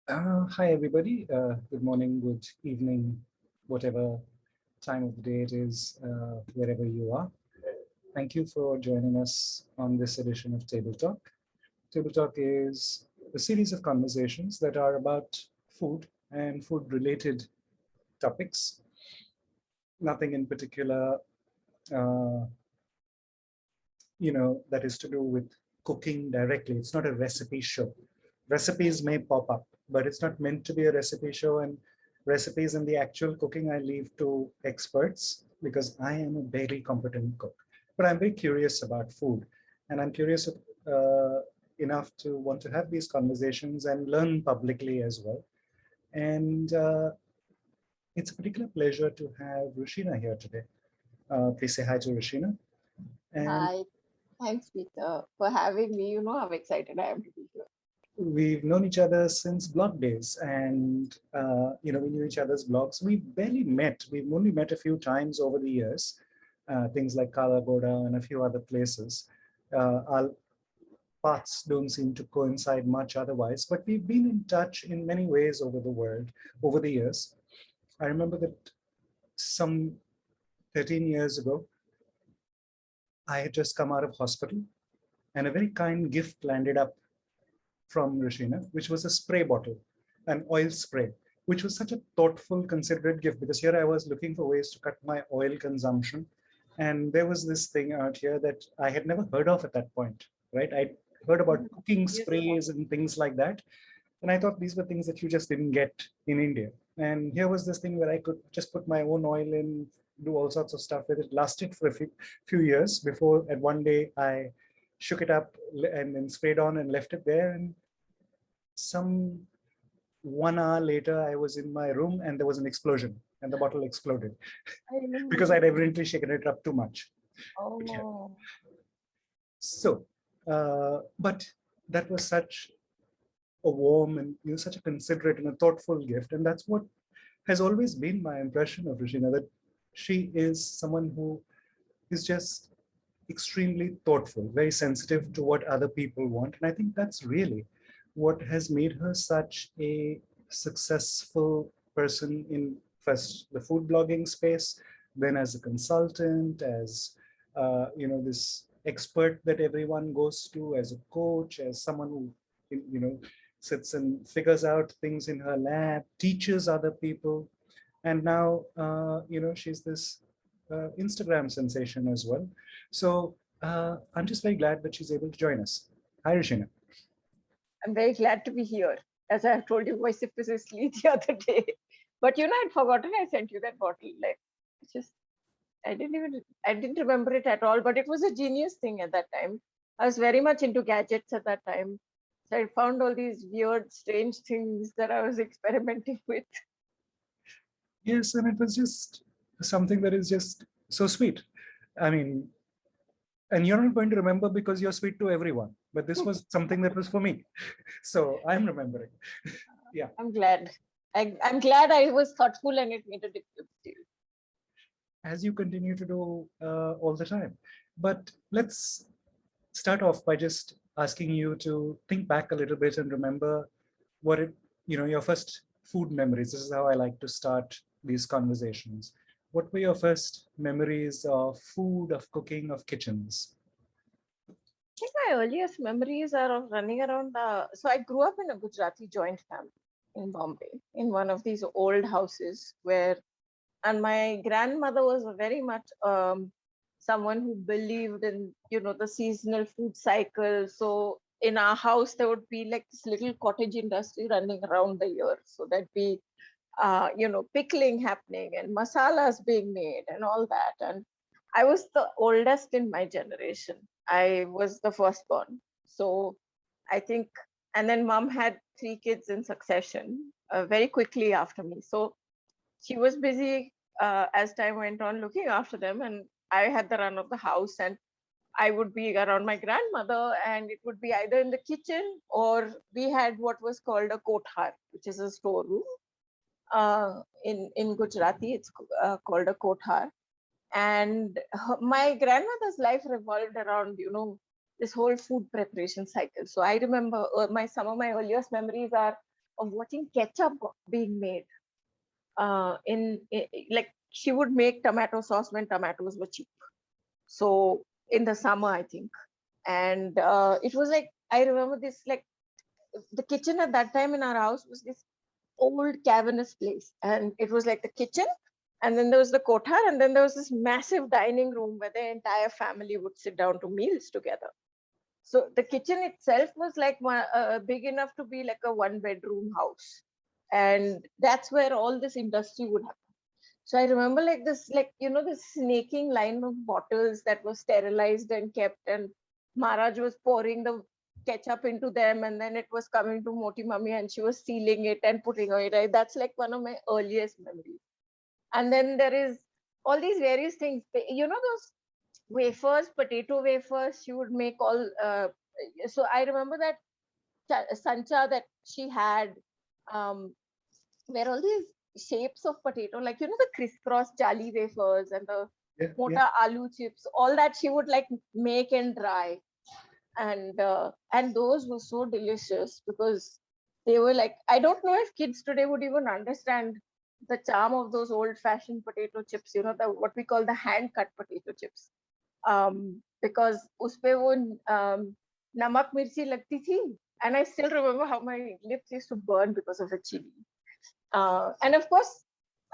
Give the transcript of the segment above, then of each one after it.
Hi, everybody. Good morning, good evening, whatever time of the day it is, wherever you are. Thank you for joining us on this edition of Table Talk. Table Talk is a series of conversations that are about food and food related topics. Nothing in particular, uh, that is to do with cooking directly. It's not a recipe show. Recipes may pop up, but it's not meant to be a recipe show. And recipes and the actual cooking, I leave to experts because I am a barely competent cook. But I'm very curious about food, and I'm curious enough to want to have these conversations and learn publicly as well. And it's a particular pleasure to have Rushina here today. Please say hi to Rushina. And Hi, thanks, Peter, for having me. You know how excited I am to be here. we've known each other since blog days, and we knew each other's blogs. We barely met. We've only met a few times over the years, things like Kala Goda and a few other places. Our paths don't seem to coincide much otherwise, but we've been in touch in many ways over the world over the years. I remember that some 13 years ago, I had just come out of hospital, and a very kind gift landed up from Rushina, which was a spray bottle, an oil spray, which was such a thoughtful, considerate gift because here I was looking for ways to cut my oil consumption. And there was this thing out here that I had never heard of at that point, right? I heard about cooking Yes. sprays and things like that. And I thought these were things that you just didn't get in India. And here was this thing where I could just put my own oil in, do all sorts of stuff with it. Lasted for a few years before at one day I shook it up and then sprayed on and left it there. And some 1 hour later, I was in my room and there was an explosion and the bottle exploded I because know. I'd evidently shaken it up too much. Yeah. Oh, So, but that was such a warm and such a considerate and a thoughtful gift, and that's what has always been my impression of Rushina, that she is someone who is just extremely thoughtful, very sensitive to what other people want. And I think that's really what has made her such a successful person in first the food blogging space, then as a consultant, as this expert that everyone goes to, as a coach, as someone who sits and figures out things in her lab, teaches other people, and now she's this Instagram sensation as well. So I'm just very glad that she's able to join us. Hi, Rishina. I'm very glad to be here. As I have told you vociferously the other day. But you know, I'd forgotten I sent you that bottle. Like, it's just, I didn't remember it at all, but it was a genius thing at that time. I was very much into gadgets at that time. So I found all these weird, strange things that I was experimenting with. Yes, and it was just something that is just so sweet. I mean, and you're not going to remember because you're sweet to everyone, but this was something that was for me. So I'm remembering. Yeah. I'm glad. I'm glad I was thoughtful and it made a difference to you. As you continue to do all the time. But let's start off by just asking you to think back a little bit and remember what your first food memories. This is how I like to start these conversations. What were your first memories of food, of cooking, of kitchens? I think my earliest memories are of running around. So I grew up in a Gujarati joint family in Bombay, in one of these old houses where, and my grandmother was a very much someone who believed in, the seasonal food cycle. So in our house, there would be like this little cottage industry running around the year. So there'd be, pickling happening and masalas being made and all that. And I was the oldest in my generation. I was the firstborn. So I think, and then mom had three kids in succession very quickly after me. So she was busy as time went on looking after them. And I had the run of the house and I would be around my grandmother and it would be either in the kitchen or we had what was called a kothar, which is a storeroom. In Gujarati, it's called a kothar. And my grandmother's life revolved around, this whole food preparation cycle. So I remember some of my earliest memories are of watching ketchup being made. Like she would make tomato sauce when tomatoes were cheap. So in the summer, I think, and it was like I remember this like the kitchen at that time in our house was this old cavernous place, and it was like the kitchen, and then there was the kothar, and then there was this massive dining room where the entire family would sit down to meals together. So the kitchen itself was like big enough to be like a 1 bedroom house, and that's where all this industry would happen. So I remember like this, like this snaking line of bottles that was sterilized and kept, and Maharaj was pouring the ketchup into them, and then it was coming to Moti Mummy, and she was sealing it and putting it. Right, that's like one of my earliest memories. And then there is all these various things. Those wafers, potato wafers. She would make all. So I remember that sancha that she had, um, where all these shapes of potato, like the crisscross jali wafers and the Yeah, yeah. mota aloo chips, all that she would like make and dry, and those were so delicious because they were like, I don't know if kids today would even understand the charm of those old-fashioned potato chips. The what we call the hand-cut potato chips, because उसपे वो नमक मिर्ची लगती थी, and I still remember how my lips used to burn because of the chili. And of course,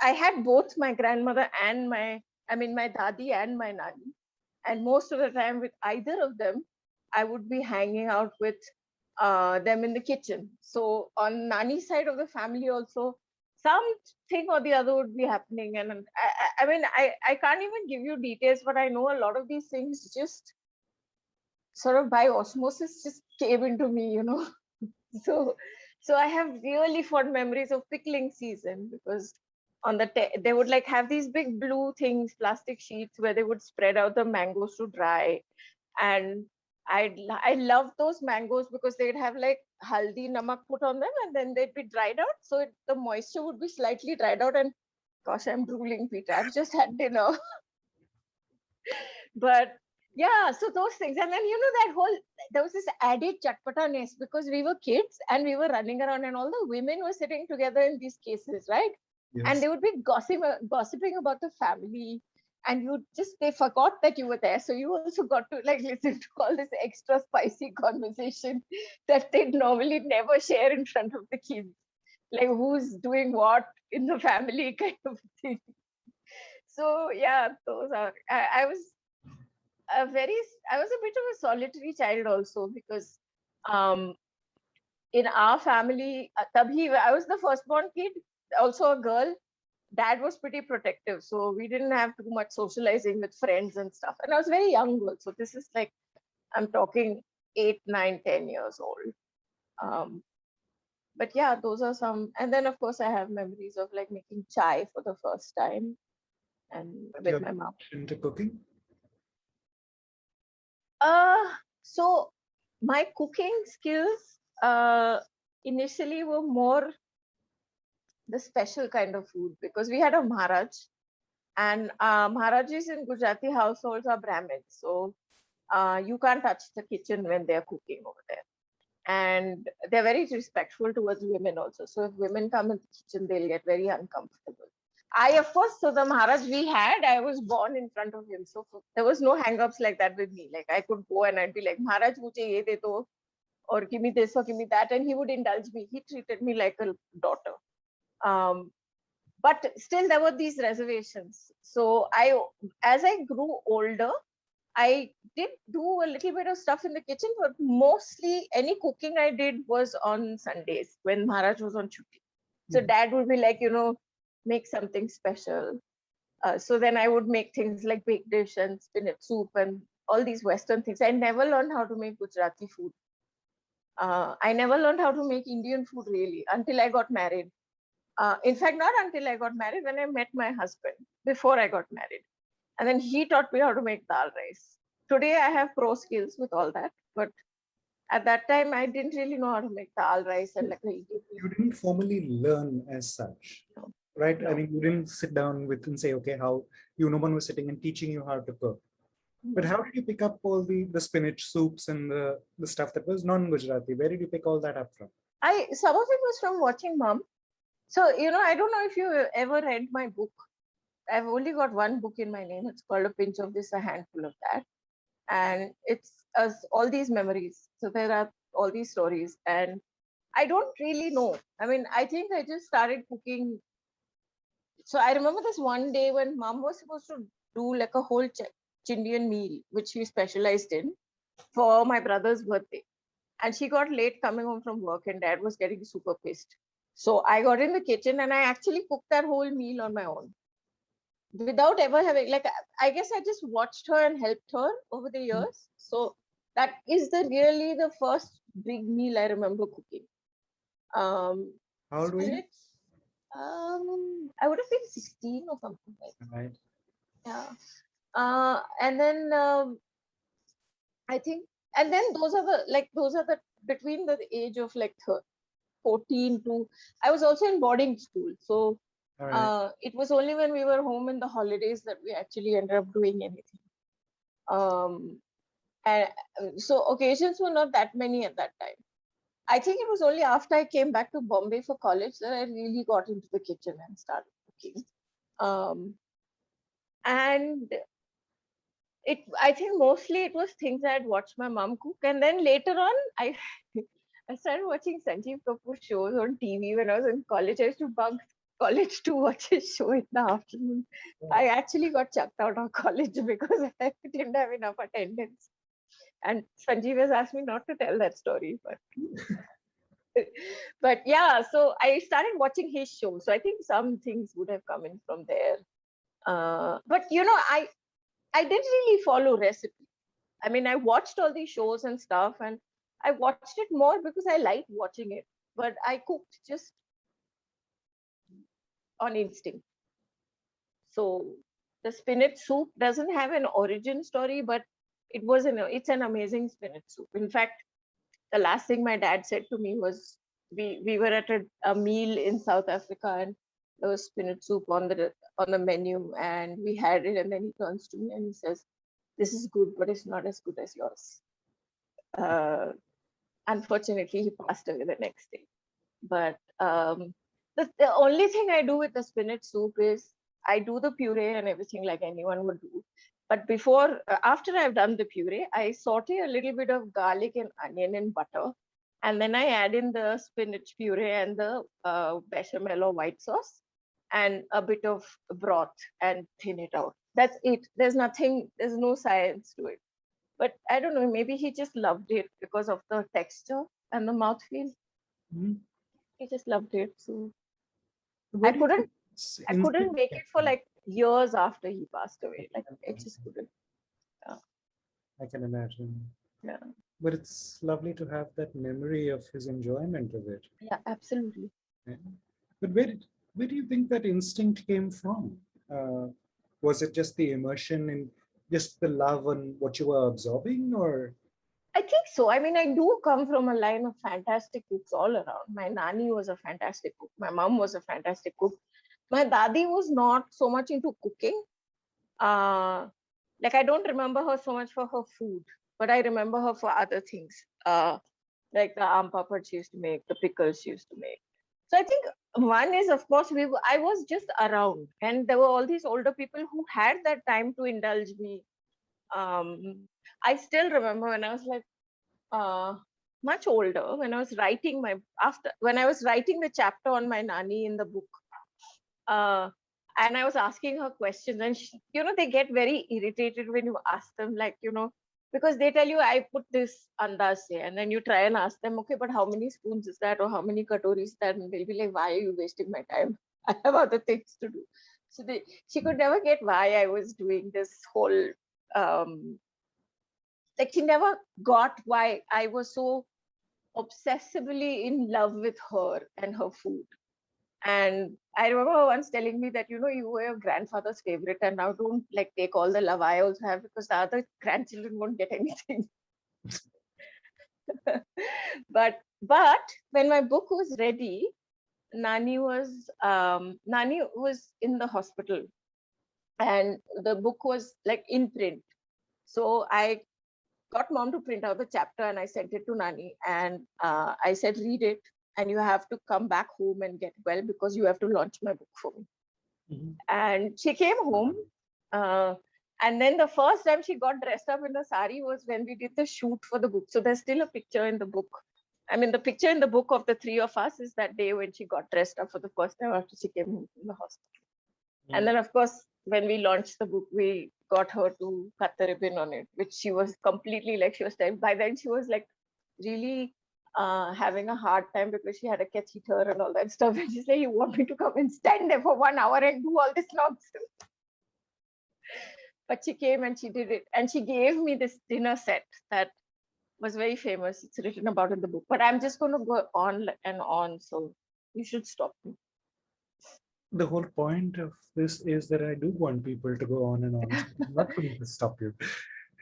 I had both my grandmother and my dadi and my nani. And most of the time with either of them, I would be hanging out with them in the kitchen. So on nani's side of the family also, something or the other would be happening. And I can't even give you details, but I know a lot of these things just sort of by osmosis just came into me. So I have really fond memories of pickling season, because on they would like have these big blue things, plastic sheets, where they would spread out the mangoes to dry. And I love those mangoes because they'd have like haldi namak put on them, and then they'd be dried out, so the moisture would be slightly dried out. And gosh, I'm drooling, Peter, I've just had dinner. But yeah, so those things. And then there was this added chatpataness because we were kids and we were running around, and all the women were sitting together in these cases, right? Yes. And they would be gossiping about the family, and they forgot that you were there, so you also got to like listen to all this extra spicy conversation that they'd normally never share in front of the kids, like who's doing what in the family kind of thing. So yeah, those are I was a bit of a solitary child also, because in our family, I was the firstborn kid, also a girl. Dad was pretty protective, so we didn't have too much socializing with friends and stuff. And I was very young also. This is like, I'm talking 8, 9, 10 years old. But yeah, those are some. And then of course I have memories of like making chai for the first time, and with my mom. Into cooking? So my cooking skills initially were more the special kind of food, because we had a Maharaj, and Maharajis in Gujarati households are Brahmins. So you can't touch the kitchen when they're cooking over there. And they're very respectful towards women also. So if women come in the kitchen, they'll get very uncomfortable. So the Maharaj we had, I was born in front of him. So there was no hang-ups like that with me. Like I could go and I'd be like, Maharaj, mujhe ye de do, or give me this or give me that. And he would indulge me. He treated me like a daughter. But still there were these reservations. So as I grew older, I did do a little bit of stuff in the kitchen, but mostly any cooking I did was on Sundays when Maharaj was on chutti. So dad would be like, make something special. So then I would make things like baked dish and spinach soup and all these Western things. I never learned how to make Gujarati food. I never learned how to make Indian food really until I got married. In fact, not until I got married, when I met my husband, before I got married. And then he taught me how to make dal rice. Today I have pro skills with all that, but at that time I didn't really know how to make dal rice and like you didn't formally learn as such, right? No. I mean, you didn't sit down with and say, okay, how no one was sitting and teaching you how to cook. But how did you pick up all the spinach soups and the stuff that was non-Gujarati? Where did you pick all that up from? Some of it was from watching mom. So, I don't know if you ever read my book. I've only got one book in my name. It's called A Pinch of This, A Handful of That. And it's all these memories. So there are all these stories. And I don't really know. I mean, I think I just started cooking. So I remember this one day when mom was supposed to do like a whole Indian meal, which she specialized in for my brother's birthday. And she got late coming home from work, and dad was getting super pissed. So I got in the kitchen and I actually cooked that whole meal on my own without ever having, like, I guess I just watched her and helped her over the years. So that is really the first big meal I remember cooking. How old were you? Spinach. I would have been 16 or something like that. Right. Yeah. And then I think, and then those are the between the age of like 14 to, I was also in boarding school. So All right. it was only when we were home in the holidays that we actually ended up doing anything. And so occasions were not that many at that time. I think it was only after I came back to Bombay for college that I really got into the kitchen and started cooking. And I think mostly it was things I had watched my mom cook. And then later on, I started watching Sanjeev Kapoor shows on TV when I was in college. I used to bunk college to watch his show in the afternoon. I actually got chucked out of college because I didn't have enough attendance. And Sanjeev has asked me not to tell that story, but yeah, so I started watching his show. So I think some things would have come in from there. But I didn't really follow recipe. I mean, I watched all these shows and stuff, and I watched it more because I liked watching it. But I cooked just on instinct. So the spinach soup doesn't have an origin story, but it's an amazing spinach soup. In fact, the last thing my dad said to me was we were at a meal in South Africa, and there was spinach soup on the menu, and we had it, and then he turns to me and he says, "This is good, but it's not as good as yours." Uh, Unfortunately, he passed away the next day. But the only thing I do with the spinach soup is I do the puree and everything like anyone would do. But after I've done the puree, I saute a little bit of garlic and onion in butter. And then I add in the spinach puree and the bechamel or white sauce and a bit of broth and thin it out. That's it. There's no science to it. But I don't know, maybe he just loved it because of the texture and the mouthfeel. Hmm. He just loved it. So Where do you think I couldn't instinct make came it for from? like years after he passed away. Like I just couldn't. Yeah. I can imagine. Yeah. But it's lovely to have that memory of his enjoyment of it. Yeah, absolutely. Yeah. But where do you think that instinct came from? Uh, was it just the immersion in just the love and what you were absorbing, or I think so. I mean, I do come from a line of fantastic cooks all around. My nanny was a fantastic cook. My mom was a fantastic cook. My dadi was not so much into cooking. Uh, like I don't remember her so much for her food, but I remember her for other things. Like the aam papad she used to make, the pickles she used to make. So I think one is, of course, I was just around, and there were all these older people who had that time to indulge me. I still remember when I was like uh, much older, when I was when I was writing the chapter on my nani in the book, uh, and I was asking her questions, and they get very irritated when you ask them, like, because they tell you, I put this andaz se, and then you try and ask them, okay, but how many spoons is that, or how many katoris is that, and they'll be like, why are you wasting my time? I have other things to do. So she could never get why I was doing this whole, like, she never got why I was so obsessively in love with her and her food. And I remember her once telling me that, you were your grandfather's favorite, and now don't like take all the love I also have, because the other grandchildren won't get anything. but when my book was ready, Nani was in the hospital, and the book was like in print. So I got mom to print out the chapter and I sent it to Nani, and I said, read it, and you have to come back home and get well because you have to launch my book for me. Mhm. And she came home. Uh, and then the first time she got dressed up in the sari was when we did the shoot for the book. So there's still a picture in the book. I mean, the picture in the book of the three of us is that day when she got dressed up for the first time after she came home from the hospital. And then, of course, when we launched the book, we got her to cut the ribbon on it, which she was completely like, she was telling. By then, she was like really having a hard time because she had a catheter and all that stuff. And she's like, you want me to come and stand there for 1 hour and do all this nonsense? But she came and she did it. And she gave me this dinner set that was very famous. It's written about in the book. But I'm just going to go on and on. So you should stop me. The whole point of this is that I do want people to go on and on. So I'm not going to stop you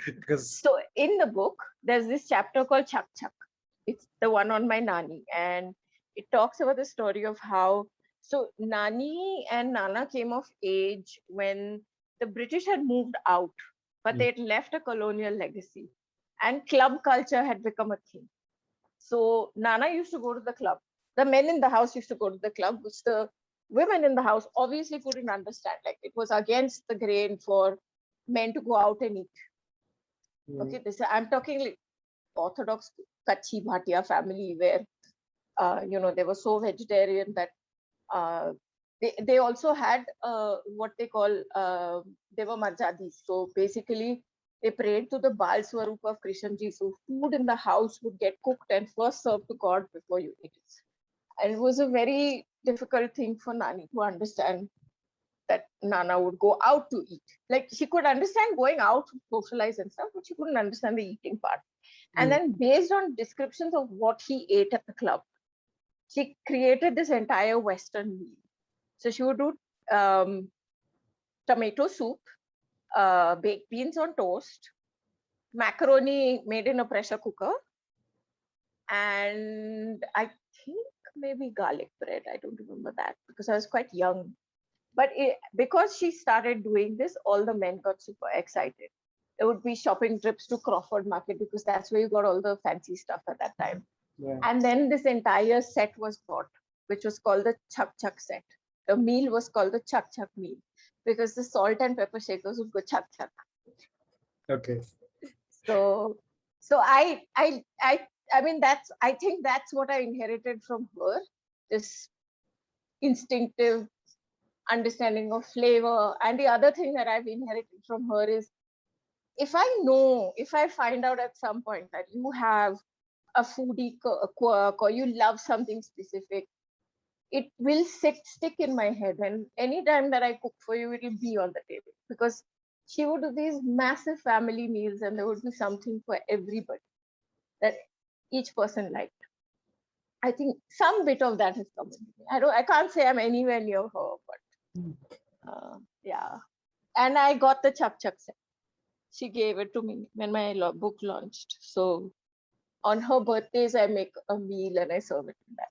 because So in the book, there's this chapter called Chak Chak. It's the one on my Nani. And it talks about the story of how, so Nani and Nana came of age when the British had moved out, but they'd left a colonial legacy and club culture had become a thing. So Nana used to go to the club. The men in the house used to go to the club, which the women in the house obviously couldn't understand. Like it was against the grain for men to go out and eat. Okay, this I'm talking like Orthodox Kachi Bhatia family where they were so vegetarian that they also had what they call they were marjadis. So basically they prayed to the Baal Swarup of Krishnji. So food in the house would get cooked and first served to God before you eat it. And it was a very difficult thing for Nani to understand that Nana would go out to eat. Like she could understand going out to socialize and stuff, but she couldn't understand the eating part. And then based on descriptions of what he ate at the club, she created this entire Western meal. So she would do tomato soup, baked beans on toast, macaroni made in a pressure cooker, and I think maybe garlic bread. I don't remember that because I was quite young. But because she started doing this, all the men got super excited. There would be shopping trips to Crawford Market because that's where you got all the fancy stuff at that time. yeah. And then this entire set was bought, which was called the Chak Chak set. The meal was called the Chak Chak meal because the salt and pepper shakers would go Chak Chak. Okay. So I mean I think that's what I inherited from her, this instinctive understanding of flavor. And the other thing that I've inherited from her is if I find out at some point that you have a foodie quirk or you love something specific, it will stick in my head. And anytime that I cook for you, it will be on the table because she would do these massive family meals and there would be something for everybody that each person liked. I think some bit of that has come into me. I can't say I'm anywhere near her, but yeah. And I got the Chak Chak set. She gave it to me when my book launched. So on her birthdays, I make a meal and I serve it in that.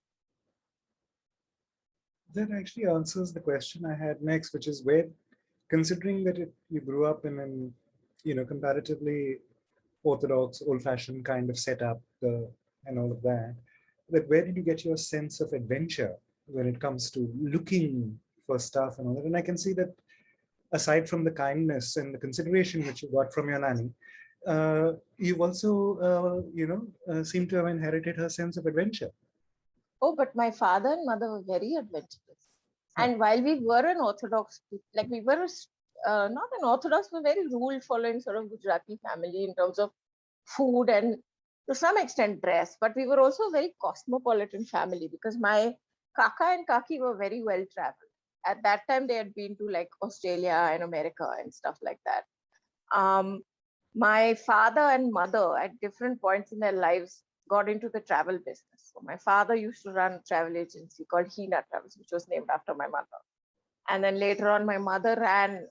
That actually answers the question I had next, which is where, considering that you grew up in an, comparatively orthodox, old-fashioned kind of setup, and all of that, where did you get your sense of adventure when it comes to looking for stuff and all that? And I can see that aside from the kindness and the consideration which you got from your nanny, you've also, seem to have inherited her sense of adventure. Oh, but my father and mother were very adventurous. And while we were an Orthodox, like we were not an Orthodox, but very rule-following sort of Gujarati family in terms of food and to some extent dress. But we were also a very cosmopolitan family because my kaka and kaki were very well traveled. At that time, they had been to like Australia and America and stuff like that. My father and mother at different points in their lives got into the travel business. So my father used to run a travel agency called Hina Travels, which was named after my mother. And then later on, my mother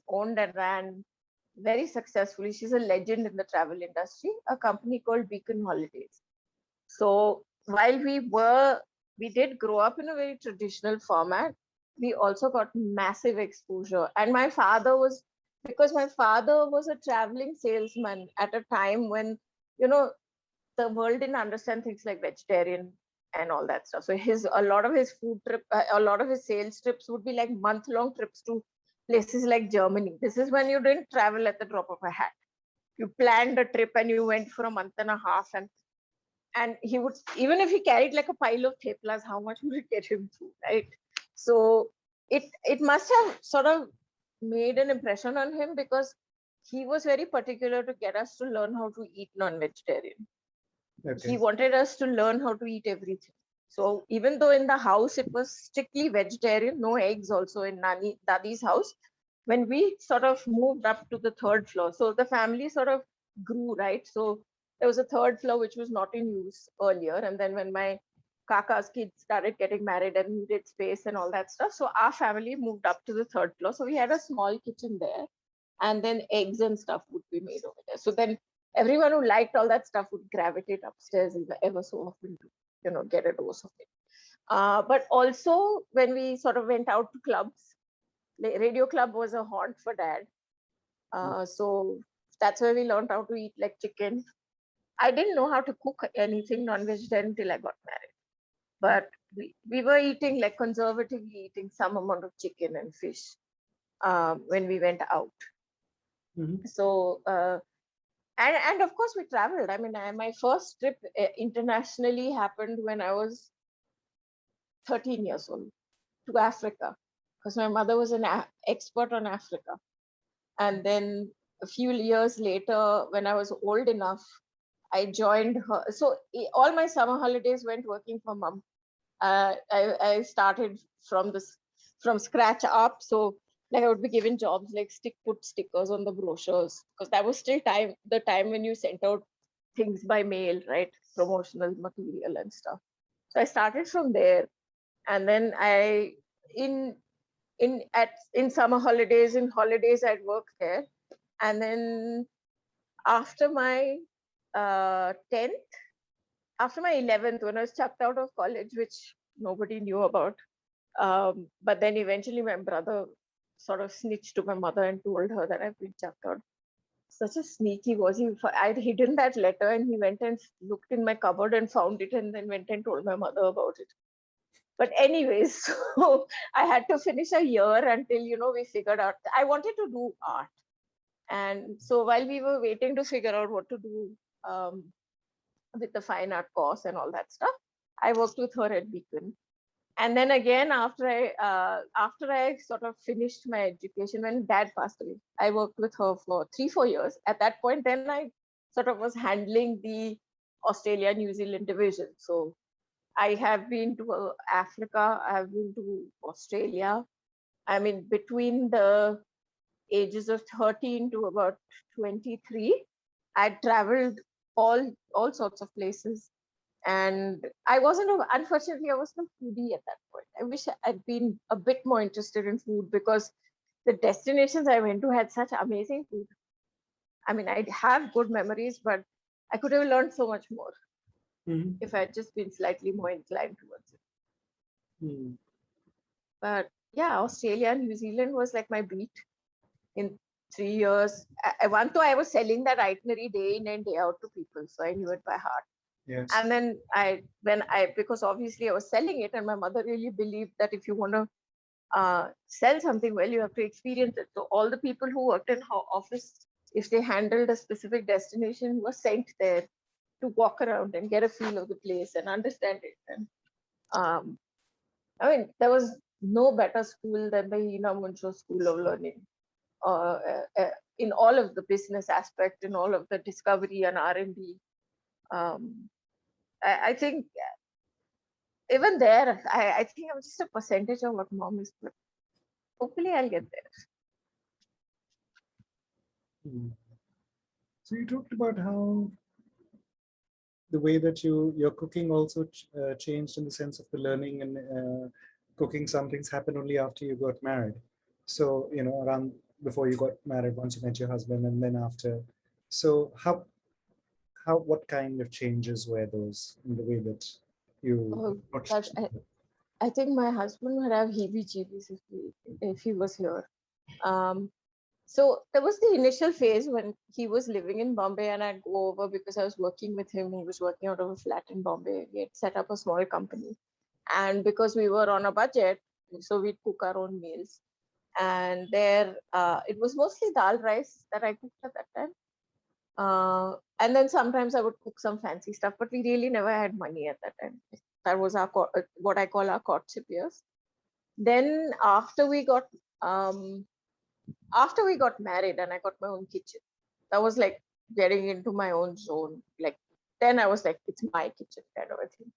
owned and ran very successfully. She's a legend in the travel industry, a company called Beacon Holidays. So while we did grow up in a very traditional format, we also got massive exposure. And my father was because my father was a traveling salesman at a time when, you know, the world didn't understand things like vegetarian and all that stuff. So a lot of his food trip, a lot of his sales trips would be like month-long trips to places like Germany. This is when you didn't travel at the drop of a hat. You planned a trip and you went for a month and a half, and he would, even if he carried like a pile of theplas, how much would it get him through, right? So it must have sort of made an impression on him, because he was very particular to get us to learn how to eat non-vegetarian. Okay. He wanted us to learn how to eat everything. So even though in the house it was strictly vegetarian, no eggs also in Nani Dadi's house, when we sort of moved up to the third floor, so the family sort of grew, right? So there was a third floor which was not in use earlier. And then when my Kaka's kids started getting married and needed space and all that stuff, so our family moved up to the third floor. So we had a small kitchen there, and then eggs and stuff would be made over there. So then everyone who liked all that stuff would gravitate upstairs ever so often to, you know, get a dose of it. But also when we sort of went out to clubs, Radio Club was a haunt for dad. So that's where we learned how to eat like chicken. I didn't know how to cook anything non-vegetarian till I got married. But we were eating, like conservatively eating some amount of chicken and fish when we went out. Mm-hmm. So and of course we traveled. I mean, my first trip internationally happened when I was 13 years old, to Africa, because my mother was an expert on Africa. And then a few years later, when I was old enough, I joined her. So all my summer holidays went working for mom. I started from scratch up. So like I would be given jobs like put stickers on the brochures, because that was still the time when you sent out things by mail, right? Promotional material and stuff. So I started from there, and then in summer holidays, in holidays, I'd work there, and then after my 10th, after my 11th, when I was chucked out of college, which nobody knew about, but then eventually my brother sort of snitched to my mother and told her that I've been chucked out. Such a sneaky was he. I'd hidden that letter, and he went and looked in my cupboard and found it, and then went and told my mother about it. But anyways, so I had to finish a year until, you know, we figured out. I wanted to do art. And so while we were waiting to figure out what to do with the fine art course and all that stuff, I worked with her at Beacon. And then again, after I sort of finished my education, when dad passed away, I worked with her for 3-4 years. At that point, then I sort of was handling the Australia, New Zealand division. So I have been to Africa, I have been to Australia. I mean, between the ages of 13 to about 23, I traveled all sorts of places. And I unfortunately, I wasn't a foodie at that point. I wish I'd been a bit more interested in food, because the destinations I went to had such amazing food. I mean, I have good memories, but I could have learned so much more if I had just been slightly more inclined towards it. Mm-hmm. But yeah, Australia and New Zealand was like my beat in 3 years. One, though I was selling that itinerary day in and day out to people, so I knew it by heart. Yes. And then because obviously I was selling it, and my mother really believed that if you want to sell something well, you have to experience it. So all the people who worked in her office, if they handled a specific destination, were sent there to walk around and get a feel of the place and understand it. And I mean, there was no better school than the Rushina Munshaw School of Learning, uh, in all of the business aspect, in all of the discovery and R&D. I think even there, I think I'm just a percentage of what mom is, but hopefully I'll get there. So you talked about how the way that your cooking also changed in the sense of the learning and cooking. Some things happen only after you got married. So, you know, around before you got married, once you met your husband, and then after. So what kind of changes were those in the way that you approached? I think my husband would have heebie-jeebies if he was here. So there was the initial phase when he was living in Bombay and I'd go over because I was working with him. He was working out of a flat in Bombay. We had set up a small company. And because we were on a budget, so we'd cook our own meals. And there, it was mostly dal rice that I cooked at that time. And then sometimes I would cook some fancy stuff, but we really never had money at that time. That was our what I call our courtship years. Then um, after we got married and I got my own kitchen, that was like getting into my own zone. Like then I was like, it's my kitchen kind of a thing.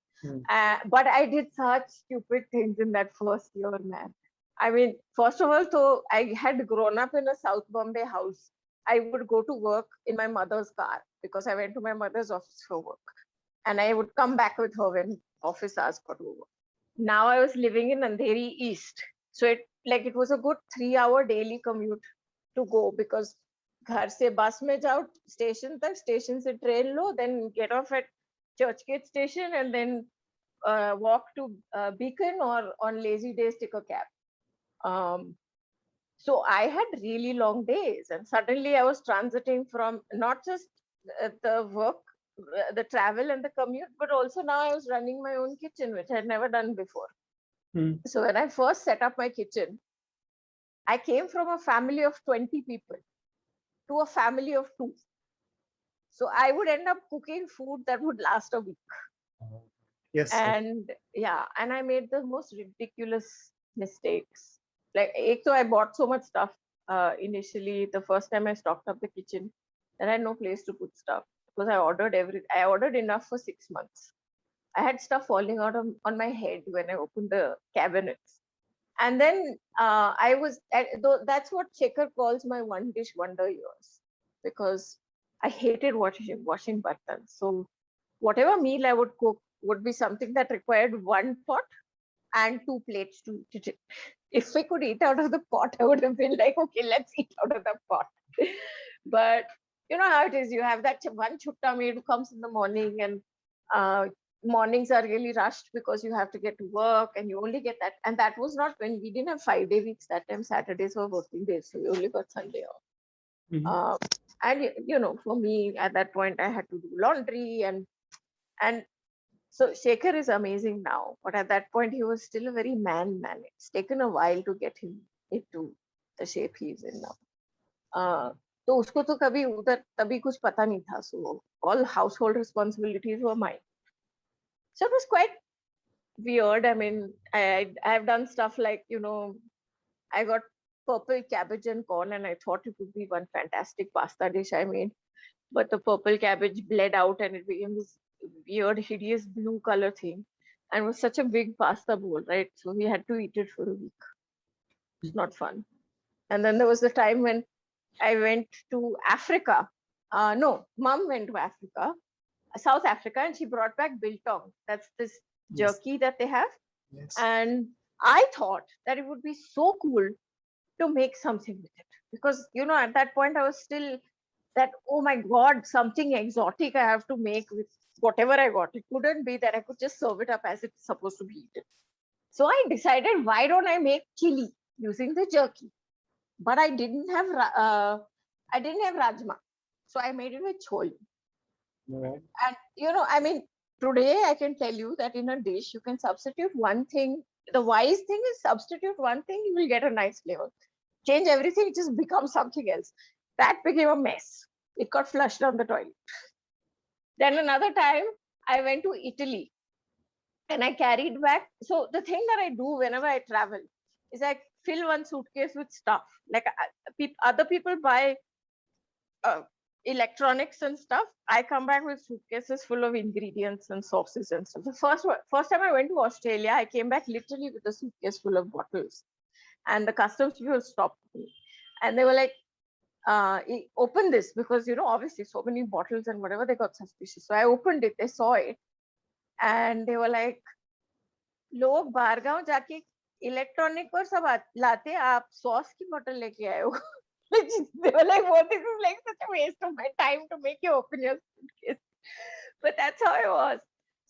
But I did such stupid things in that first year, man. I mean, first of all, so I had grown up in a South Bombay house. I would go to work in my mother's car because I went to my mother's office for work. And I would come back with her when office hours got over. Now I was living in Andheri East. So it was a good 3 hour daily commute to go because घर से बस में जाओ station तक station से train low then get off at Churchgate station and then walk to Beacon or on lazy days take a cab. So I had really long days and suddenly I was transiting from not just the work, the travel and the commute, but also now I was running my own kitchen, which I had never done before. So when I first set up my kitchen, I came from a family of 20 people to a family of 2. So I would end up cooking food that would last a week. Yes. And yeah, and I made the most ridiculous mistakes. Like, so I bought so much stuff initially. The first time I stocked up the kitchen, that I had no place to put stuff because I ordered enough for 6 months. I had stuff falling out on my head when I opened the cabinets. And then that's what Shekhar calls my one dish wonder years, because I hated washing buttons. So whatever meal I would cook would be something that required 1 pot and 2 plates to eat it. If I could eat out of the pot, I would have been like, okay, let's eat out of the pot. But you know how it is. You have that one chutta maid who comes in the morning and mornings are really rushed because you have to get to work and you only get that. And that was not when we didn't have 5-day weeks that time. Saturdays were working days, so we only got Sunday off. And you know, for me at that point, I had to do laundry and so Shekhar is amazing now, but at that point he was still a very man. It's taken a while to get him into the shape he is in now. तो उसको तो कभी उधर तभी कुछ पता नहीं था. So all household responsibilities were mine. So it was quite weird. I mean, I have done stuff like, you know, I got purple cabbage and corn and I thought it would be one fantastic pasta dish I made. But the purple cabbage bled out and it became this weird, hideous blue color thing. And it was such a big pasta bowl, right? So we had to eat it for a week. It's not fun. And then there was the time when I went to Africa. No, mom went to Africa, South Africa, and she brought back biltong. That's this jerky that they have. Yes. And I thought that it would be so cool to make something with it. Because, you know, at that point I was still that, oh my God, something exotic I have to make with whatever I got. It couldn't be that I could just serve it up as it's supposed to be eaten. So I decided, why don't I make chili using the jerky? But I didn't have rajma. So I made it with chole. Right. And, you know, I mean, today I can tell you that in a dish, you can substitute one thing. The wise thing is substitute one thing, you will get a nice flavor. Change everything, it just becomes something else. That became a mess. It got flushed down the toilet. Then another time, I went to Italy and I carried back. So the thing that I do whenever I travel is I fill one suitcase with stuff. Like other people buy electronics and stuff. I come back with suitcases full of ingredients and sauces and stuff. The first time I went to Australia, I came back literally with a suitcase full of bottles. And the customs people stopped me. And they were like, open this, because, you know, obviously so many bottles and whatever, they got suspicious. So I opened it, they saw it. And they were like, लोग बाहर गांव जाके electronic और सब लाते, आप sauce की बोतल लेके आए हो. They were like, well, this is like such a waste of my time to make you open your suitcase. But that's how it was.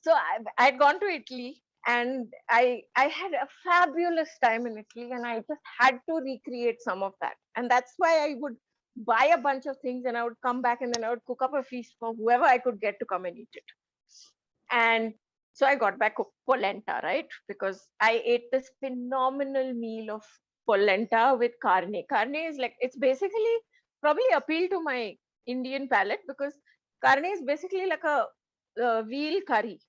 So I'd gone to Italy And I had a fabulous time in Italy, and I just had to recreate some of that. And that's why I would buy a bunch of things, and I would come back, and then I would cook up a feast for whoever I could get to come and eat it. And so I got back polenta, right? Because I ate this phenomenal meal of polenta with carne. Carne is like, it's basically probably appeal to my Indian palate, because carne is basically like a veal curry.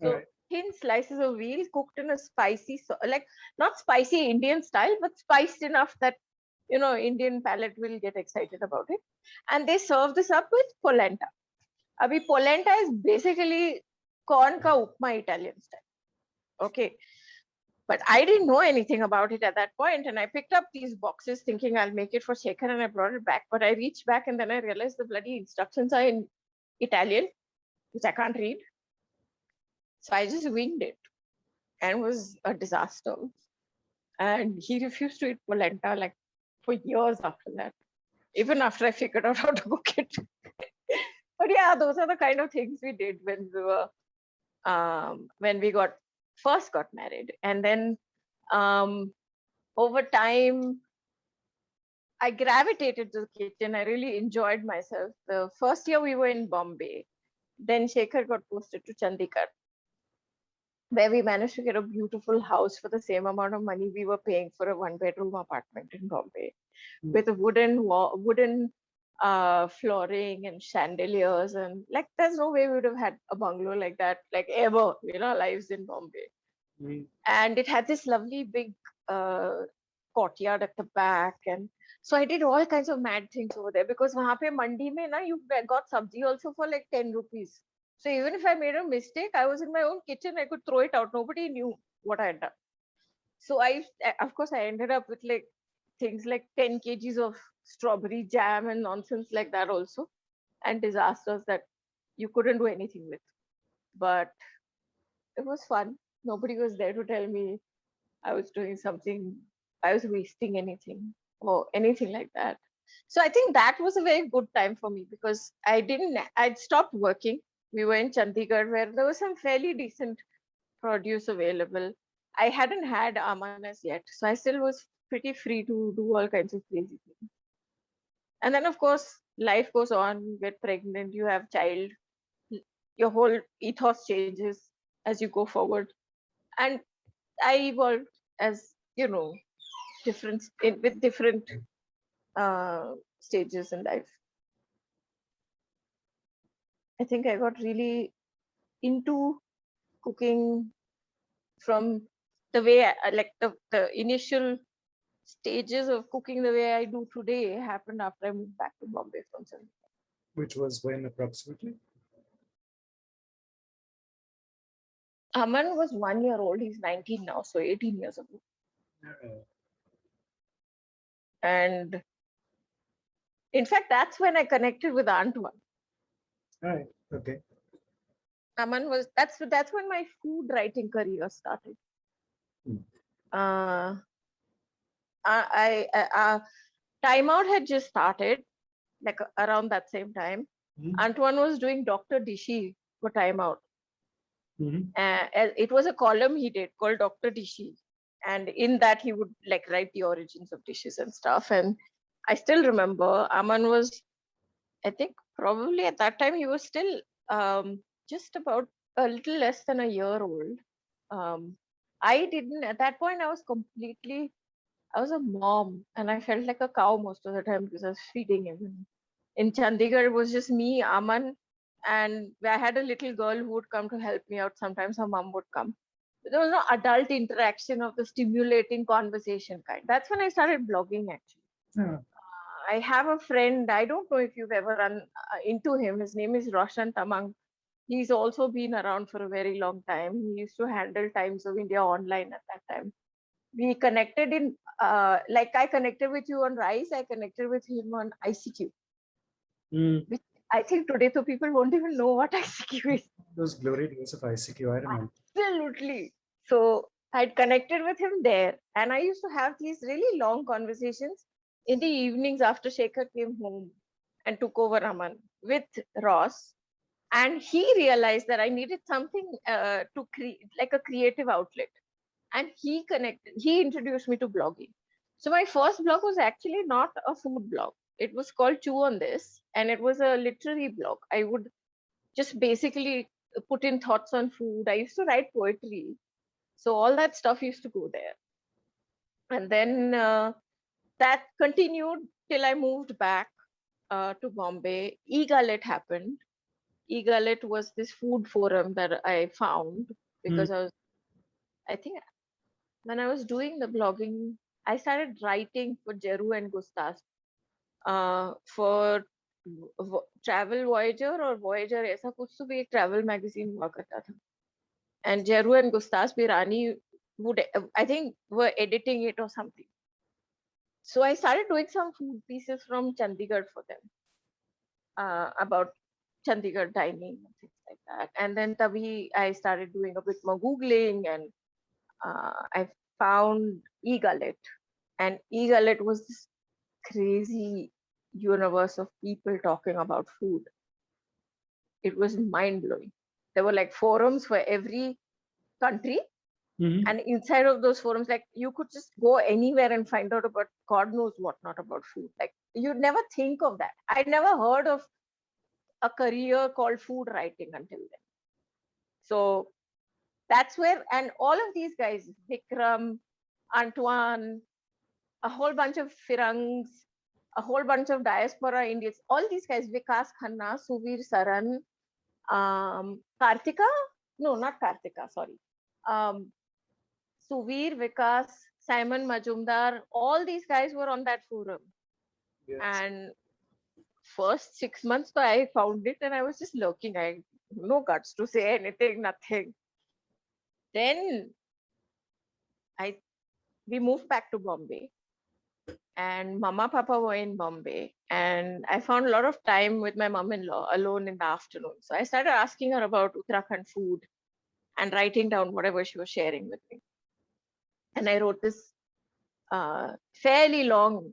All So right. thin slices of veal cooked in a spicy, like not spicy Indian style, but spiced enough that, Indian palate will get excited about it. And they serve this up with polenta. Abhi polenta is basically corn ka upma Italian style. Okay. But I didn't know anything about it at that point, and I picked up these boxes thinking I'll make it for Shekhar, and I brought it back. But I reached back, and then I realized the bloody instructions are in Italian, which I can't read. So I just winged it, and it was a disaster. And he refused to eat polenta like for years after that, even after I figured out how to cook it. But yeah, those are the kind of things we did when we first got married. And then over time, I gravitated to the kitchen. I really enjoyed myself. The first year we were in Bombay. Then Shekhar got posted to Chandigarh, where we managed to get a beautiful house for the same amount of money we were paying for a one-bedroom apartment in Bombay, with a wooden flooring and chandeliers, and like there's no way we would have had a bungalow like that, like ever, lives in Bombay. Mm. And it had this lovely big uh, courtyard at the back, and so I did all kinds of mad things over there, because wahan pe mandi mein na, you got sabzi also for like 10 rupees. So even if I made a mistake, I was in my own kitchen, I could throw it out, nobody knew what I had done. So of course I ended up with like things like 10 kgs of strawberry jam and nonsense like that also, and disasters that you couldn't do anything with. But it was fun. Nobody was there to tell me I was doing something, I was wasting anything or anything like that. So I think that was a very good time for me, because I'd stopped working. We were in Chandigarh, where there was some fairly decent produce available. I hadn't had Amanas yet, so I still was pretty free to do all kinds of crazy things. And then, of course, life goes on. You get pregnant, you have child, your whole ethos changes as you go forward. And I evolved as with different stages in life. I think I got really into cooking from the way like the initial stages of cooking the way I do today happened after I moved back to Bombay from Sunny. Which was when approximately? Aman was 1 year old. He's 19 now, so 18 years ago. And in fact, that's when I connected with Antoine. All right. Okay. Aman was that's when my food writing career started. Hmm. Time Out had just started, like around that same time. Antoine was doing Dr. Dishi for Time Out. It was a column he did called Dr. Dishi, and in that he would like write the origins of dishes and stuff. And I still remember Aman was, I think probably at that time he was still just about a little less than a year old. I didn't at that point. I was a mom, and I felt like a cow most of the time because I was feeding him. In Chandigarh, it was just me, Aman, and I had a little girl who would come to help me out. Sometimes her mom would come. But there was no adult interaction of the stimulating conversation kind. That's when I started blogging, actually. Yeah. I have a friend, I don't know if you've ever run into him. His name is Roshan Tamang. He's also been around for a very long time. He used to handle Times of India online at that time. We connected like I connected with you on Rise, I connected with him on ICQ. Which I think today so people won't even know what ICQ is. Those glory days of ICQ, I remember. Absolutely. So I'd connected with him there, and I used to have these really long conversations in the evenings after Shekhar came home and took over Raman with Ross. And he realized that I needed something to create, like a creative outlet. And he introduced me to blogging. So my first blog was actually not a food blog. It was called Chew on This, and it was a literary blog. I would just basically put in thoughts on food. I used to write poetry. So all that stuff used to go there. And then that continued till I moved back to Bombay. E-Gullet happened. E-Gullet was this food forum that I found Mm. because I think when I was doing the blogging, I started writing for Jeru and Gustas for Travel Voyager or Voyager, ऐसा कुछ तो भी एक travel magazine हुआ करता था. And Jeru and Gustas Birani would, I think, were editing it or something. So I started doing some food pieces from Chandigarh for them about Chandigarh dining and things like that. And then tabhi I started doing a bit more Googling, and I found e-gullet. And e-gullet was this crazy universe of people talking about food. It was mind blowing. There were like forums for every country. Mhm. And inside of those forums, like you could just go anywhere and find out about God knows what not about food. Like you'd never think of that. I never heard of a career called food writing until then. So that's where, and all of these guys, Vikram, Antoine, a whole bunch of Firangs, a whole bunch of diaspora Indians, all these guys, Vikas Khanna, Suvir Saran, Kartika, no, not Kartika, sorry. Suvir, Vikas, Simon Majumdar, all these guys were on that forum. Yes. And first 6 months, so I found it and I was just lurking. I no guts to say anything, nothing. Then I we moved back to Bombay, and Mama Papa were in Bombay, and I found a lot of time with my mom-in-law alone in the afternoon. So I started asking her about Uttarakhand food and writing down whatever she was sharing with me. And I wrote this fairly long,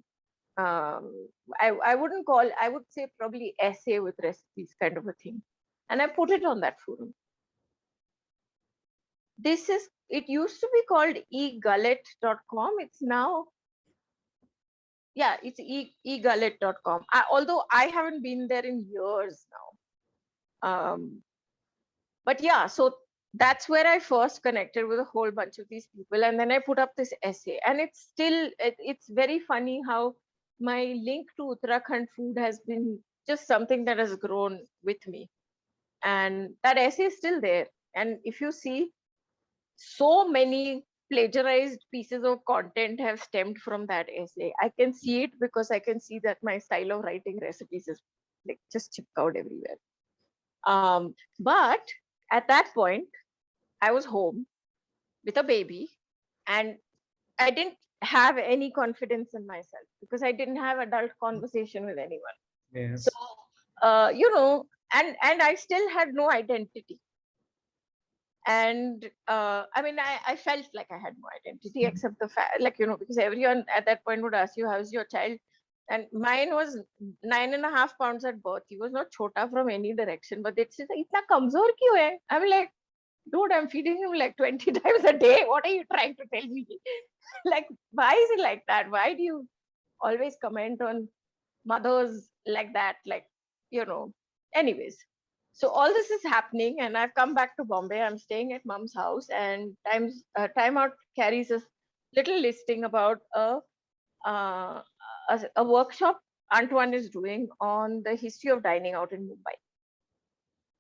I wouldn't call, I would say probably essay with recipes kind of a thing. And I put it on that forum. It used to be called egullet.com. It's now, yeah, it's egullet.com. Although I haven't been there in years now. But yeah, so that's where I first connected with a whole bunch of these people. And then I put up this essay. And it's very funny how my link to Uttarakhand food has been just something that has grown with me. And that essay is still there. And if you see, so many plagiarized pieces of content have stemmed from that essay. I can see it because I can see that my style of writing recipes is like just chipped out everywhere. But at that point, I was home with a baby, and I didn't have any confidence in myself because I didn't have adult conversation with anyone. So, Yes. and I still had no identity. And I mean, I felt like I had no identity except the fact, like, because everyone at that point would ask you, how's your child? And mine was 9.5 pounds at birth. He was not chota from any direction, but they'd say, itna kamzor kyun hai? I'm like, dude, I'm feeding him like 20 times a day. What are you trying to tell me? Like, why is it like that? Why do you always comment on mothers like that? Like, anyways. So all this is happening, and I've come back to Bombay. I'm staying at mom's house, and Time Out carries a little listing about uh, a workshop Antoine is doing on the history of dining out in Mumbai.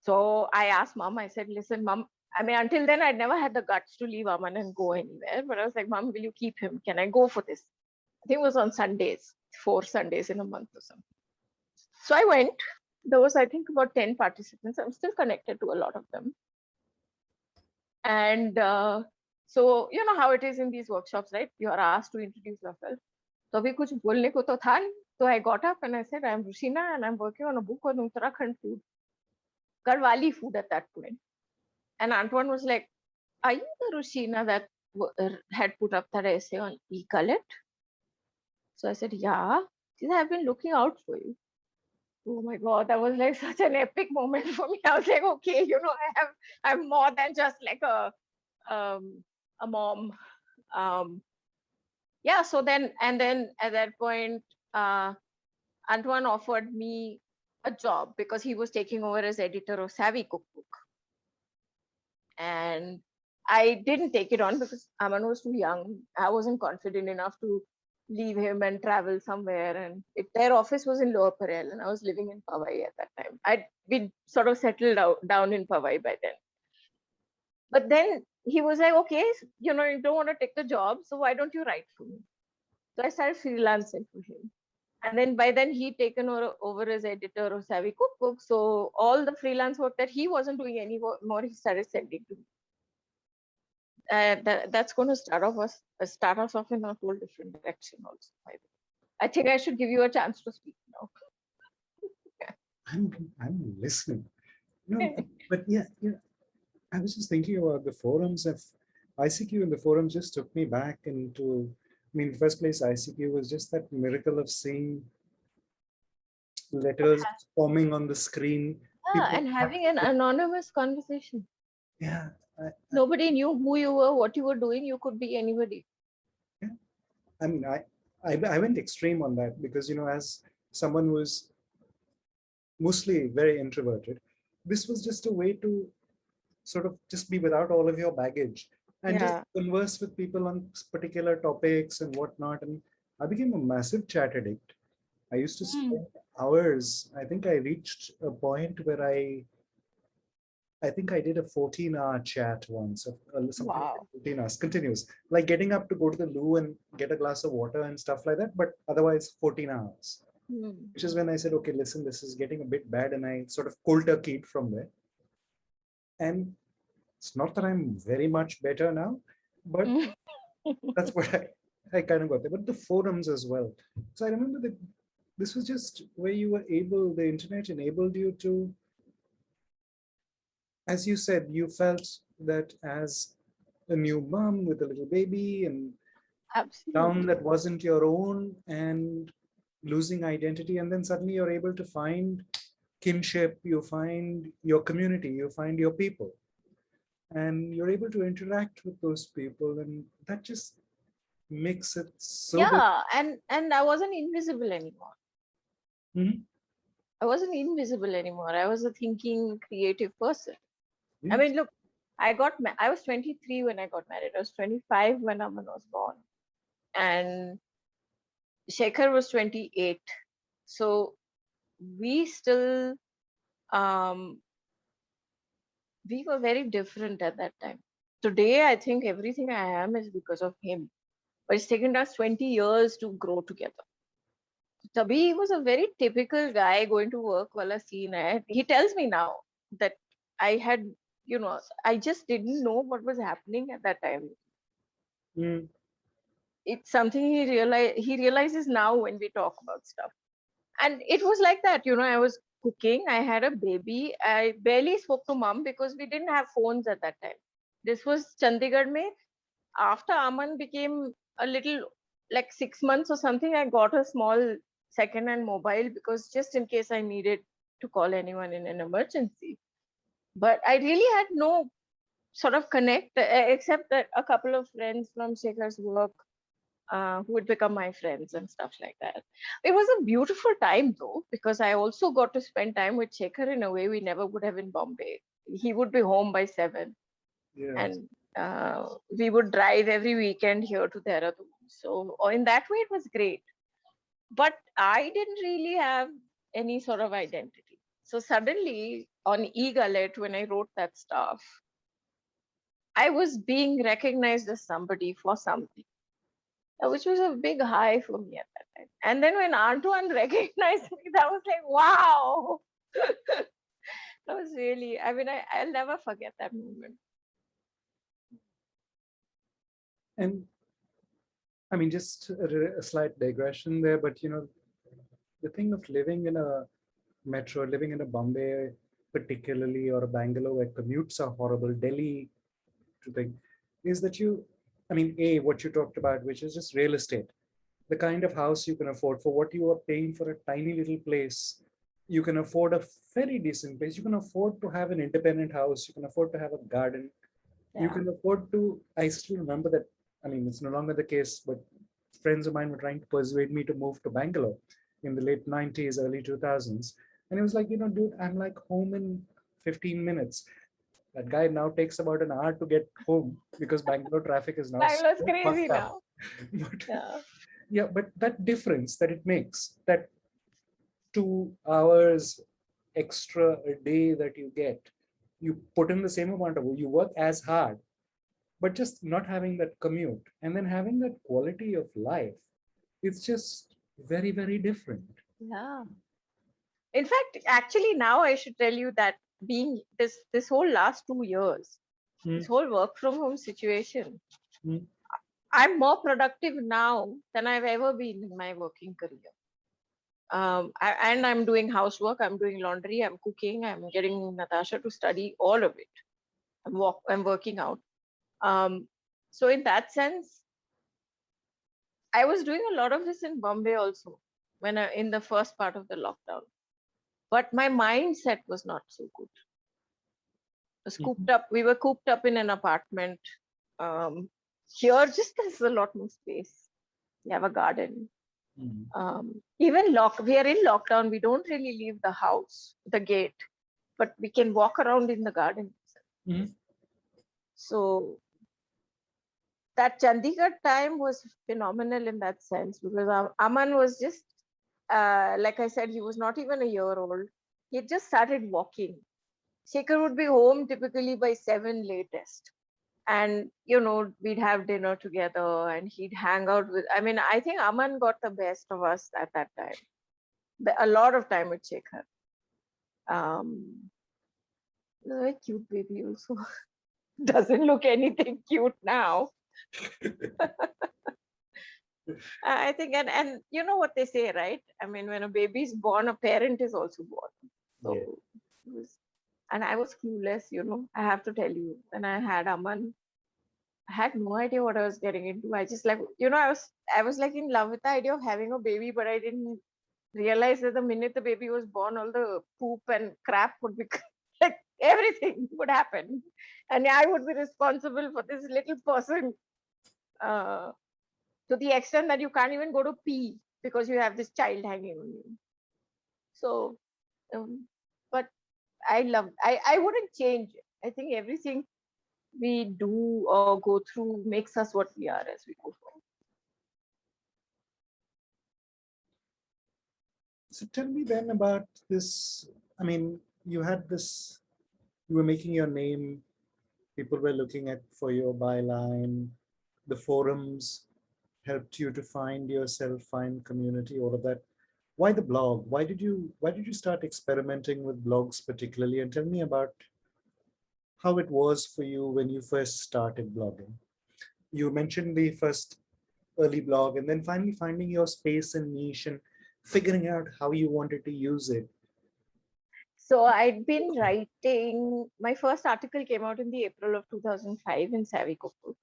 So I asked mom, I said, listen, mom, I mean, until then, I'd never had the guts to leave Aman and go anywhere. But I was like, mom, will you keep him? Can I go for this? I think it was on Sundays, 4 Sundays in a month or something. So I went. There was, I think, about 10 participants. I'm still connected to a lot of them. And so, you know how it is in these workshops, right? You are asked to introduce yourself. So abhi kuch bolne ko to tha nahi. So I got up and I said, I'm Rushina and I'm working on a book on Uttarakhand food, Garhwali food at that point. And Antoine was like, are you the Rushina that had put up that essay on e-gullet? So I said, yeah. She said, I've been looking out for you. Oh my God, that was like such an epic moment for me. I was like, okay, I'm more than just like um, a mom. Um, yeah. So then at that point, uh, Antoine offered me a job because he was taking over as editor of Savvy Cookbook, and I didn't take it on because Aman was too young. I wasn't confident enough to leave him and travel somewhere. And their office was in Lower Parel, and I was living in Powai at that time. We sort of settled down in Powai by then. But then he was like, okay, you don't want to take the job, so why don't you write for me? So I started freelancing for him. And then by then he'd taken over as editor of Savvy Cookbook. So all the freelance work that he wasn't doing anymore, he started sending to me. That's going to start us off in a whole different direction also. By the way. I think I should give you a chance to speak now. I'm listening. But yeah, I was just thinking about the forums of ICQ, and the forums just took me back into, I mean, in the first place, ICQ was just that miracle of seeing letters forming on the screen. Yeah, People, and having an anonymous conversation. yeah, Nobody knew who you were, what you were doing. You could be anybody. yeah. I mean, I went extreme on that because, as someone who was mostly very introverted, this was just a way to sort of just be without all of your baggage and just Yeah. converse with people on particular topics and whatnot. And I became a massive chat addict. I used to Hmm. spend hours. I think I reached a point where I think I did a 14-hour chat once, something like Wow. 14 hours, continuous, like getting up to go to the loo and get a glass of water and stuff like that, but otherwise 14 hours, Hmm. which is when I said, okay, listen, this is getting a bit bad. And I sort of cold turkeyed from there. And it's not that I'm very much better now, but Hmm. that's what I kind of got there. But the forums as well. So I remember that this was just where you were able, the internet enabled you to, as you said, you felt that as a new mom with a little baby and town Absolutely. that wasn't your own and losing identity. And then suddenly you're able to find kinship, you find your community, you find your people, and you're able to interact with those people. And that just makes it so good. Yeah, and I wasn't invisible anymore. Mhm. I wasn't invisible anymore. I was a thinking, creative person. I Yes. mean, look, I was 23 when I got married. I was 25 when Aman was born, and Shekhar was 28. So we still, um, we were very different at that time. Today, I think everything I am is because of him. But it's taken us 20 years to grow together. Tabhi was a very typical guy going to work while a scene. He tells me now that I had, I just didn't know what was happening at that time. Mm. It's something he realizes now when we talk about stuff. And it was like that, I was cooking, I had a baby, I barely spoke to mom because we didn't have phones at that time. This was Chandigarh mein. After Aman became a little, like 6 months or something, I got a small second hand mobile because just in case I needed to call anyone in an emergency. But I really had no sort of connect, except that a couple of friends from Shekhar's work who would become my friends and stuff like that. It was a beautiful time though, because I also got to spend time with Shekhar in a way we never would have in Bombay. He would be home by 7, Yes. and we would drive every weekend here to Dehradun. So in that way, it was great. But I didn't really have any sort of identity. So suddenly on eGullet, when I wrote that stuff, I was being recognized as somebody for something, which was a big high for me at that time. And then when Antoine recognized me, that was like, wow. That was really, I mean, I'll never forget that moment. And I mean, just a slight digression there, but the thing of living in a metro, living in a Bombay, particularly, or a Bangalore where commutes are horrible, Delhi, to think, is that I mean, what you talked about, which is just real estate, the kind of house you can afford for what you are paying for a tiny little place. you can afford a very decent place. You can afford to have an independent house. You can afford to have a garden. You Yeah. can afford to. I still remember that. I mean, it's no longer the case, but friends of mine were trying to persuade me to move to Bangalore in the late 90s, early 2000s. And it was like, dude, I'm like home in 15 minutes. That guy now takes about an hour to get home because Bangalore traffic is now Bangalore's so crazy fucked up. now. But Yeah. yeah, but that difference that it makes, that 2 hours extra a day that you get, you put in the same amount of work, you work as hard, but just not having that commute and then having that quality of life, it's just very, very different. Yeah. In fact, actually, now I should tell you that being this whole last 2 years, Mm, this whole work from home situation, mm, I'm more productive now than I've ever been in my working career. And I'm doing housework, I'm doing laundry, I'm cooking, I'm getting Natasha to study all of it. I'm working out. Um, so in that sense, I was doing a lot of this in Bombay also in the first part of the lockdown. But my mindset was not so good. Was mm, cooped up. We were cooped up in an apartment. Um, Here, just there's a lot more space. You have a garden. mm, Even we are in lockdown. We don't really leave the house, the gate, but we can walk around in the garden. mm. So that Chandigarh time was phenomenal in that sense because Aman was just, like I said, he was not even a year old. He had just started walking. Shekhar would be home typically by 7 latest. And, we'd have dinner together and he'd hang out with, I mean, I think Aman got the best of us at that time. A lot of time with Shekhar. Um, he's a very cute baby also. Doesn't look anything cute now. I think, and you know what they say, right? I mean, when a baby is born, a parent is also born. Yeah. So, and I was clueless, I have to tell you. When I had Aman, I had no idea what I was getting into. I just like, I was like in love with the idea of having a baby, but I didn't realize that the minute the baby was born, all the poop and crap would be like everything would happen, and I would be responsible for this little person. Uh, to the extent that you can't even go to pee because you have this child hanging on you. So, um, but I wouldn't change it. I think everything we do or go through makes us what we are as we go forward. So tell me then about this. I mean, you were making your name, people were looking at for your byline, the forums helped you to find yourself, find community, all of that. Why the blog? Why did you start experimenting with blogs particularly? And tell me about how it was for you when you first started blogging. You mentioned the first early blog and then finally finding your space and niche and figuring out how you wanted to use it. So I'd been writing. My first article came out in the April of 2005 in Savvy Cookbook.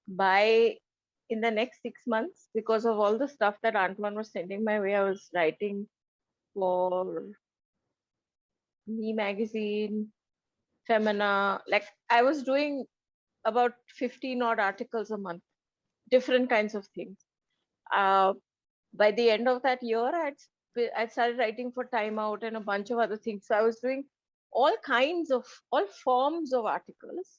By in the next 6 months, because of all the stuff that Antoine was sending my way, I was writing for Me Magazine, Femina. Like I was doing about 15 odd articles a month, different kinds of things. Uh, by the end of that year, I'd started writing for Time Out and a bunch of other things. So I was doing all forms of articles,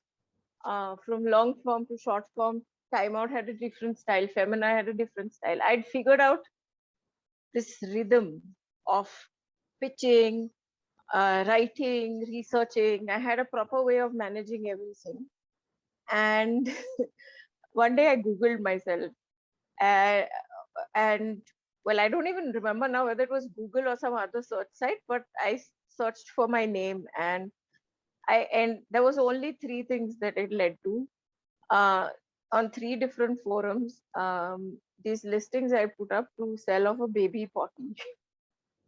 from long form to short form. Time Out had a different style. Femina had a different style. I'd figured out this rhythm of pitching, writing, researching. I had a proper way of managing everything. And one day I Googled myself. Uh, and well, I don't even remember now whether it was Google or some other search site, but I searched for my name, and there was only three things that it led to. Uh, on three different forums, these listings I put up to sell off a baby potty.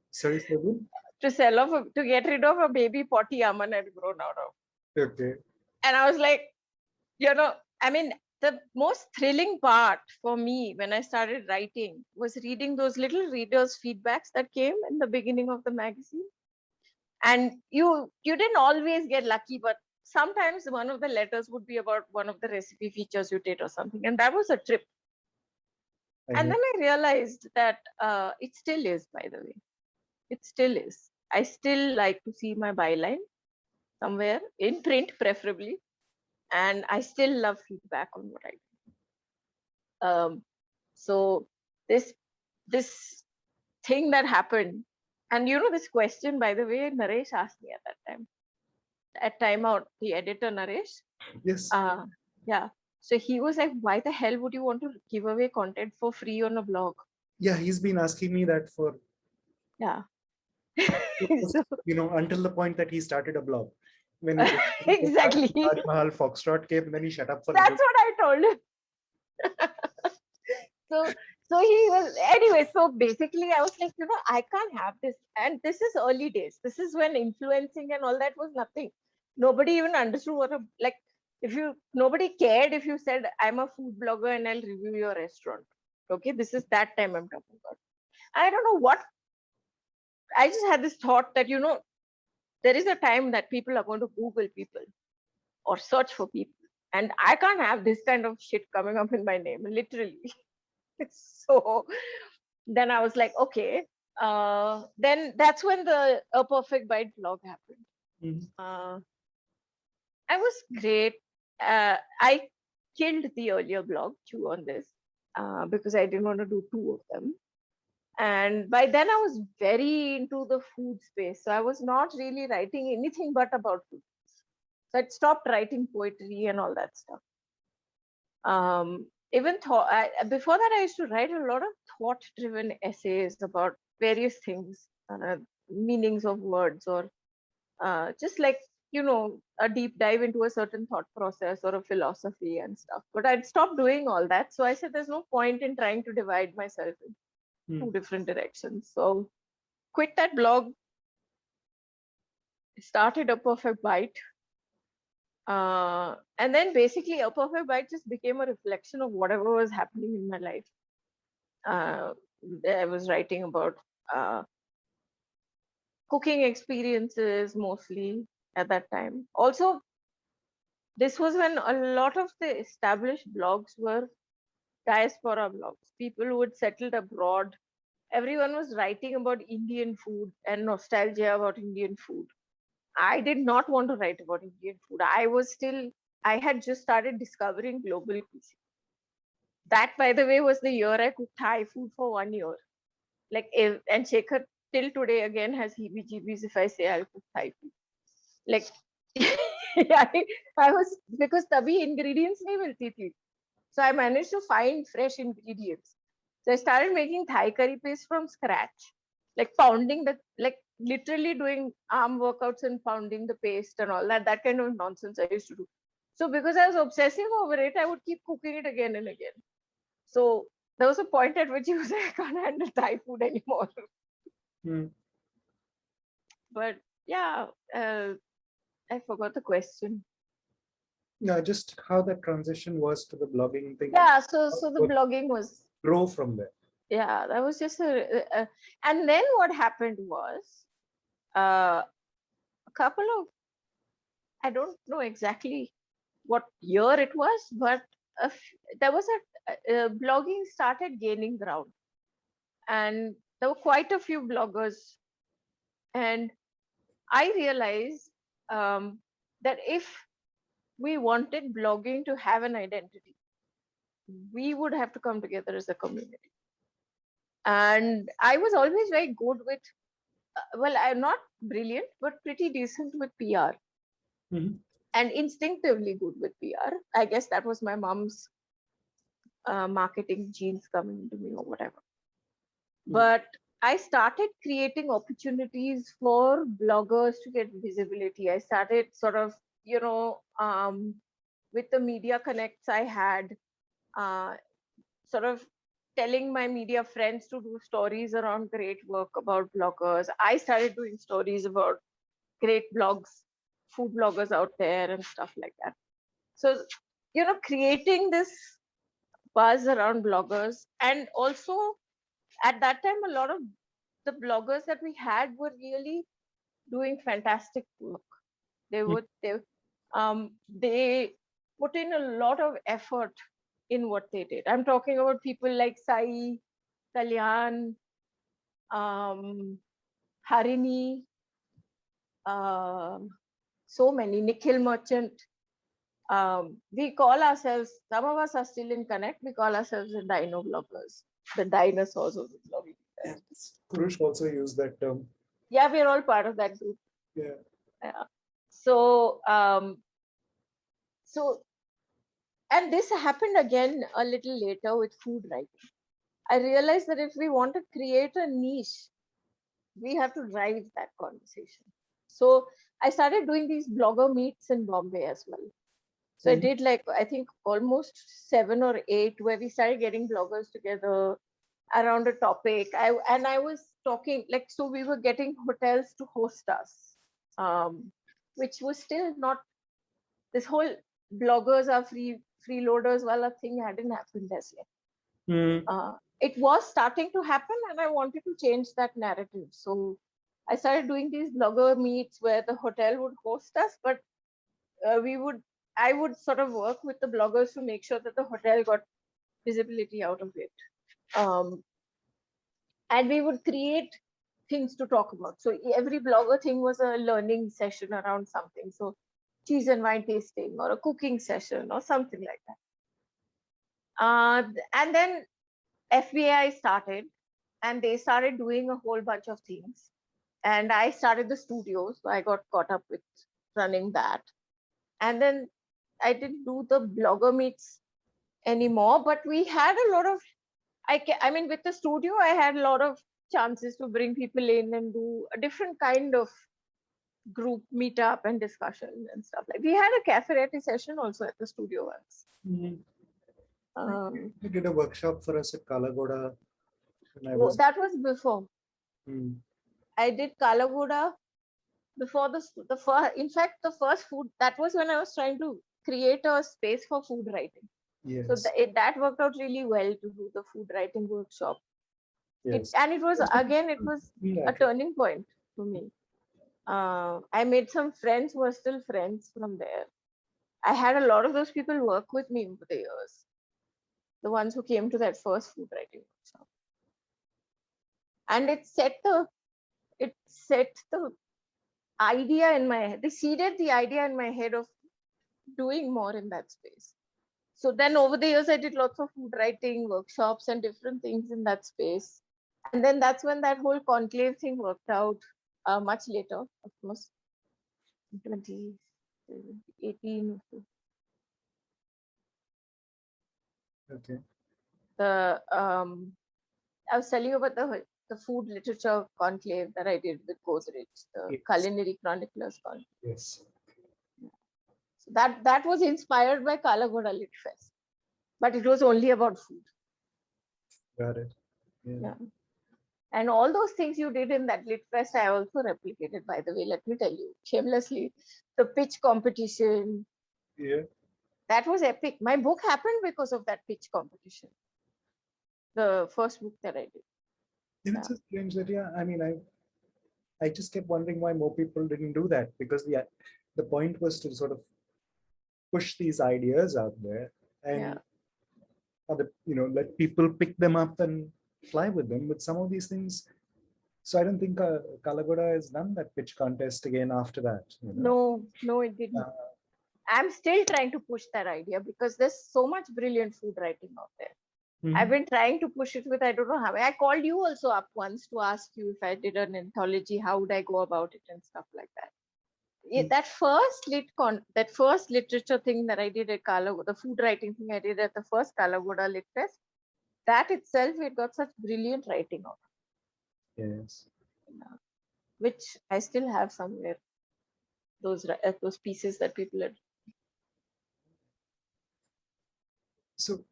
Sorry, Sabin? To get rid of a baby potty Aman had grown out of. Okay. And I was like, you know, I mean, the most thrilling part for me when I started writing was reading those little readers' feedbacks that came in the beginning of the magazine. And you didn't always get lucky, but sometimes one of the letters would be about one of the recipe features you did or something, and that was a trip. And then I realized that it still is, by the way. It still is. I still like to see my byline somewhere in print, preferably, and I still love feedback on what I do. So this thing that happened, and this question, by the way, Naresh asked me at that time. At Time Out, the editor Naresh. Yes. Yeah. So he was like, "Why the hell would you want to give away content for free on a blog?" Yeah, he's been asking me that for Yeah. so, until the point that he started a blog. When he exactly. Taj Mahal Foxtrot came, then he shut up for. That's what I told him. So he was anyway. So basically, I was like, I can't have this. And this is early days. This is when influencing and all that was nothing. Nobody even understood what nobody cared if you said I'm a food blogger and I'll review your restaurant. Okay, this is that time I'm talking about. I don't know what. I just had this thought that there is a time that people are going to Google people or search for people, and I can't have this kind of shit coming up in my name, literally. So then I was like, okay. Then that's when the A Perfect Bite blog happened. I was great. I killed the earlier blog, Chew on This, because I didn't want to do two of them. And by then I was very into the food space. So I was not really writing anything but about food. So I'd stopped writing poetry and all that stuff. Before that, I used to write a lot of thought-driven essays about various things, meanings of words, or just like a deep dive into a certain thought process or a philosophy and stuff. But I'd stopped doing all that, so I said there's no point in trying to divide myself in two different directions. So quit that blog, started A Perfect Bite. And then basically A Perfect Bite just became a reflection of whatever was happening in my life. I was writing about cooking experiences mostly at that time. Also, this was when a lot of the established blogs were diaspora blogs. People who had settled abroad. Everyone was writing about Indian food and nostalgia about Indian food. I did not want to write about Indian food. I had just started discovering global cuisine. That, by the way, was the year I cooked Thai food for 1 year. And Shekhar till today again has heebie-jeebies if I say I'll cook Thai food. Like, I was, because tabhi ingredients nahi milti thi. So I managed to find fresh ingredients. So I started making Thai curry paste from scratch, like literally doing arm workouts and pounding the paste and all that kind of nonsense I used to do. So because I was obsessing over it, I would keep cooking it again and again. So there was a point at which he was like, I can't handle Thai food anymore. But yeah, I forgot the question. No, just how that transition was to the blogging thing. Yeah, so the blogging was grow from there. Yeah, that was just and then what happened was a couple of, I don't know exactly what year it was, but there was blogging started gaining ground, and there were quite a few bloggers, and I realized that if we wanted blogging to have an identity, we would have to come together as a community. And I was always very good with, well, I'm not brilliant, but pretty decent with PR. And instinctively good with PR. I guess that was my mom's marketing genes coming into me or whatever. But I started creating opportunities for bloggers to get visibility. I started sort of, with the media connects I had, sort of telling my media friends to do stories around great work about bloggers. I started doing stories about great blogs, food bloggers out there and stuff like that. So creating this buzz around bloggers. And also at that time, a lot of the bloggers that we had were really doing fantastic work. They put in a lot of effort in what they did. I'm talking about people like Sai, Kalyan, Harini, so many, Nikhil Merchant. We call ourselves, some of us are still in Connect, we call ourselves the dino bloggers, the dinosaurs of the blogging. Yes. Kurush also used that term. Yeah, we're all part of that group. Yeah. Yeah. So, and this happened again a little later with food writing. I realized that if we want to create a niche, we have to drive that conversation. So I started doing these blogger meets in Bombay as well. So I did I think almost 7 or 8 where we started getting bloggers together around a topic. I was talking so we were getting hotels to host us, which was still not this whole bloggers are freeloaders wala thing hadn't happened as yet. It was starting to happen, and I wanted to change that narrative. So I started doing these blogger meets where the hotel would host us, but I would sort of work with the bloggers to make sure that the hotel got visibility out of it. And we would create things to talk about. So every blogger thing was a learning session around something. So cheese and wine tasting or a cooking session or something like that. And then FBI started, and they started doing a whole bunch of things. And I started the studio, so I got caught up with running that. And then I didn't do the blogger meets anymore, but we had a lot of, I mean, with the studio, I had a lot of chances to bring people in and do a different kind of group meetup and discussion and stuff. Like we had a cafe session also at the studio once. You did a workshop for us at Kalagoda. That was before. I did Kalagoda before the first. In fact, the first food, that was when I was trying to create a space for food writing. Yes. So that worked out really well to do the food writing workshop. Yes. It was a turning point for me. I made some friends who are still friends from there. I had a lot of those people work with me over the years. The ones who came to that first food writing workshop. And it set the idea in my head. They seeded the idea in my head of doing more in that space. So then over the years, I did lots of food writing workshops and different things in that space. And then that's when that whole conclave thing worked out much later, of course, in 2018. Okay. I was telling you about the food literature conclave that I did with Godrej, the Culinary Chroniclers conclave. Yes. So that was inspired by Kalagoda Lit Fest, but it was only about food. Got it. Yeah. And all those things you did in that Lit Fest, I also replicated, by the way, let me tell you, shamelessly. The pitch competition. Yeah. That was epic. My book happened because of that pitch competition. The first book that I did. It's so strange that, I mean, I just kept wondering why more people didn't do that, because the point was to sort of push these ideas out there and let people pick them up and fly with them. But some of these things, so I don't think Kalagoda has done that pitch contest again after that. No, it didn't. I'm still trying to push that idea because there's so much brilliant food writing out there. I've been trying to push it with, I don't know how. I called you also up once to ask you if I did an anthology, how would I go about it and stuff like that. That first literature thing that I did at Kalagoda, the food writing thing I did at the first Kalagoda Lit Fest, that itself, it got such brilliant writing out. Yes. Which I still have somewhere. Those pieces that people had. So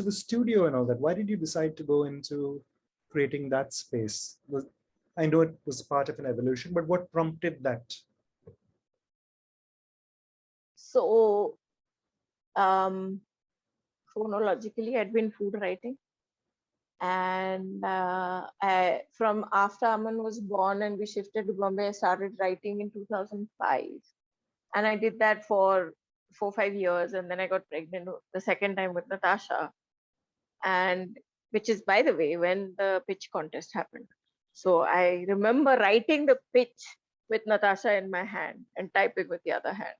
the studio and all that, why did you decide to go into creating that space? I know it was part of an evolution, but what prompted that? So chronologically, I'd been food writing. And from after Aman was born and we shifted to Bombay, I started writing in 2005. And I did that for 4 or 5 years. And then I got pregnant the second time with Natasha. And which is, by the way, when the pitch contest happened. So I remember writing the pitch with Natasha in my hand and typing with the other hand.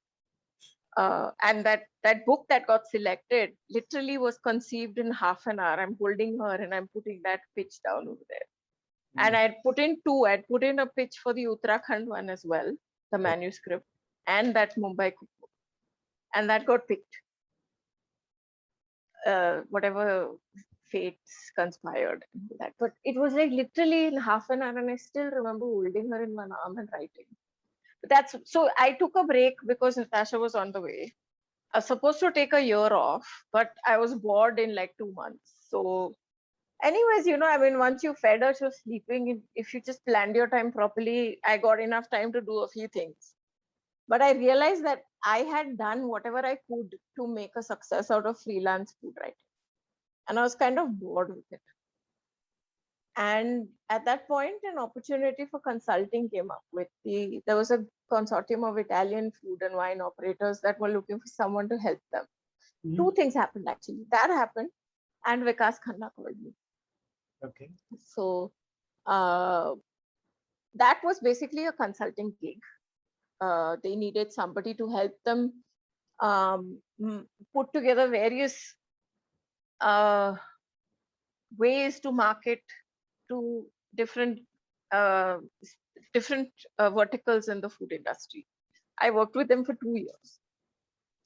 And that book that got selected literally was conceived in half an hour. I'm holding her and I'm putting that pitch down over there. And I'd put in two. I'd put in a pitch for the Uttarakhand one as well, the manuscript, and that Mumbai cookbook. And that got picked. Whatever fates conspired into that. But it was like literally in half an hour, and I still remember holding her in one arm and writing. But that's so I took a break because Natasha was on the way. I was supposed to take a year off, but I was bored in like 2 months. So, anyways, I mean, once you fed her, she was sleeping. If you just planned your time properly, I got enough time to do a few things. But I realized that I had done whatever I could to make a success out of freelance food writing. And I was kind of bored with it. And at that point, an opportunity for consulting came up there was a consortium of Italian food and wine operators that were looking for someone to help them. Mm-hmm. Two things happened actually. That happened, and Vikas Khanna called me. Okay. So that was basically a consulting gig. They needed somebody to help them put together various ways to market to different verticals in the food industry. I worked with them for 2 years.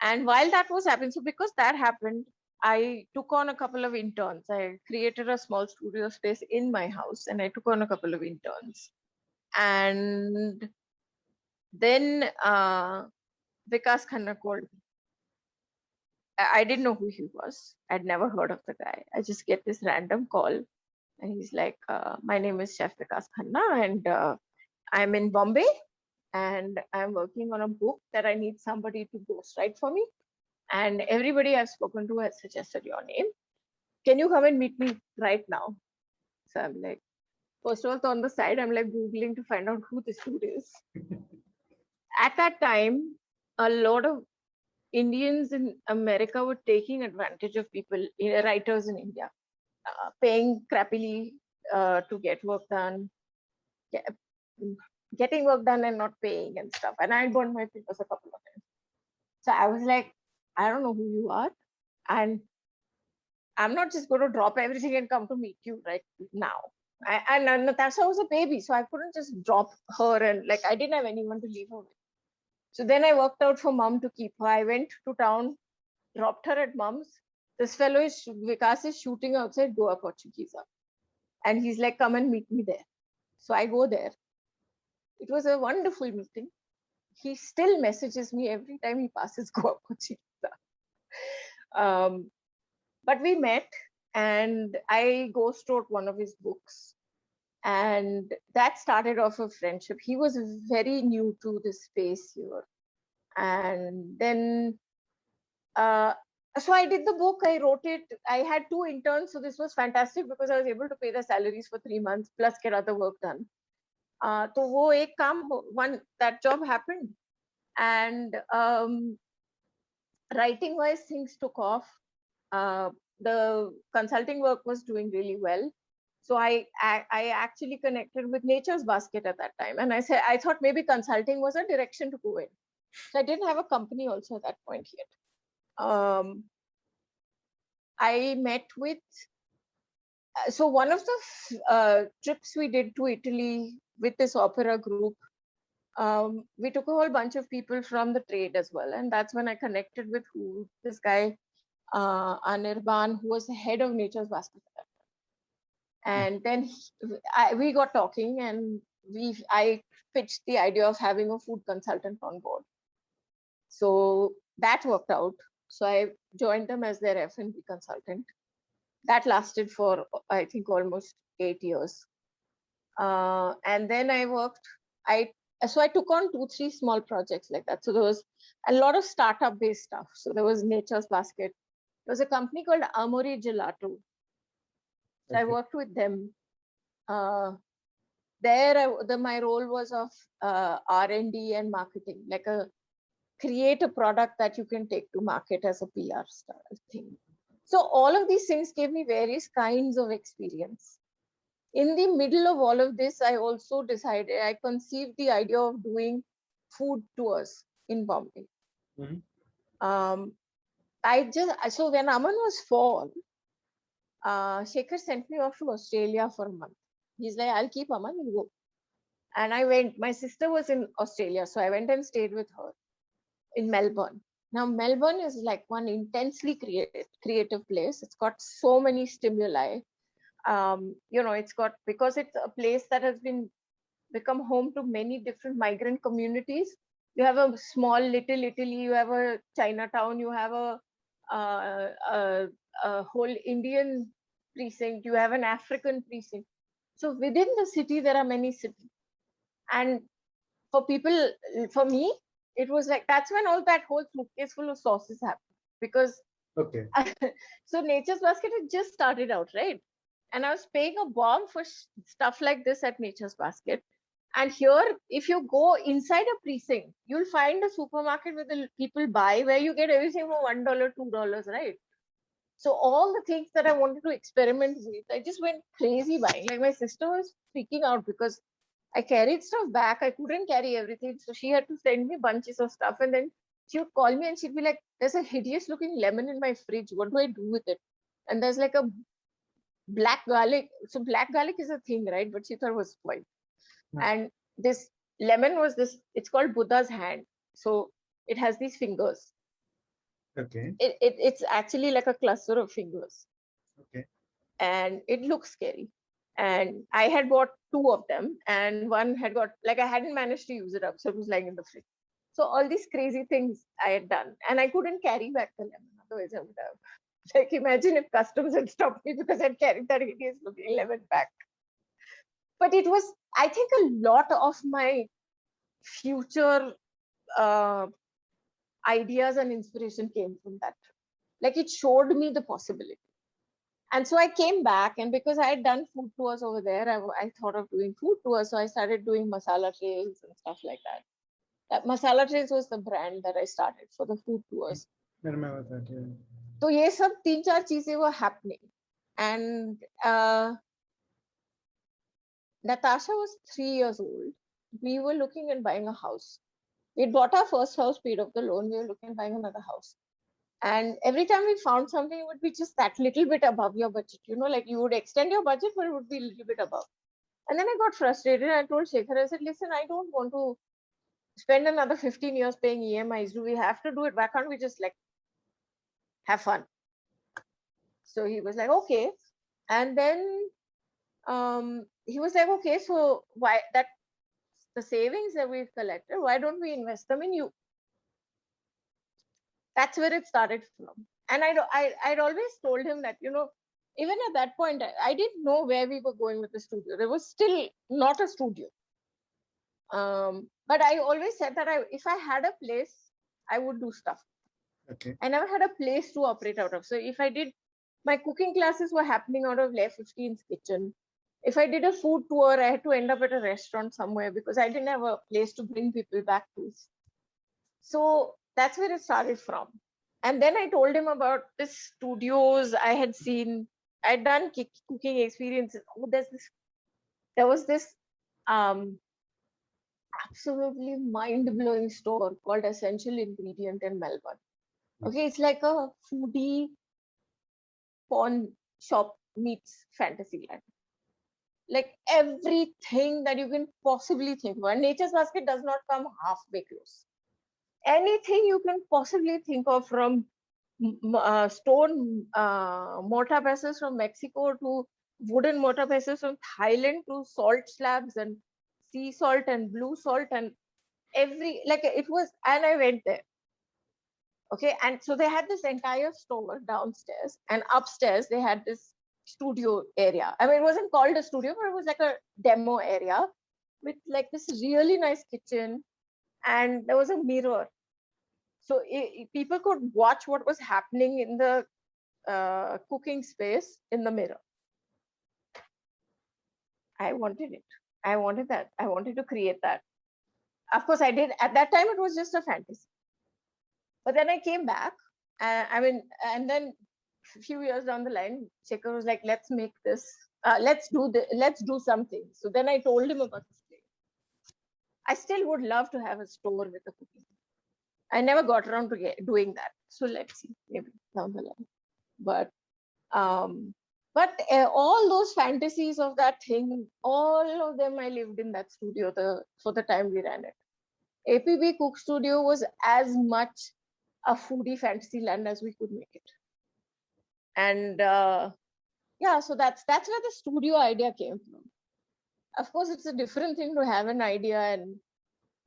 And while that was happening, so because that happened, I took on a couple of interns. I created a small studio space in my house and I took on a couple of interns. And then Vikas Khanna called me. I didn't know who he was. I'd never heard of the guy. I just get this random call. And he's like, my name is Chef Vikas Khanna and I'm in Bombay and I'm working on a book that I need somebody to ghostwrite for me. And everybody I've spoken to has suggested your name. Can you come and meet me right now? So I'm like, first of all, on the side, I'm like Googling to find out who this dude is. At that time, a lot of Indians in America were taking advantage of people, writers in India, paying crappily to get work done, getting work done and not paying and stuff. And I burned my fingers a couple of times. So I was like, I don't know who you are. And I'm not just going to drop everything and come to meet you right now. And Natasha was a baby, so I couldn't just drop her and like I didn't have anyone to leave her with. So then I worked out for mom to keep her. I went to town, dropped her at mom's. This fellow Vikas is shooting outside Goa Portuguese. And he's like, come and meet me there. So I go there. It was a wonderful meeting. He still messages me every time he passes Goa Portuguese. But we met and I ghost wrote one of his books. And that started off a friendship. He was very new to this space here. And then, so I did the book, I wrote it. I had 2 interns. So this was fantastic because I was able to pay their salaries for 3 months plus get other work done. So wo ek kaam, that job happened. And writing wise, things took off. The consulting work was doing really well. So I actually connected with Nature's Basket at that time. And I thought maybe consulting was a direction to go in. So I didn't have a company also at that point yet. I met with, so one of the trips we did to Italy with this opera group, we took a whole bunch of people from the trade as well. And that's when I connected with this guy, Anirban, who was the head of Nature's Basket. And then we got talking and I pitched the idea of having a food consultant on board. So that worked out. So I joined them as their F&B consultant. That lasted for, I think, almost 8 years. And then I So I took on 2-3 small projects like that. So there was a lot of startup based stuff. So there was Nature's Basket. There was a company called Amori Gelato. So I worked with them. My role was of R&D and marketing, like create a product that you can take to market as a PR thing. So all of these things gave me various kinds of experience. In the middle of all of this, I also I conceived the idea of doing food tours in Bombay. So when Aman was 4, Shekhar sent me off to Australia for a month. He's like, I'll keep Aman, you go. And I went. My sister was in Australia, so I went and stayed with her in Melbourne. Now, Melbourne is like one intensely creative place. It's got so many stimuli. It's got, because it's a place that has become home to many different migrant communities. You have a small little Italy, you have a Chinatown, you have a whole Indian precinct, you have an African precinct. So within the city, there are many cities. And for me, it was like, that's when all that whole suitcase full of sauces happened. Because so Nature's Basket had just started out, right? And I was paying a bomb for stuff like this at Nature's Basket. And here, if you go inside a precinct, you'll find a supermarket where the people buy, where you get everything for $1, $2, right? So all the things that I wanted to experiment with, I just went crazy buying. Like, my sister was freaking out because I carried stuff back. I couldn't carry everything. So she had to send me bunches of stuff. And then she would call me and she'd be like, there's a hideous looking lemon in my fridge. What do I do with it? And there's like a black garlic. So black garlic is a thing, right? But she thought it was spoiled. And this lemon was it's called Buddha's hand. So it has these fingers. It's actually like a cluster of fingers. And it looks scary. And I had bought 2 of them, and one had got, like, I hadn't managed to use it up, so it was lying in the fridge. So all these crazy things I had done, and I couldn't carry back the lemon. Otherwise, I would have, like, imagine if customs had stopped me because I'd carried that hideous looking lemon back. But it was, I think, a lot of my future ideas and inspiration came from that. Like, it showed me the possibility. And so I came back, and because I had done food tours over there, I thought of doing food tours. So I started doing masala trails and stuff like that. Masala Trails was the brand that I started for the food tours. I remember that, yeah. So ये सब 3-4 चीजें were happening. And Natasha was 3 years old. We were looking at buying a house. We bought our first house, paid off the loan. We were looking at buying another house. And every time we found something, it would be just that little bit above your budget. Like, you would extend your budget, but it would be a little bit above. And then I got frustrated. I told Shekhar, I said, listen, I don't want to spend another 15 years paying EMIs. Do we have to do it? Why can't we just, like, have fun? So he was like, okay. And then he was like, okay, so why the savings that we've collected, why don't we invest them in you? That's where it started from. And I'd always told him that, even at that point, I didn't know where we were going with the studio. There was still not a studio. But I always said that if I had a place, I would do stuff. I never had a place to operate out of. So if I did, my cooking classes were happening out of Lair 15's kitchen. If I did a food tour, I had to end up at a restaurant somewhere because I didn't have a place to bring people back to. So that's where it started from. And then I told him about the studios I had seen. I'd done cooking experiences. Oh, there was this absolutely mind-blowing store called Essential Ingredient in Melbourne. Okay, it's like a foodie pawn shop meets Fantasyland. Like, everything that you can possibly think of. And Nature's Basket does not come halfway close. Anything you can possibly think of, from stone mortar pestle from Mexico to wooden mortar pestle from Thailand to salt slabs and sea salt and blue salt and it was, and I went there. Okay, and so they had this entire store downstairs, and upstairs they had this studio area. I mean, it wasn't called a studio, but it was like a demo area. with like this really nice kitchen, and there was a mirror. So people could watch what was happening in the cooking space in the mirror. I wanted it. I wanted that. I wanted to create that. Of course, I did. At that time, it was just a fantasy. But then I came back. And then a few years down the line, Shekhar was like, "Let's make this. Let's do something." So then I told him about this place. I still would love to have a store with a cooking. I never got around to doing that. So let's see, maybe down the line. But um, all those fantasies of that thing, all of them I lived in that studio for the time we ran it. APB Cook Studio was as much a foodie fantasy land as we could make it. And yeah, so that's where the studio idea came from. Of course, it's a different thing to have an idea and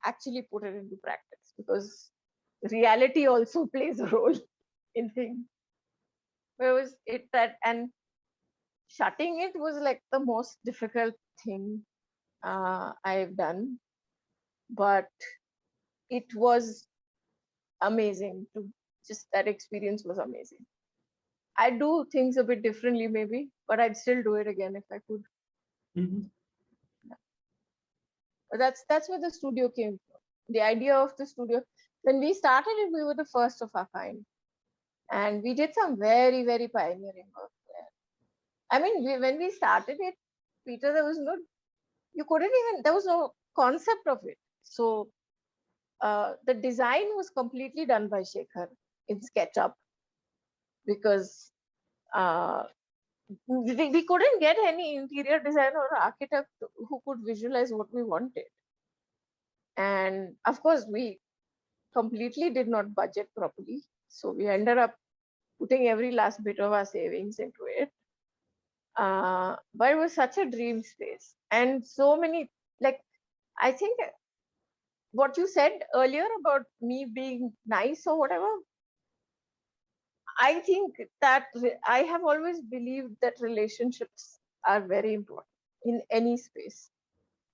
actually put it into practice, because reality also plays a role in things. Where was it that, and shutting it was like the most difficult thing I've done, but it was amazing. To just that experience was amazing. I do things a bit differently, maybe, but I'd still do it again if I could. Mhm. But that's where the studio came from. The idea of the studio. When we started it, we were the first of our kind, and we did some very, very pioneering work there. I mean, when we started it, Peter, there was no, you couldn't even, there was no concept of it. So the design was completely done by Shekhar in SketchUp, because uh, we couldn't get any interior designer or architect who could visualize what we wanted. And of course, we completely did not budget properly. So we ended up putting every last bit of our savings into it. But it was such a dream space. And so many, like, I think what you said earlier about me being nice or whatever, I think that I have always believed that relationships are very important in any space.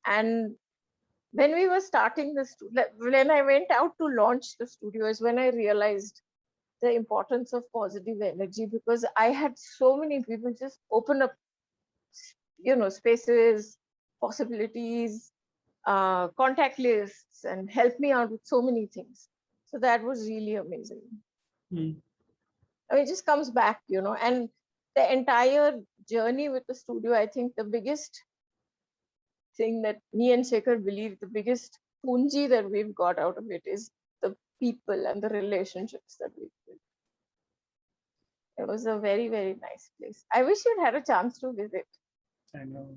And when we were starting the studio, when I went out to launch the studio, is when I realized the importance of positive energy, because I had so many people just open up, spaces, possibilities, contact lists, and help me out with so many things. So that was really amazing. Mm. I mean, it just comes back, and the entire journey with the studio, I think the biggest thing that me and Shekhar believe, the biggest punji that we've got out of it is the people and the relationships that we've built. It was a very, very nice place. I wish you'd had a chance to visit. I know.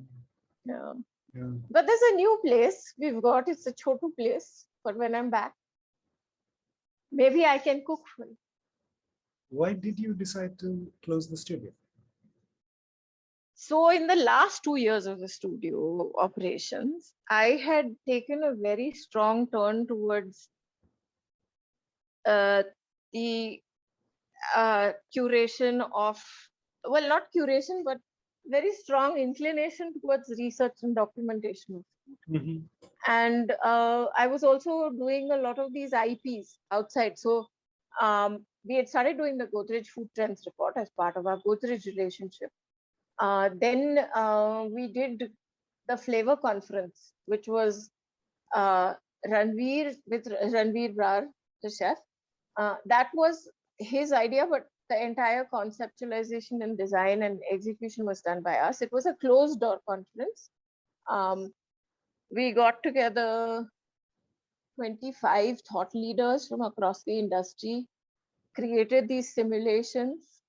Yeah. Yeah. But there's a new place we've got. It's a chotu place. But when I'm back, maybe I can cook for you. Why did you decide to close the studio? So in the last 2 years of the studio operations, I had taken a very strong turn towards the curation of, well, not curation, but very strong inclination towards research and documentation. Mhm. And I was also doing a lot of these IPs outside. So we had started doing the Godrej Food Trends report as part of our Godrej relationship. Then we did the flavor conference, which was Ranveer with Ranveer Brar, the chef. That was his idea, but the entire conceptualization and design and execution was done by us. It was a closed door conference. We got together 25 thought leaders from across the industry, created these simulations,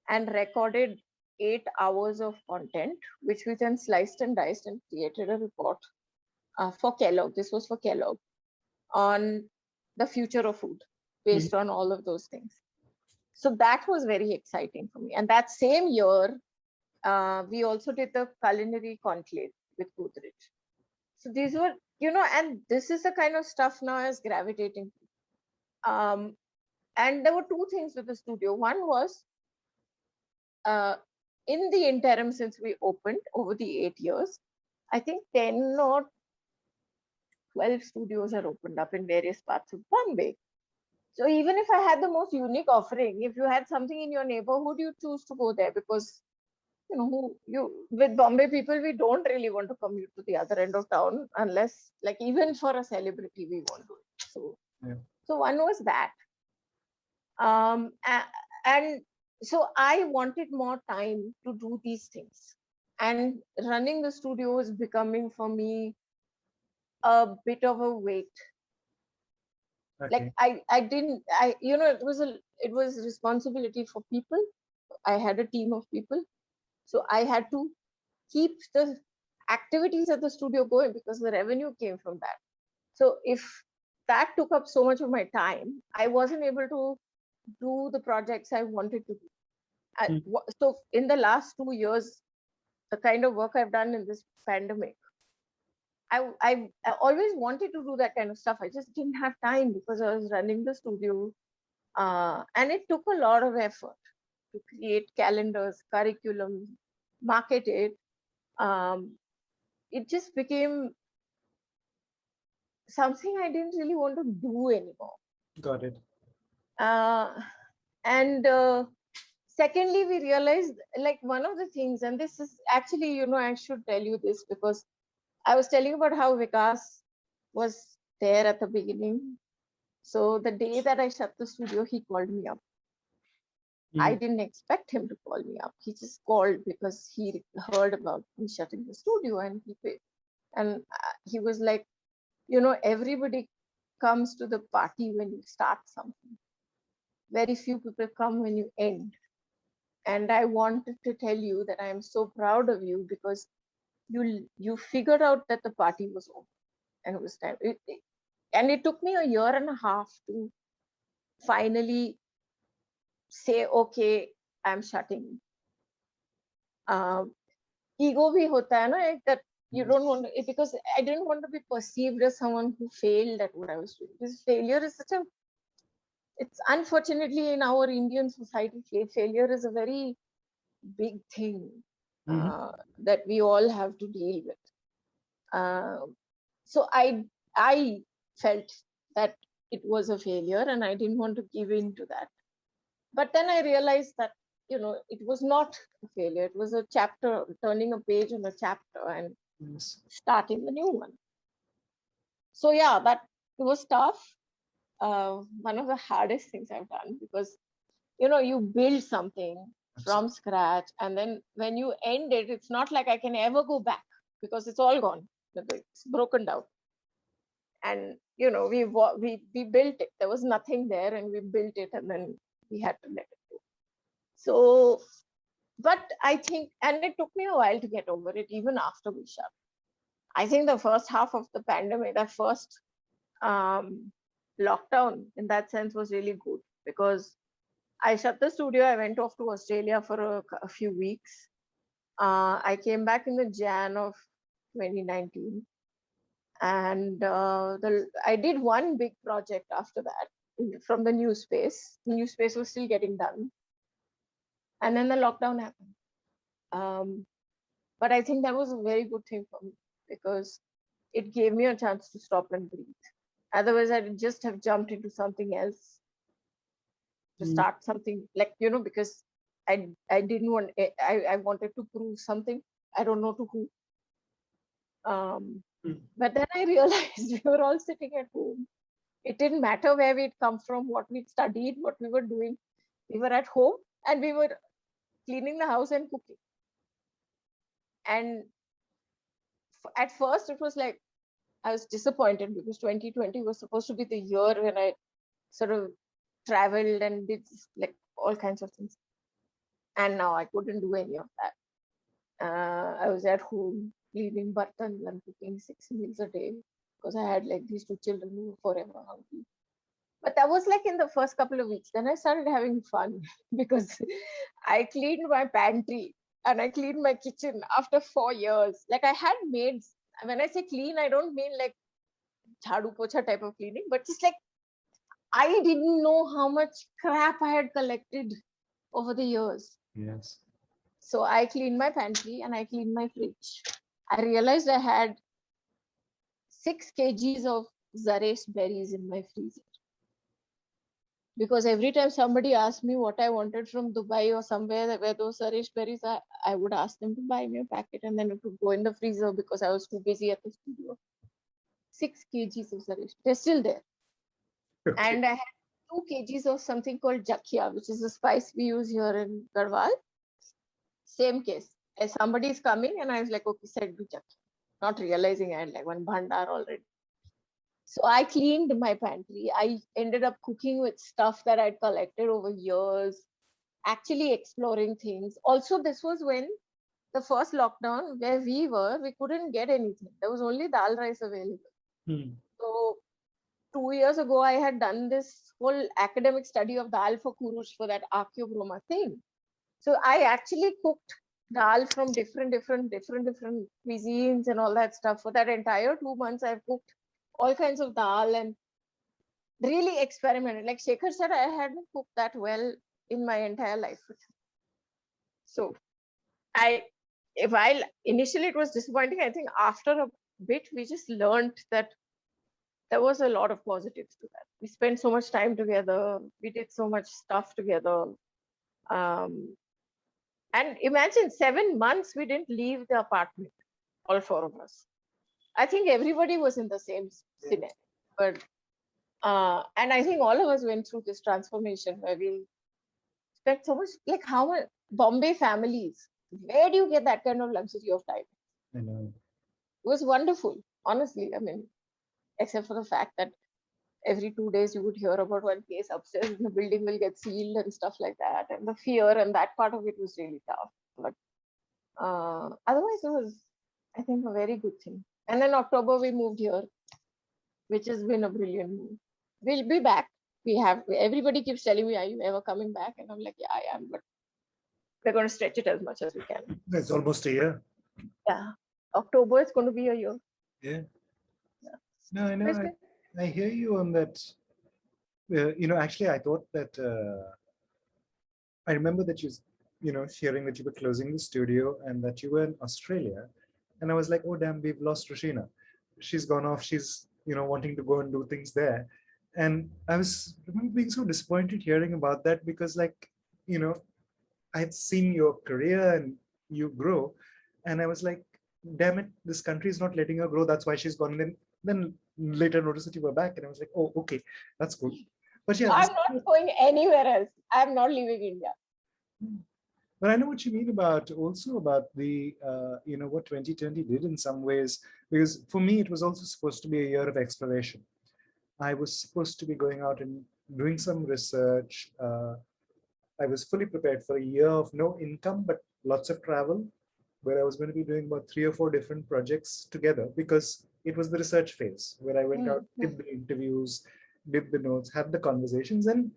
and recorded 8 hours of content, which we then sliced and diced and created a report for Kellogg. This was for Kellogg on the future of food based on all of those things. So that was very exciting for me. And that same year, we also did the culinary conclave with Godrej. So these were, and this is the kind of stuff now is gravitating. And there were two things with the studio. One was in the interim since we opened over the 8 years, I think 10 or 12 studios are opened up in various parts of Bombay. So even if I had the most unique offering, if you had something in your neighborhood, you choose to go there because with Bombay people, we don't really want to commute to the other end of town unless, like, even for a celebrity, we want to. So, Yeah. so one was that, and so I wanted more time to do these things, and running the studio is becoming for me a bit of a weight. Like Okay. I didn't I you know it was responsibility for people. I had a team of people, so I had to keep the activities at the studio going because the revenue came from that. So if that took up so much of my time, I wasn't able to do the projects I wanted to do. Hmm. So in the last 2 years, the kind of work I've done in this pandemic, I always wanted to do that kind of stuff. I just didn't have time because I was running the studio, and it took a lot of effort to create calendars, curriculum, market it. Um, it just became something I didn't really want to do anymore. Got it. Uh, and secondly, we realized, like, one of the things, and this is actually, I should tell you this because I was telling about how Vikas was there at the beginning. So the day that I shut the studio, he called me up. I Hmm. didn't expect him to call me up. He just called because he heard about me shutting the studio, and he was like, everybody comes to the party when you start something. Very few people come when you end. And I wanted to tell you that I am so proud of you because you figured out that the party was over and it was time. And it took me a year and a half to finally say, okay, I'm shutting. Ego bhi hota hai na, that you don't want to, because I didn't want to be perceived as someone who failed at what I was doing. This failure is it's unfortunately in our Indian society, failure is a very big thing Hmm. that we all have to deal with. Uh, so I felt that it was a failure and I didn't want to give in to that. But then I realized that, it was not a failure. It was a chapter, turning a page on a chapter and Yes. starting the new one. So yeah, that it was tough. One of the hardest things I've done because, you build something from Absolutely. scratch and then when you end it, it's not like I can ever go back because it's all gone. It's broken down. And we built it. There was nothing there and we built it and then we had to let it go. So, but I think, and it took me a while to get over it even after we shut. I think the first half of the pandemic, the first um, lockdown in that sense was really good because I shut the studio. I went off to Australia for a few weeks. I came back in the Jan of 2019, and I did one big project after that from the new space. The new space was still getting done, and then the lockdown happened. Um, but I think that was a very good thing for me because it gave me a chance to stop and breathe. Otherwise, I'd just have jumped into something else to Hmm. start something, like, because I didn't want, I wanted to prove something. I don't know to who. Hmm. But then I realized we were all sitting at home. It didn't matter where we'd come from, what we'd studied, what we were doing. We were at home and we were cleaning the house and cooking. And at first, it was like I was disappointed because 2020 was supposed to be the year when I sort of traveled and did like all kinds of things. And now I couldn't do any of that. I was at home cleaning buttons and cooking 6 meals a day because I had like these two children who were forever hungry. But that was like in the first couple of weeks. Then I started having fun because I cleaned my pantry and I cleaned my kitchen after 4 years. Like I had maids. When I say clean, I don't mean like jhadu pocha type of cleaning, but just like I didn't know how much crap I had collected over the years. Yes. So I cleaned my pantry and I cleaned my fridge. I realized I had 6 kgs of Zaresh berries in my freezer. Because every time somebody asked me what I wanted from Dubai or somewhere where those Zaresh berries are, I would ask them to buy me a packet and then it would go in the freezer because I was too busy at the studio. 6 kgs of Zaresh. They're still there. Okay. And I had 2 kgs of something called jakia, which is a spice we use here in Garhwal. Same case. As somebody is coming, and I was like, okay, said do jakia. Not realizing I had like one bhandar already. So I cleaned my pantry. I ended up cooking with stuff that I'd collected over years, actually exploring things. Also, this was when the first lockdown where we were, we couldn't get anything. There was only dal rice available. Hmm. So 2 years ago, I had done this whole academic study of dal for Kurush for that Archaeobroma thing. So I actually cooked dal from different cuisines and all that stuff. For that entire 2 months, I've cooked all kinds of dal and really experimented. Like Shekhar said, I hadn't cooked that well in my entire life. So I, while initially it was disappointing, I think after a bit, we just learned that there was a lot of positives to that. We spent so much time together. We did so much stuff together. And imagine 7 months we didn't leave the apartment, all 4 of us. I think everybody was in the same scenario. But and I think all of us went through this transformation where we spent so much, like how Bombay families, where do you get that kind of luxury of time? I know. It was wonderful, honestly. I mean, except for the fact that every 2 days you would hear about one case upstairs and the building will get sealed and stuff like that. And the fear and that part of it was really tough. But otherwise, it was, I think, a very good thing. And then October, we moved here, which has been a brilliant move. We'll be back. We have, everybody keeps telling me, are you ever coming back? And I'm like, yeah, I am, but we're going to stretch it as much as we can. It's almost a year. Yeah. October is going to be a year. Yeah. Yeah. No, I know. I hear you on that. Actually, I thought that I remember that hearing that you were closing the studio and that you were in Australia. And I was like, oh, damn, we've lost Rushina. She's gone off. She's, wanting to go and do things there. And I remember being so disappointed hearing about that because, like, I've seen your career and you grow. And I was like, damn it, this country is not letting her grow. That's why she's gone. And then later noticed that you were back. And I was like, oh, okay, that's cool. But yeah, I'm not going anywhere else. I'm not leaving India. But I know what you mean about the, what 2020 did in some ways, because for me, it was also supposed to be a year of exploration. I was supposed to be going out and doing some research. I was fully prepared for a year of no income, but lots of travel, where I was going to be doing about 3 or 4 different projects together because it was the research phase where I went out, did the interviews, did the notes, had the conversations, and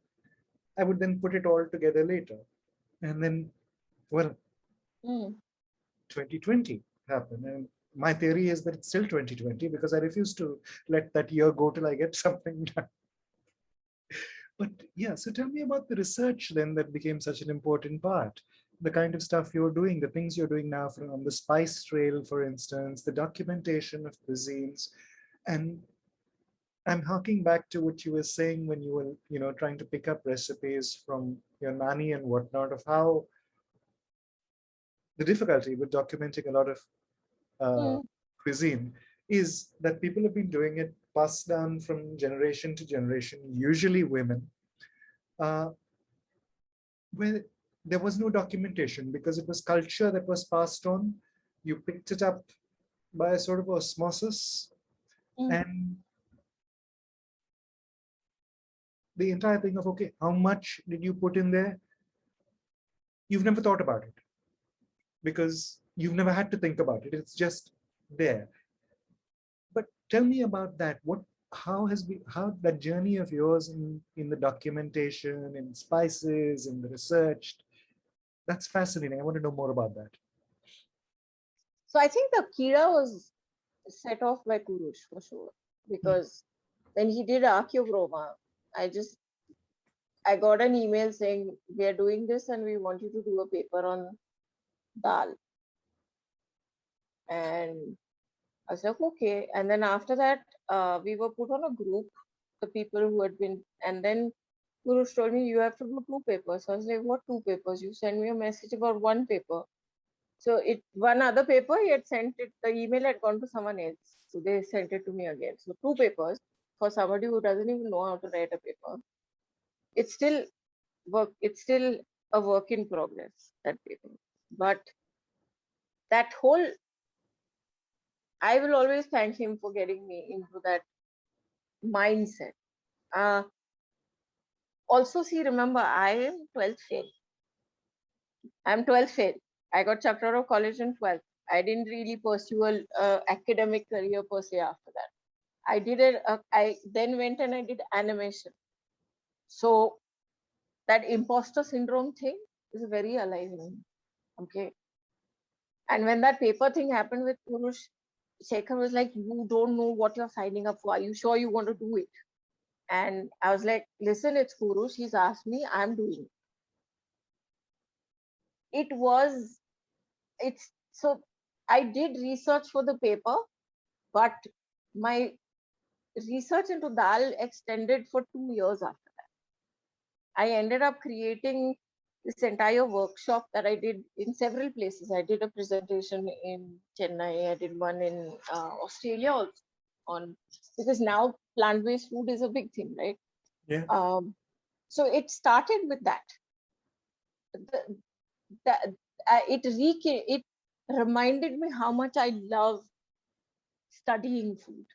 I would then put it all together later. And then, well, 2020 happened. And my theory is that it's still 2020 because I refuse to let that year go till I get something done. But yeah, so tell me about the research then that became such an important part. The kind of stuff you're doing, the things you're doing now from the spice trail, for instance, the documentation of cuisines. And I'm harking back to what you were saying when you were, trying to pick up recipes from your nanny and whatnot, of how the difficulty with documenting a lot of cuisine is that people have been doing it passed down from generation to generation, usually women, where there was no documentation because it was culture that was passed on. You picked it up by a sort of osmosis, and the entire thing of, okay, how much did you put in there? You've never thought about it because you've never had to think about it. It's just there. But tell me about that. How that journey of yours in the documentation, in spices, in the research? That's fascinating. I want to know more about that. So I think the Kira was set off by Kurush for sure, because when he did Archaeobroma, I got an email saying we are doing this and we want you to do a paper on dal. And I was like, okay. And then after that, we were put on a group, the people who had been, and then Gurush told me, you have to do two papers. So I was like, what two papers? You send me a message about one paper. So one other paper, he had sent it, the email had gone to someone else. So they sent it to me again. So two papers for somebody who doesn't even know how to write a paper. It's still it's still a work in progress, that paper. But that whole, I will always thank him for getting me into that mindset. Also, see, remember, I am 12th fail. I'm 12th fail. I got chucked out of college in 12th. I didn't really pursue a academic career per se after that. I did it. I then went and I did animation. So that imposter syndrome thing is very alive in me. Okay. And when that paper thing happened with Purush, Shekhar was like, you don't know what you're signing up for. Are you sure you want to do it? And I was like, listen, it's Purush. He's asked me, I'm doing it. It's so I did research for the paper, but my research into dal extended for 2 years after that. I ended up creating this entire workshop that I did in several places. I did a presentation in Chennai. I did one in Australia also, on because now plant-based food is a big thing, right? Yeah. So it started with that. It reminded me how much I love studying food.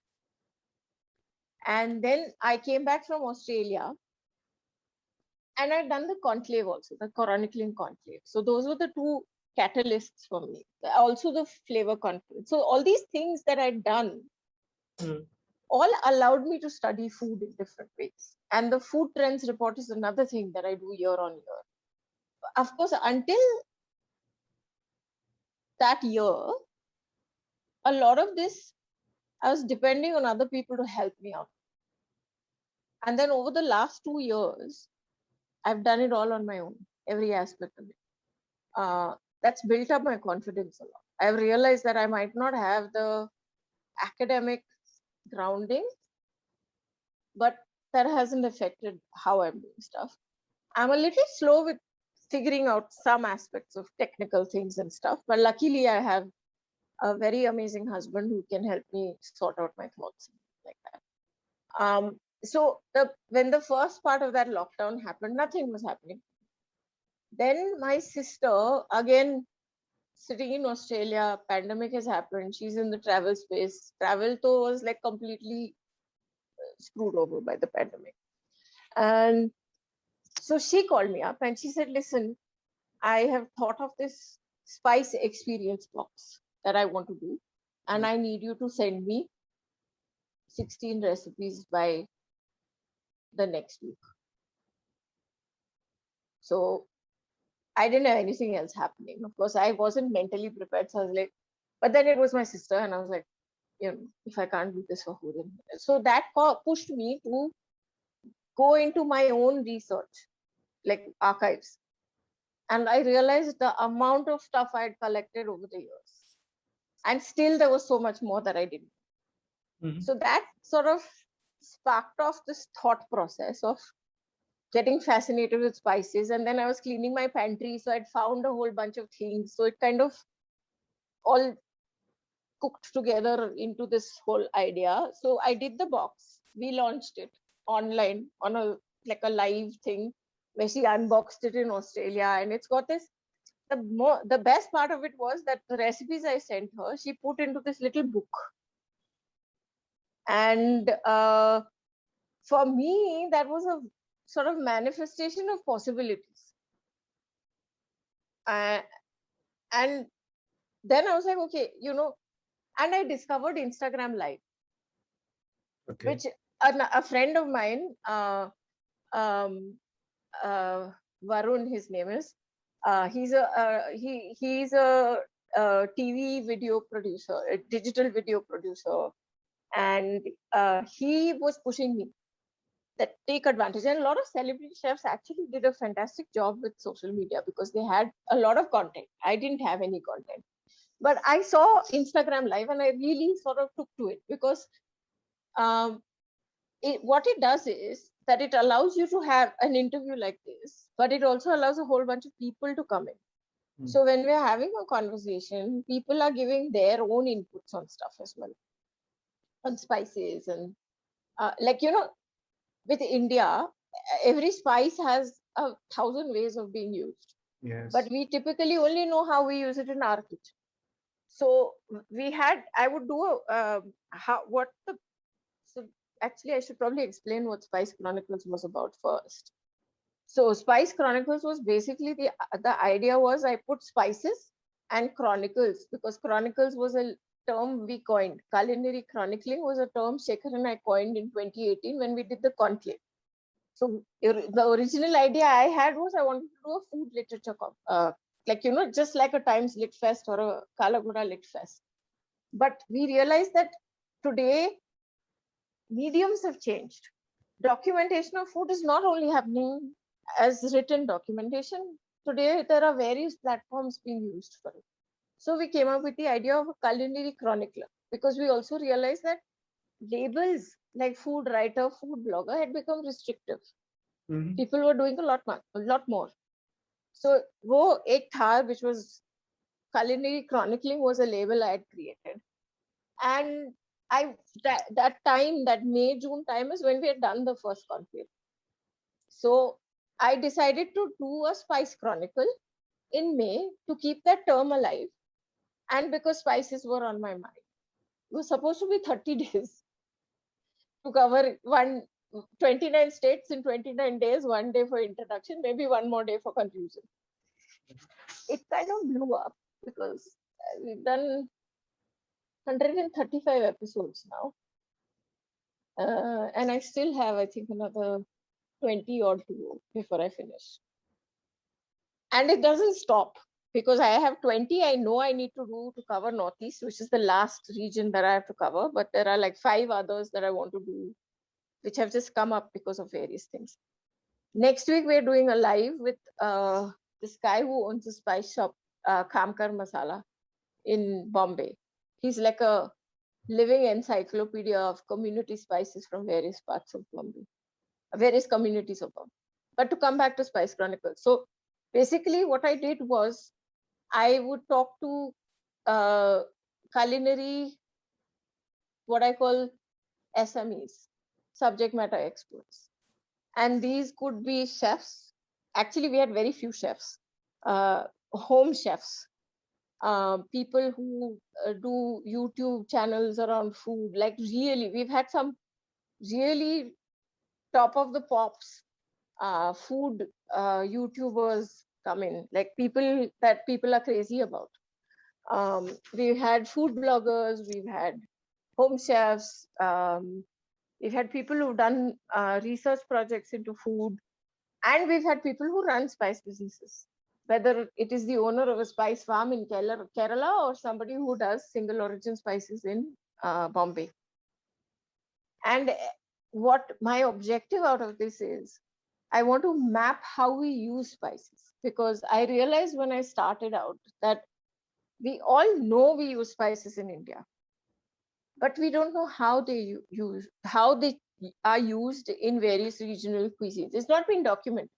And then I came back from Australia and I'd done the conclave also, the Chronicling conclave. So those were the two catalysts for me. Also the flavor conference. So all these things that I'd done all allowed me to study food in different ways. And the food trends report is another thing that I do year on year. Of course, until that year, a lot of this, I was depending on other people to help me out. And then over the last 2 years, I've done it all on my own, every aspect of it. That's built up my confidence a lot. I've realized that I might not have the academic grounding, but that hasn't affected how I'm doing stuff. I'm a little slow with figuring out some aspects of technical things and stuff, but luckily I have a very amazing husband who can help me sort out my thoughts like that. So when the first part of that lockdown happened, nothing was happening. Then my sister, again, sitting in Australia, pandemic has happened. She's in the travel space. Travel though was like completely screwed over by the pandemic. And so she called me up and she said, listen, I have thought of this spice experience box that I want to do. And I need you to send me 16 recipes by the next week. So I didn't have anything else happening. Of course, I wasn't mentally prepared. So I was like, but then it was my sister, and I was like, if I can't do this for who then? So that pushed me to go into my own research, like archives. And I realized the amount of stuff I had collected over the years. And still there was so much more that I didn't. So that sort of sparked off this thought process of getting fascinated with spices. And then I was cleaning my pantry, so I'd found a whole bunch of things. So it kind of all cooked together into this whole idea. So I did the box. We launched it online on a live thing where she unboxed it in Australia. And it's got this, the best part of it was that the recipes I sent her, she put into this little book. And for me, that was a sort of manifestation of possibilities. And then I was like, okay, and I discovered Instagram Live, which a friend of mine, Varun, his name is, he's a TV video producer, a digital video producer, and he was pushing me that take advantage. And a lot of celebrity chefs actually did a fantastic job with social media because they had a lot of content. I didn't have any content. But I saw Instagram Live and I really sort of took to it because what it does is that it allows you to have an interview like this, but it also allows a whole bunch of people to come in. So when we're having a conversation, people are giving their own inputs on stuff as well, on spices and with India, every spice has 1,000 ways of being used. Yes. But we typically only know how we use it in our kitchen. So I would do so actually I should probably explain what Spice Chronicles was about first. So Spice Chronicles was basically the idea was I put spices and chronicles because chronicles was a term we coined. Culinary chronicling was a term Shekhar and I coined in 2018 when we did the conclave. So the original idea I had was I wanted to do a food literature, just like a Times Lit Fest or a Kalagoda Lit Fest. But we realized that today mediums have changed. Documentation of food is not only happening as written documentation. Today, there are various platforms being used for it. So we came up with the idea of a culinary chronicler because we also realized that labels like food writer, food blogger had become restrictive. People were doing a lot more. So Wo Ek Thar, which was culinary chronicling, was a label I had created. And that time, that May, June time is when we had done the first conclave. So I decided to do a spice chronicle in May to keep that term alive. And because spices were on my mind, it was supposed to be 30 days to cover 29 states in 29 days, 1 day for introduction, maybe 1 more day for conclusion. It kind of blew up because we've done 135 episodes now. And I still have, I think, another 20 odd to go before I finish. And it doesn't stop because I have 20 I know I need to do to cover Northeast, which is the last region that I have to cover. But there are like 5 others that I want to do, which have just come up because of various things. Next week, we're doing a live with this guy who owns a spice shop, Khamkar Masala, in Bombay. He's like a living encyclopedia of community spices from various parts of Bombay, various communities of Bombay. But to come back to Spice Chronicles. So basically what I did was I would talk to culinary, what I call SMEs, subject matter experts. And these could be chefs. Actually, we had very few chefs, home chefs, people who do YouTube channels around food. Like really, we've had some really top of the pops food YouTubers come in, like people that people are crazy about. We've had food bloggers, we've had home chefs, we've had people who've done research projects into food, and we've had people who run spice businesses, whether it is the owner of a spice farm in Kerala or somebody who does single origin spices in Bombay. And what my objective out of this is, I want to map how we use spices, because I realized when I started out that we all know we use spices in India, but we don't know how they are used in various regional cuisines. It's not been documented.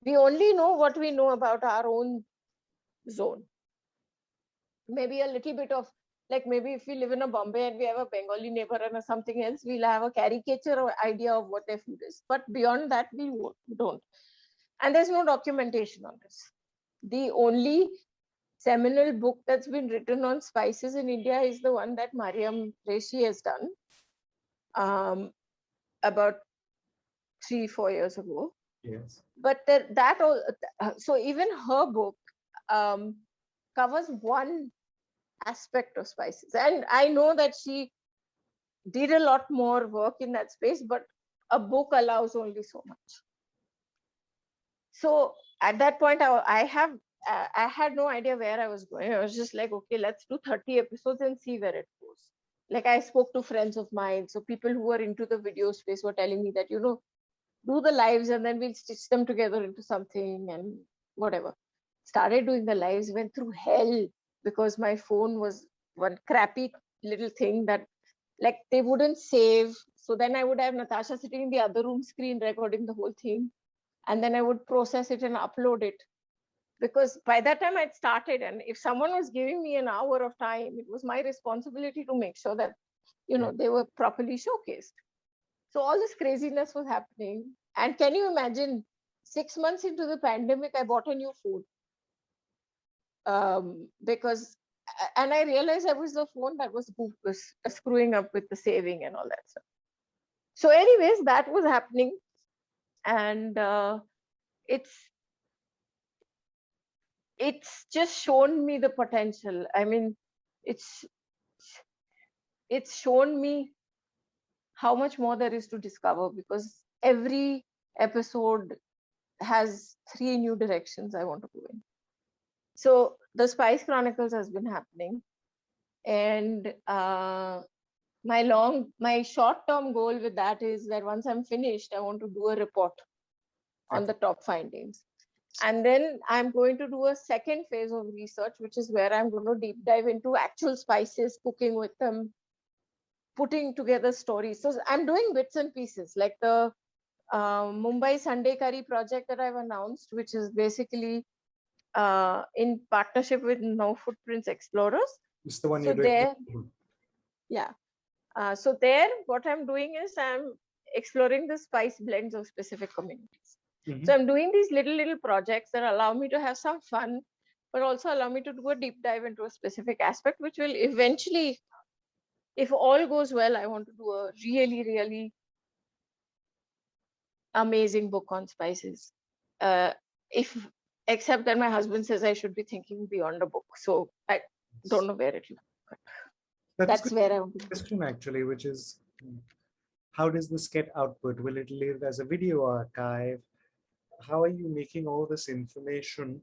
We only know what we know about our own zone. Maybe a little bit of, like maybe if we live in a Bombay and we have a Bengali neighbor and something else, we'll have a caricature or idea of what their food is. But beyond that, we don't. And there's no documentation on this. The only seminal book that's been written on spices in India is the one that Mariam Reshi has done about 3-4 years ago. Yes. But so even her book covers one aspect of spices. And I know that she did a lot more work in that space, but a book allows only so much. So at that point, I had no idea where I was going. I was just like, okay, let's do 30 episodes and see where it goes. Like I spoke to friends of mine. So people who were into the video space were telling me that, do the lives and then we'll stitch them together into something and whatever. Started doing the lives, went through hell because my phone was one crappy little thing that like they wouldn't save. So then I would have Natasha sitting in the other room screen recording the whole thing. And then I would process it and upload it. Because by that time I'd started, and if someone was giving me an hour of time, it was my responsibility to make sure that, they were properly showcased. So all this craziness was happening. And can you imagine, 6 months into the pandemic, I bought a new phone. Because, and I realized I was the phone that was screwing up with the saving and all that stuff. So anyways, that was happening. And it's just shown me the potential. I mean, it's shown me how much more there is to discover, because every episode has 3 new directions I want to go in. So the Spice Chronicles has been happening, and my short-term goal with that is that once I'm finished, I want to do a report on the top findings. And then I'm going to do a second phase of research, which is where I'm going to deep dive into actual spices, cooking with them, putting together stories. So I'm doing bits and pieces, like the Mumbai Sunday Curry project that I've announced, which is basically in partnership with No Footprints Explorers. It's the one So you're doing. there, yeah. So there, what I'm doing is I'm exploring the spice blends of specific communities. So I'm doing these little projects that allow me to have some fun, but also allow me to do a deep dive into a specific aspect, which will eventually, if all goes well, I want to do a really, really amazing book on spices. Except that my husband says I should be thinking beyond a book. So I don't know where it will go. That's where I want to go. Question actually, which is, how does this get output? Will it live as a video archive? How are you making all this information,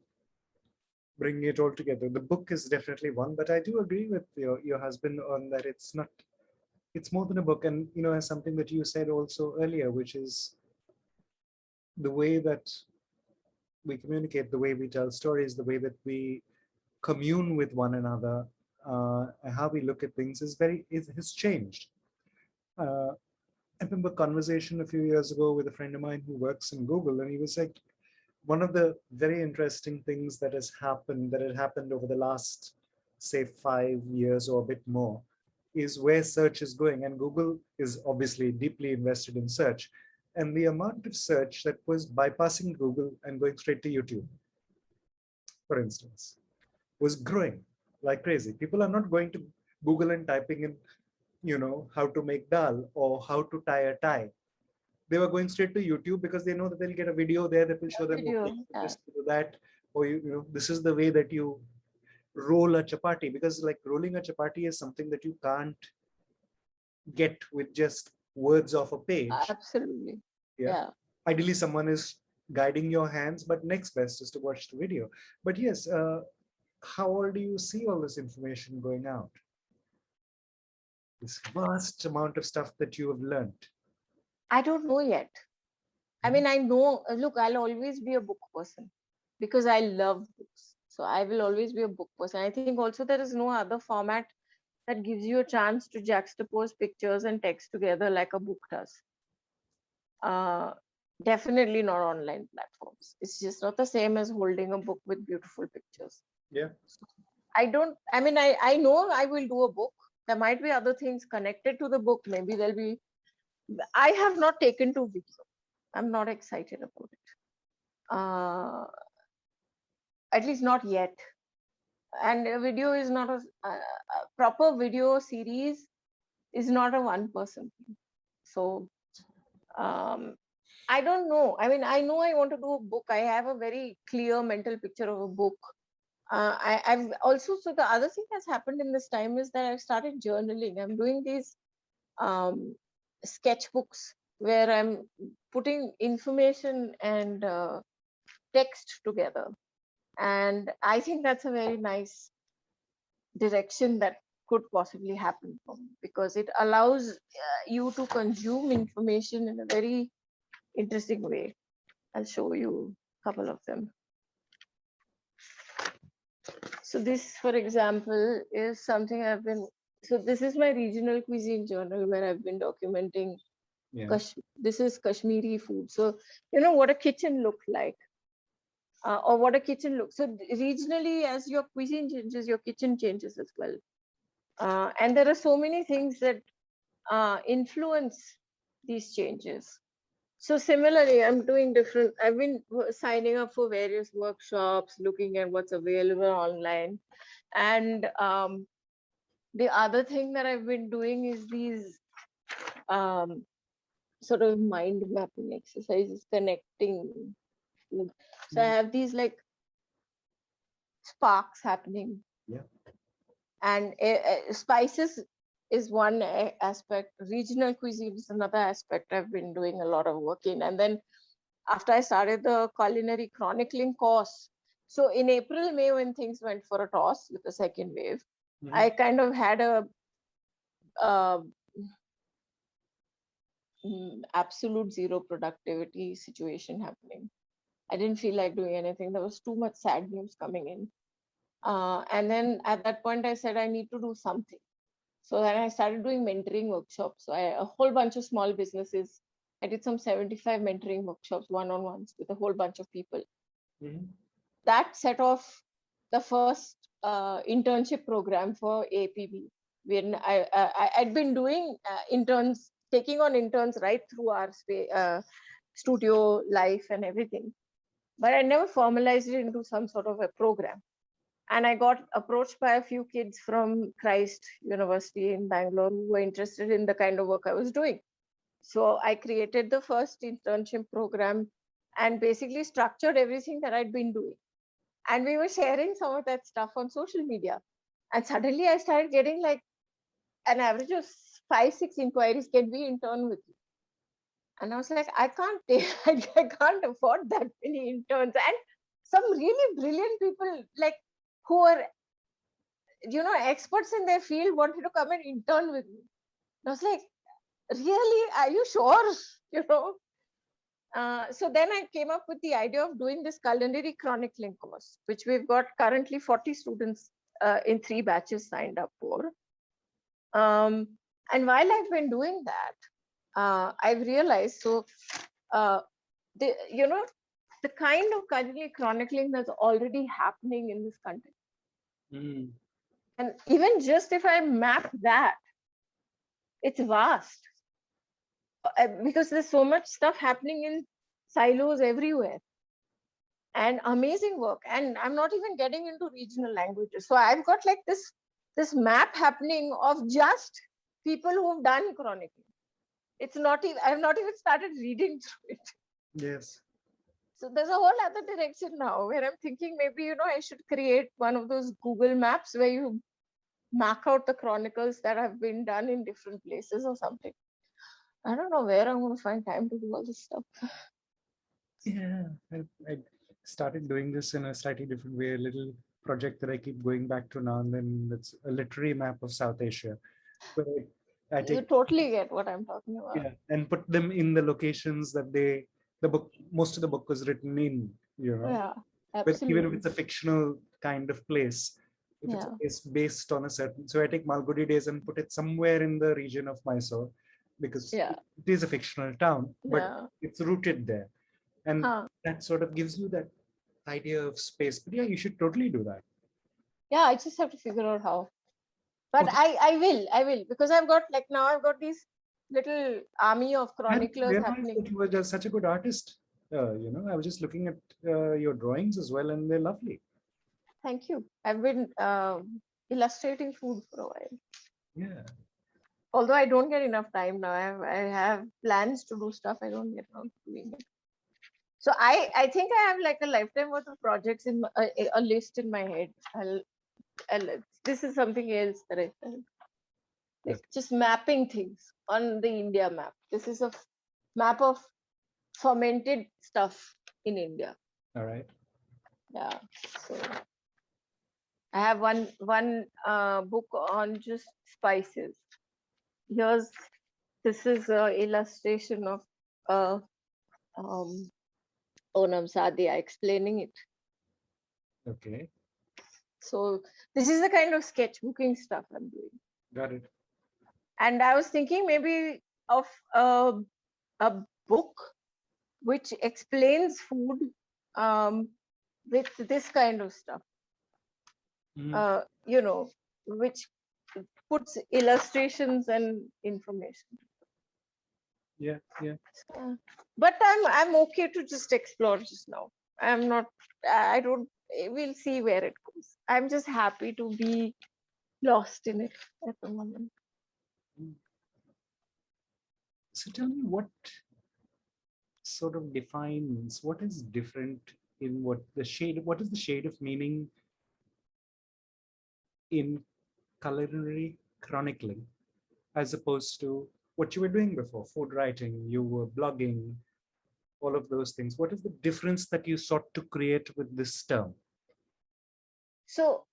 bringing it all together? The book is definitely one, but I do agree with your husband on that it's more than a book. And, as something that you said also earlier, which is the way that we communicate, the way we tell stories, the way that we commune with one another, and how we look at things has changed. I remember a conversation a few years ago with a friend of mine who works in Google, and he was like, one of the very interesting things that had happened over the last, say, 5 years or a bit more, is where search is going. And Google is obviously deeply invested in search. And the amount of search that was bypassing Google and going straight to YouTube, for instance, was growing like crazy. People are not going to Google and typing in, how to make dal or how to tie a tie. They were going straight to YouTube because they know that they'll get a video there that will show them, okay, just do that, or this is the way that you roll a chapati, because like rolling a chapati is something that you can't get with just words off a page. Absolutely. Yeah. Ideally, someone is guiding your hands, but next best is to watch the video. But yes, how all do you see all this information going out? This vast amount of stuff that you have learned. I don't know yet. I mean, I know, look, I'll always be a book person because I love books. So I will always be a book person. I think also there is no other format that gives you a chance to juxtapose pictures and text together like a book does. Definitely not online platforms. It's just not the same as holding a book with beautiful pictures. Yeah. I know I will do a book. There might be other things connected to the book. Maybe there'll be, I have not taken to video. I'm not excited about it. At least not yet. And a video is not a proper video series is not a one-person thing. So I don't know. I mean, I know I want to do a book. I have a very clear mental picture of a book. I've also, so the other thing that's happened in this time is that I've started journaling. I'm doing these sketchbooks where I'm putting information and text together. And I think that's a very nice direction that could possibly happen for me, because it allows you to consume information in a very interesting way. I'll show you a couple of them. So this, for example, is something so this is my regional cuisine journal where I've been documenting Yeah. this is Kashmiri food. So, what a kitchen looked like, or what a kitchen looks. So regionally, as your cuisine changes, your kitchen changes as well. And there are so many things that influence these changes. So similarly, I've been signing up for various workshops, looking at what's available online. And the other thing that I've been doing is these um, sort of mind mapping exercises, connecting food. So I have these like sparks happening. Yeah. And spices is one aspect. Regional cuisine is another aspect I've been doing a lot of work in. And then after I started the culinary chronicling course, so in April, May, when things went for a toss with the second wave, I kind of had a uh, absolute zero productivity situation happening. I didn't feel like doing anything. There was too much sad news coming in. And then at that point, I said, I need to do something. So then I started doing mentoring workshops. So a whole bunch of small businesses. I did some 75 mentoring workshops, one-on-ones with a whole bunch of people. That set off the first internship program for APB. When I'd been doing taking on interns right through our studio life and everything. But I never formalized it into some sort of a program. And I got approached by a few kids from Christ University in Bangalore who were interested in the kind of work I was doing. So I created the first internship program and basically structured everything that I'd been doing. And we were sharing some of that stuff on social media. And suddenly I started getting like an average of 5-6 inquiries. Can we intern with you? And I was like, I can't I can't afford that many interns. And some really brilliant people like who are experts in their field wanted to come and intern with me. And I was like, really? Are you sure? So then I came up with the idea of doing this culinary chronicling course, which we've got currently 40 students in 3 batches signed up for. And while I've been doing that, I've realized the kind of culinary chronicling that's already happening in this country. And even just if I map that, it's vast. Because there's so much stuff happening in silos everywhere. And amazing work. And I'm not even getting into regional languages. So I've got like this map happening of just people who've done chronicling. It's not even, I've not even started reading through it. Yes. So there's a whole other direction now where I'm thinking maybe, I should create one of those Google Maps where you mark out the chronicles that have been done in different places or something. I don't know where I'm going to find time to do all this stuff. Yeah, I started doing this in a slightly different way, a little project that I keep going back to now and then. That's a literary map of South Asia. Where I You take, totally get what I'm talking about. yeah, and put them in the locations that most of the book was written in, Yeah, But even if absolutely. it's a fictional kind of place, if it's a place based on a certain, so I take Malgudi Days and put it somewhere in the region of Mysore because Yeah. it is a fictional town, but Yeah. it's rooted there. And Huh. that sort of gives you that idea of space. But yeah, you should totally do that. Yeah, I just have to figure out how. But Okay. I will, because I've got this little army of I didn't chroniclers realize happening. that you were just such a good artist. I was just looking at your drawings as well, and they're lovely. Thank you. I've been illustrating food for a while. Yeah. Although I don't get enough time now. I have plans to do stuff. I don't get around to doing it. So I think I have like a lifetime worth of projects in a list in my head. This is something else that I felt. Like just mapping things on the India map. This is a map of fermented stuff in India. All right. Yeah. So I have one book on just spices. This is an illustration of Onam Sadia explaining it. Okay. So this is the kind of sketchbooking stuff I'm doing. Got it. And I was thinking maybe of a book which explains food with this kind of stuff, Mm, which puts illustrations and information. yeah, yeah. But I'm okay to just explore just now. I'm not. I don't. We'll see where it goes. I'm just happy to be lost in it at the moment. Mm. So tell me, what sort of defines what is different in what is the shade of meaning in culinary chronicling as opposed to what you were doing before, food writing, you were blogging, all of those things. What is the difference that you sought to create with this term? So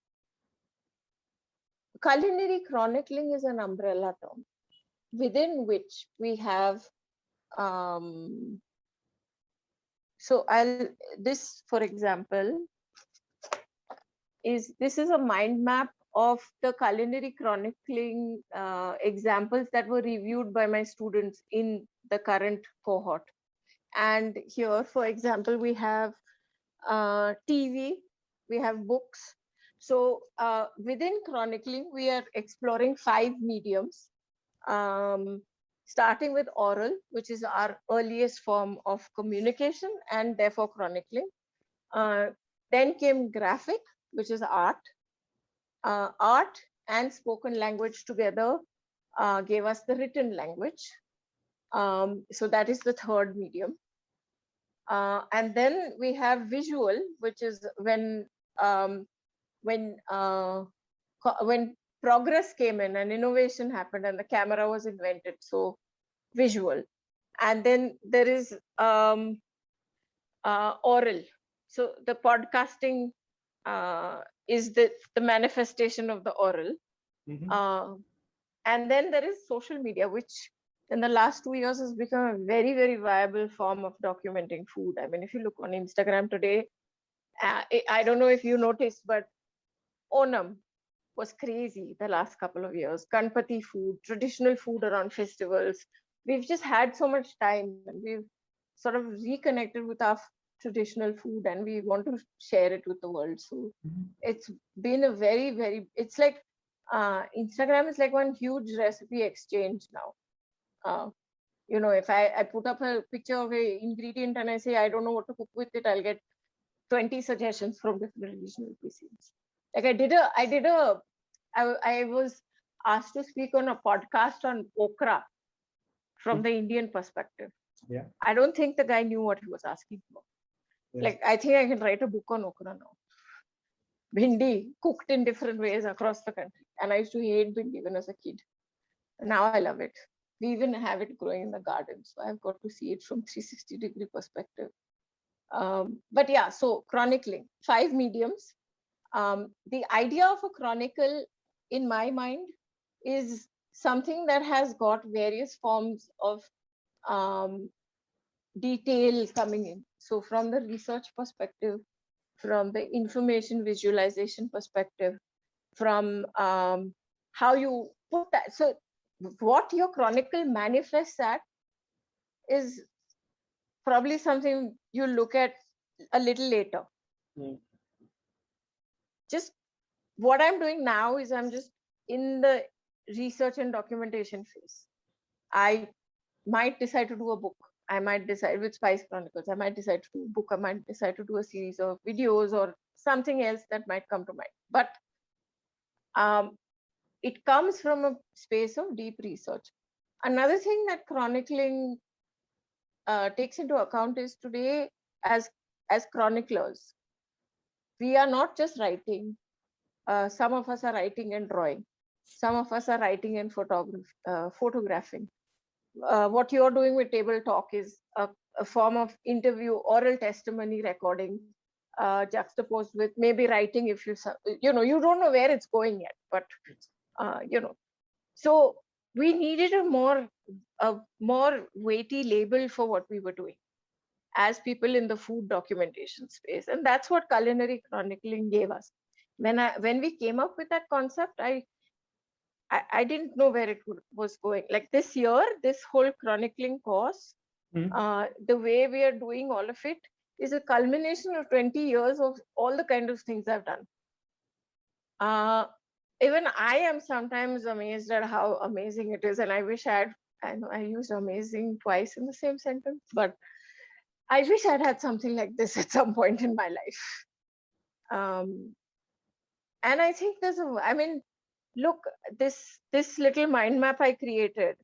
culinary chronicling is an umbrella term within which we have. So this, for example, this is a mind map of the culinary chronicling examples that were reviewed by my students in the current cohort. And here, for example, we have TV, we have books. So within chronicling, we are exploring 5 mediums, starting with oral, which is our earliest form of communication and therefore chronicling. Then came graphic, which is art. Art and spoken language together gave us the written language. So that is the third medium. And then we have visual, which is when progress came in and innovation happened and the camera was invented. So visual. And then there is oral. So the podcasting is the manifestation of the oral. Mm-hmm. And then there is social media, which in the last 2 years has become a very, very viable form of documenting food. I mean, if you look on Instagram today, I don't know if you noticed, but Onam was crazy the last couple of years. Ganpati food, traditional food around festivals. We've just had so much time and we've sort of reconnected with our traditional food and we want to share it with the world. So Mm-hmm. it's been a very, very, it's like Instagram is like one huge recipe exchange now. If I put up a picture of a ingredient and I say, I don't know what to cook with it, I'll get 20 suggestions from different regional cuisines. Like I was asked to speak on a podcast on okra from the Indian perspective. Yeah. I don't think the guy knew what he was asking for. Yeah. Like, I think I can write a book on okra now. Bhindi cooked in different ways across the country. And I used to hate bhindi when I was a kid. Now I love it. We even have it growing in the garden. So I've got to see it from 360-degree perspective. But yeah, so chronicling, 5 mediums. The idea of a chronicle in my mind is something that has got various forms of detail coming in. So from the research perspective, from the information visualization perspective, from how you put that. So what your chronicle manifests at is probably something you look at a little later. Mm. Just what I'm doing now is I'm just in the research and documentation phase. I might decide to do a book. I might decide with Spice Chronicles. I might decide to do a book. I might decide to do a series of videos or something else that might come to mind. But it comes from a space of deep research. Another thing that chronicling takes into account is today, as chroniclers, we are not just writing. Some of us are writing and drawing. Some of us are writing and photographing. What you're doing with Table Talk is a form of interview, oral testimony recording, juxtaposed with maybe writing. If you don't know where it's going yet, but so we needed a more weighty label for what we were doing as people in the food documentation space, and that's what culinary chronicling gave us. when we came up with that concept, I didn't know where it was going. Like this year, this whole chronicling course, Mhm. the way we are doing all of it is a culmination of 20 years of all the kind of things I've done. Even I am sometimes amazed at how amazing it is, and I wish I know I used amazing twice in the same sentence, but I wish I'd had something like this at some point in my life. And I think I mean, look, this little mind map I created,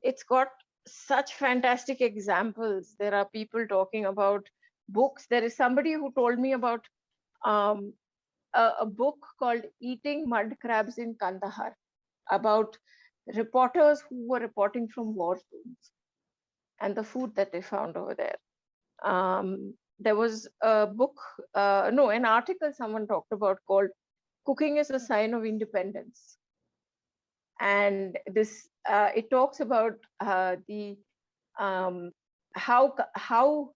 it's got such fantastic examples. There are people talking about books. There is somebody who told me about um, a book called Eating Mud Crabs in Kandahar, about reporters who were reporting from war zones and the food that they found over there. There was a book, no, an article someone talked about called Cooking is a Sign of Independence. And this, it talks about the how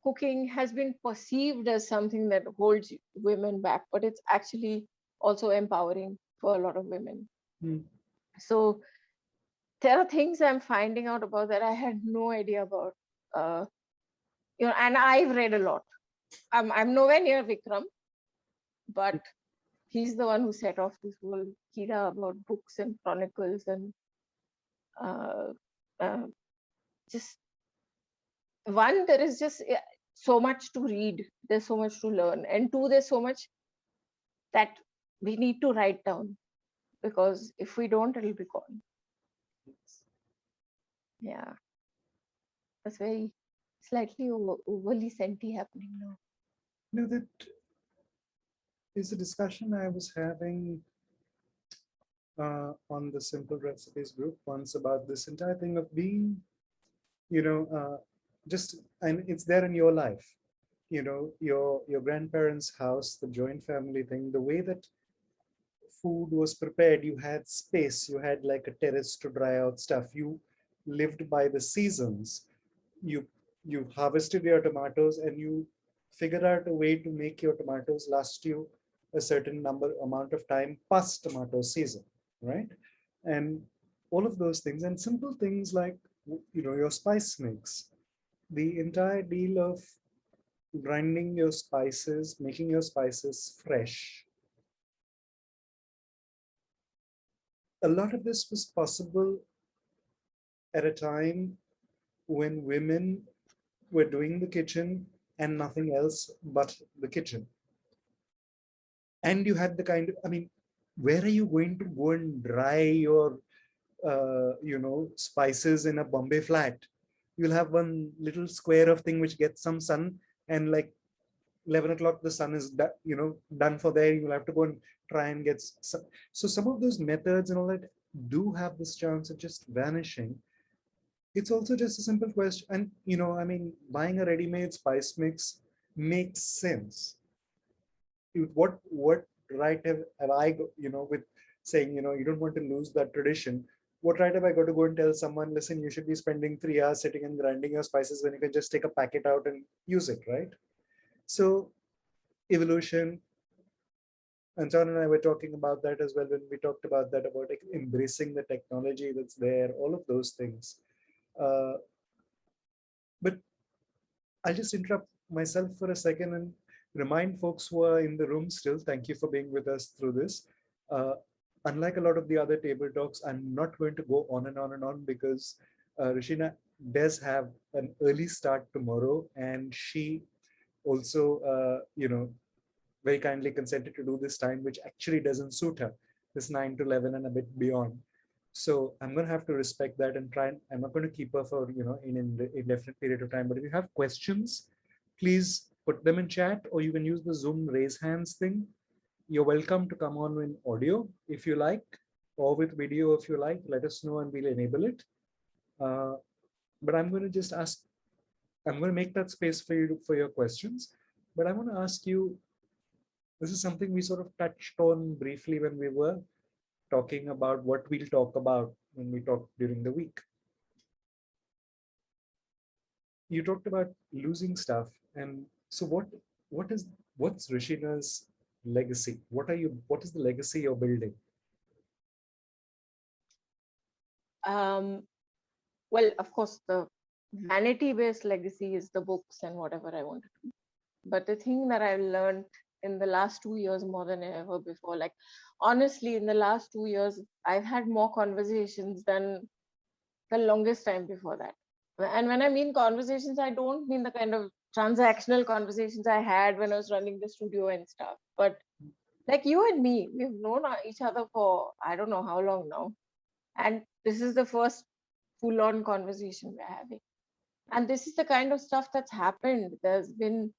cooking has been perceived as something that holds women back, but it's actually also empowering for a lot of women. Mm. So there are things I'm finding out about that I had no idea about. And I've read a lot. I'm nowhere near Vikram, but he's the one who set off this whole kira about books and chronicles and uh, uh, just one, there is just so much to read, there's so much to learn, and two, there's so much that we need to write down, because if we don't, it'll be gone. Yeah, that's very slightly overly senti happening now. No, that is a discussion I was having on the Simple Recipes group once about this entire thing of being, just, and it's there in your life, your grandparents' house, the joint family thing, the way that food was prepared, you had space, you had like a terrace to dry out stuff, you lived by the seasons, you you harvested your tomatoes and you figured out a way to make your tomatoes last you a certain amount of time past tomato season, right? And all of those things, and simple things like your spice mix, the entire deal of grinding your spices, making your spices fresh. A lot of this was possible at a time when women were doing the kitchen and nothing else but the kitchen. And you had the kind of, I mean, where are you going to go and dry your, spices in a Bombay flat? You'll have one little square of thing which gets some sun, and like 11 o'clock, the sun is, done for there. You'll have to go and try and get some. So some of those methods and all that do have this chance of just vanishing. It's also just a simple question. And, I mean, buying a ready-made spice mix makes sense. What right have I with saying, you don't want to lose that tradition? What right have I got to go and tell someone, listen, you should be spending 3 hours sitting and grinding your spices when you can just take a packet out and use it, right? So evolution, and John and I were talking about that as well when we talked about that, about like embracing the technology that's there, all of those things. But I'll just interrupt myself for a second and remind folks who are in the room still, thank you for being with us through this. Unlike a lot of the other table talks, I'm not going to go on and on and on, because Rushina does have an early start tomorrow, and she also, very kindly consented to do this time, which actually doesn't suit her, this 9 to 11 and a bit beyond. So I'm going to have to respect that and try, and I'm not going to keep her for, an indefinite period of time. But if you have questions, please put them in chat, or you can use the Zoom raise hands thing. You're welcome to come on in audio if you like, or with video if you like. Let us know and we'll enable it. But I'm going to just ask, I'm going to make that space for you for your questions. But I want to ask you, this is something we sort of touched on briefly when we were talking about what we'll talk about when we talk during the week. You talked about losing stuff, and so what's Rishina's legacy? What is the legacy you're building? Well, of course, the vanity-based legacy is the books and whatever I want to do. But the thing that I've learned in the last 2 years more than ever before, like honestly, in the last 2 years, I've had more conversations than the longest time before that. And when I mean conversations, I don't mean the kind of transactional conversations I had when I was running the studio and stuff. But like you and me, we've known each other for I don't know how long now. And this is the first full on conversation we're having. And this is the kind of stuff that's happened. There's been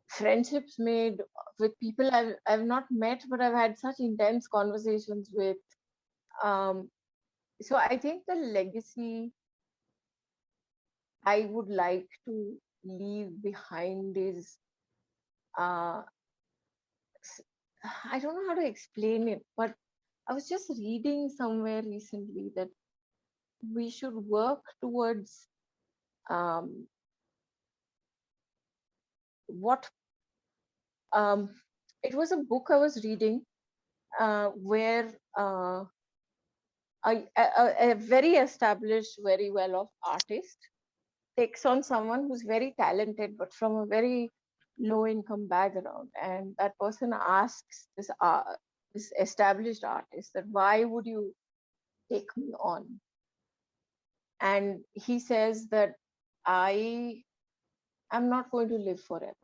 friendships made with people I've not met, but I've had such intense conversations with. Um, so I think the legacy I would like to leave behind is uh, I don't know how to explain it, but I was just reading somewhere recently that we should work towards um, what um, it was a book I was reading where a very established, very well off artist takes on someone who's very talented but from a very low income background, and that person asks this established artist that why would you take me on, and he says that I am not going to live forever,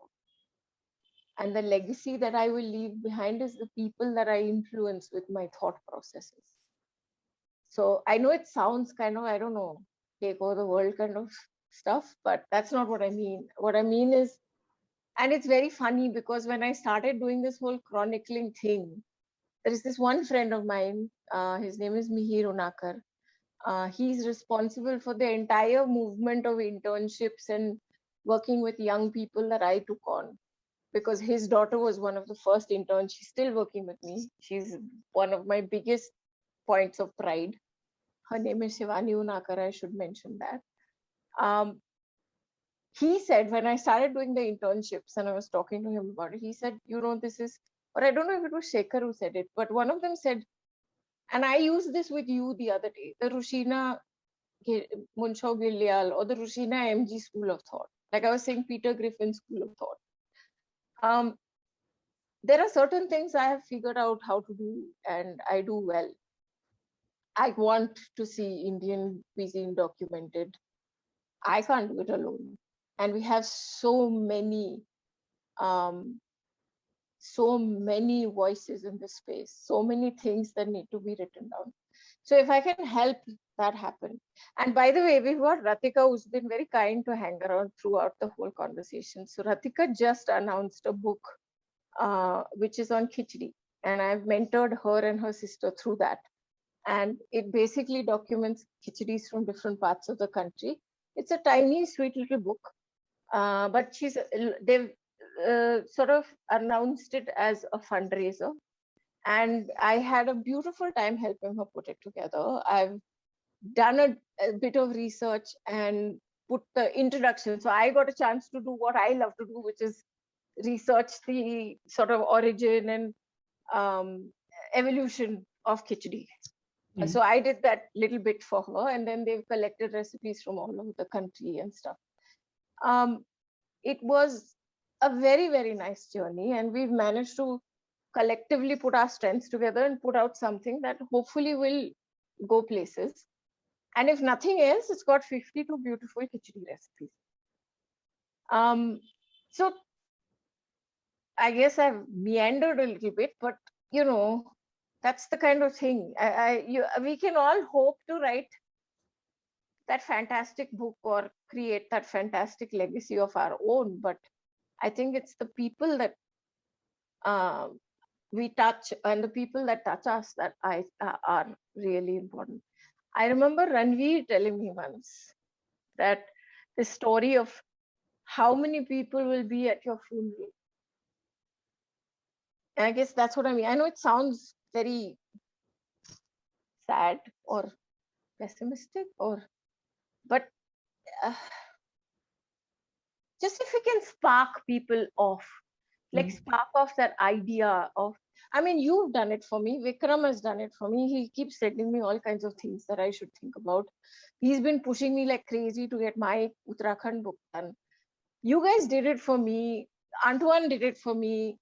and the legacy that I will leave behind is the people that I influence with my thought processes. So I know it sounds kind of, I don't know, take over the world kind of stuff, but that's not what I mean. What I mean is, and it's very funny because when I started doing this whole chronicling thing, there is this one friend of mine, his name is Mihir Unakar. He's responsible for the entire movement of internships and working with young people that I took on, because his daughter was one of the first interns. She's still working with me. She's one of my biggest points of pride. Her name is Shivani Unakar, I should mention that. Um, he said, when I started doing the internships and I was talking to him about it, he said, this is, or I don't know if it was Shekhar who said it, but one of them said, and I used this with you the other day, the Rushina Munshaw Ghildiyal or the Rushina MG school of thought. Like I was saying, Peter Griffin's school of thought. There are certain things I have figured out how to do and I do well. I want to see Indian cuisine documented. I can't do it alone. And we have um, so many voices in this space, so many things that need to be written down. So if I can help that happen. And by the way, we've got Ratika, who's been very kind to hang around throughout the whole conversation. So Ratika just announced a book, which is on khichdi. And I've mentored her and her sister through that. And it basically documents khichdi's from different parts of the country. It's a tiny, sweet little book, but they've sort of announced it as a fundraiser, and I had a beautiful time helping her put it together. I've done a bit of research and put the introduction. So I got a chance to do what I love to do, which is research the sort of origin and um, evolution of khichdi. Mm-hmm. So I did that little bit for her, and then they've collected recipes from all over the country and stuff. It was a very, very nice journey, and we've managed to collectively put our strengths together and put out something that hopefully will go places. And if nothing else, it's got 52 beautiful khichdi recipes. So I guess I've meandered a little bit, but that's the kind of thing. We can all hope to write that fantastic book or create that fantastic legacy of our own, but I think it's the people that we touch and the people that touch us that are really important. I remember Ranveer telling me once that the story of how many people will be at your funeral. And I guess that's what I mean. I know it sounds very sad or pessimistic, but just if we can spark people off. like spark off that idea of, I mean, you've done it for me. Vikram has done it for me. He keeps sending me all kinds of things that I should think about. He's been pushing me like crazy to get my Uttarakhand book done. You guys did it for me. Antoine did it for me.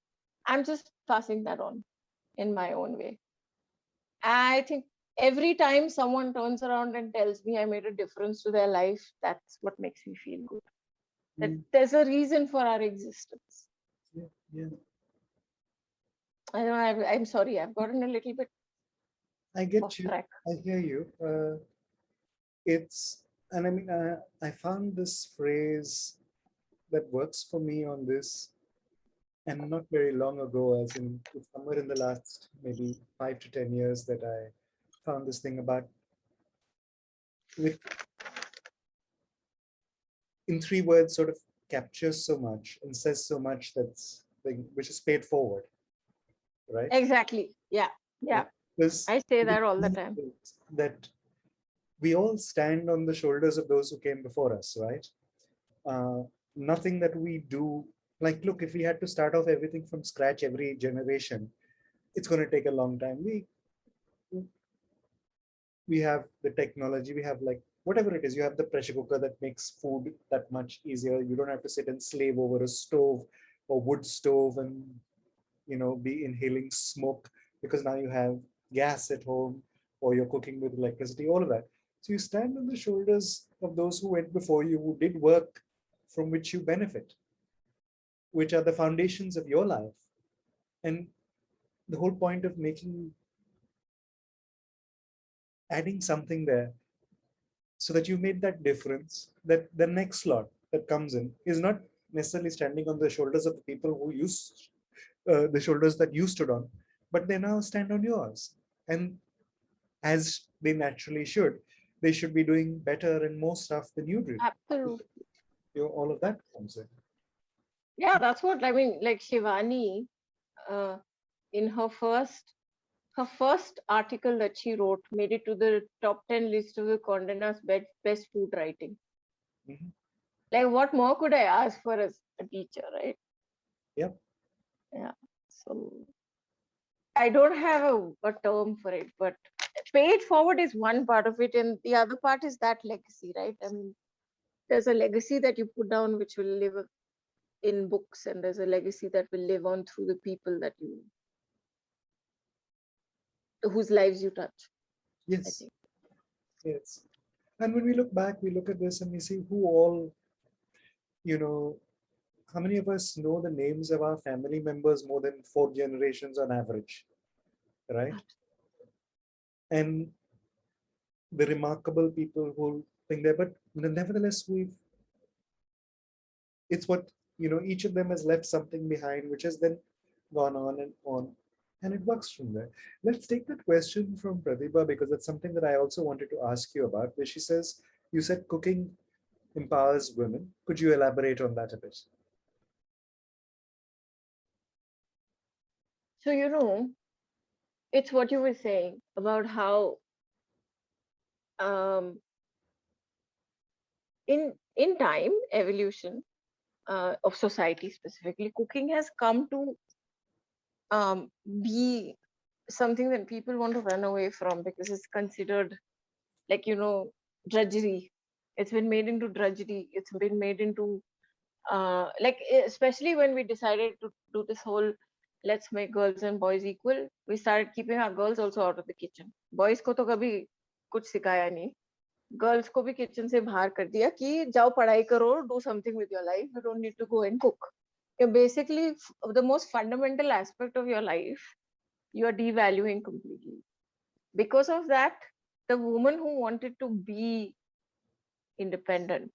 I'm just passing that on in my own way. I think every time someone turns around and tells me I made a difference to their life, that's what makes me feel good. That there's a reason for our existence. Yeah, yeah. I know I'm sorry, I've gotten a little bit I get off you. track. I hear you. It's, and I mean, I found this phrase that works for me on this, and not very long ago, as in it's somewhere in the last maybe 5 to 10 years, that I found this thing about, which in 3 words sort of captures so much and says so much, that's like, which is paid forward, right? Exactly. Yeah. Yeah. Because I say that all the time. that we all stand on the shoulders of those who came before us, right? Nothing that we do, like, look, if we had to start off everything from scratch every generation, it's going to take a long time. We have the technology, we have, like, whatever it is, you have the pressure cooker that makes food that much easier. You don't have to sit and slave over a stove or wood stove and be inhaling smoke, because now you have gas at home, or you're cooking with electricity, all of that. So you stand on the shoulders of those who went before you, who did work from which you benefit, which are the foundations of your life. And the whole point of adding something there, so that you made that difference, that the next slot that comes in is not necessarily standing on the shoulders of the people who used the shoulders that you stood on, but they now stand on yours. And as they naturally should, they should be doing better and more stuff than you did. Absolutely. All of that comes in. Yeah, that's what I mean. Like Shivani, uh, in her first article that she wrote made it to the top 10 list of the Condé Nast best food writing. Mhm. Like, what more could I ask for as a teacher, right? Yep. Yeah. So I don't have a term for it, but pay it forward is one part of it, and the other part is that legacy, right? I mean, there's a legacy that you put down which will live in books, and there's a legacy that will live on through the people whose lives you touch. I Yes. think. Yes. And when we look back, we look at this and we see who all, you know, how many of us know the names of our family members more than 4 generations on average, right? And the remarkable people who think there, but nevertheless, it's what, each of them has left something behind, which has then gone on, and it works from there. Let's take that question from Pratibha, because it's something that I also wanted to ask you about, where she says, you said cooking empowers women. Could you elaborate on that a bit? So it's what you were saying about how um, in time evolution of society specifically, cooking has come to be something that people want to run away from because it's considered like drudgery. It's been made into drudgery. It's been made into especially when we decided to do this whole let's make girls and boys equal, we started keeping our girls also out of the kitchen. Boys को तो कभी कुछ सिखाया नहीं, girls को भी kitchen से बाहर कर दिया कि जाओ पढ़ाई करो, do something with your life, you don't need to go and cook. You're basically the most fundamental aspect of your life you are devaluing completely. Because of that, the woman who wanted to be independent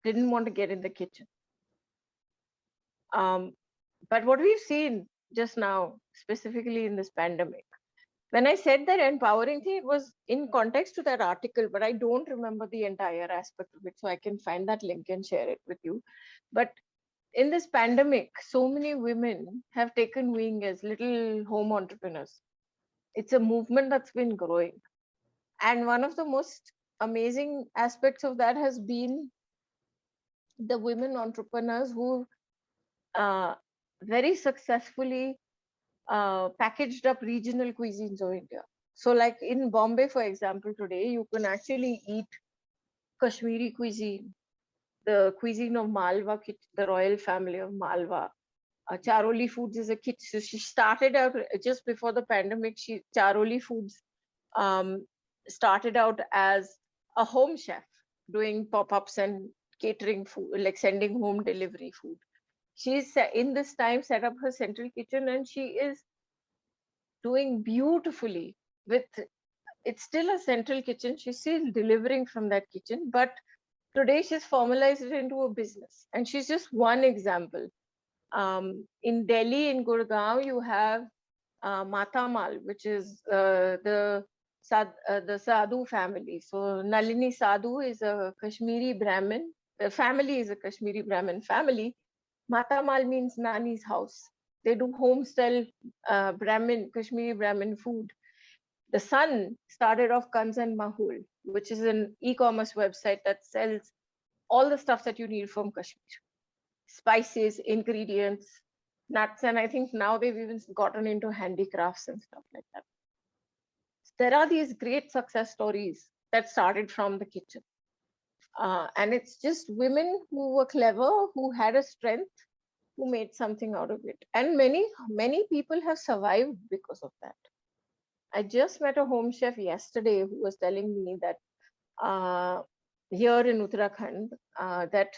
didn't want to get in the kitchen. But what we've seen just now, specifically in this pandemic, when I said that empowering thing, it was in context to that article, but I don't remember the entire aspect of it. So I can find that link and share it with you. But in this pandemic, so many women have taken wing as little home entrepreneurs. It's a movement that's been growing. And one of the most amazing aspects of that has been the women entrepreneurs who uh, very successfully packaged up regional cuisines of India. So, like in Bombay, for example, today you can actually eat Kashmiri cuisine, the cuisine of Malwa, the royal family of Malwa. Charoli Foods is a kit. So she started out just before the pandemic. Charoli Foods um, started out as a home chef doing pop-ups and catering food, like sending home delivery food. She's in this time set up her central kitchen, and she is doing beautifully with, it's still a central kitchen. She's still delivering from that kitchen, but today she's formalized it into a business. And she's just one example. In Delhi, in Gurgaon, you have Mata Mal, which is the Sadhu family. So Nalini Sadhu is a Kashmiri Brahmin. The family is a Kashmiri Brahmin family. Mata Mal means Nani's house. They do home style Brahmin, Kashmiri Brahmin food. The son started off Kansan Mahul, which is an e-commerce website that sells all the stuff that you need from Kashmir: spices, ingredients, nuts, and I think now they've even gotten into handicrafts and stuff like that. There are these great success stories that started from the kitchen. And it's just women who were clever, who had a strength, who made something out of it. And many people have survived because of that. I just met a home chef yesterday who was telling me that uh, here in Uttarakhand, that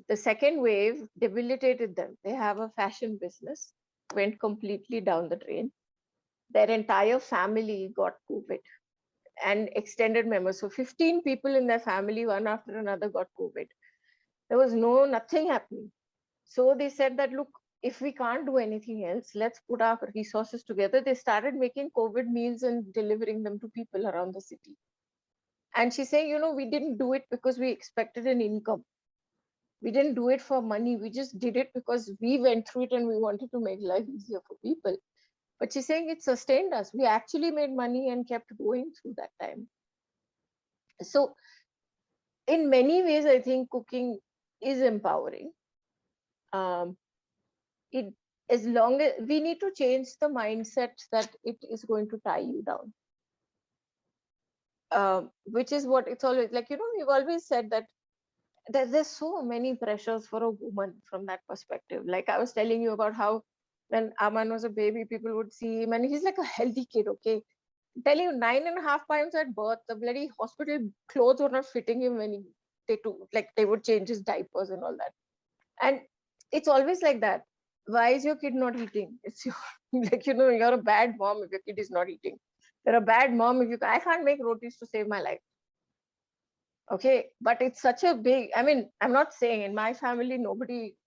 the second wave debilitated them. They have a fashion business, went completely down the drain. Their entire family got COVID and extended members. So 15 people in their family, one after another, got COVID. There was nothing happening. So they said that, look, if we can't do anything else, let's put our resources together. They started making COVID meals and delivering them to people around the city. And she's saying, we didn't do it because we expected an income. We didn't do it for money. We just did it because we went through it and we wanted to make life easier for people. But she's saying it sustained us. We actually made money and kept going through that time. So in many ways, I think cooking is empowering. It As long as we need to change the mindset that it is going to tie you down, which is what it's always like. We've always said that there's so many pressures for a woman from that perspective. Like I was telling you about how when Aman was a baby, people would see him and he's like a healthy kid. Okay, tell you 9.5 pounds at birth, the bloody hospital clothes were not fitting him when they would change his diapers and all that. And it's always like that. Why is your kid not eating? It's your you're a bad mom if your kid is not eating. You're a bad mom if I can't make rotis to save my life. Okay, but it's such a big, I mean, I'm not saying in my family,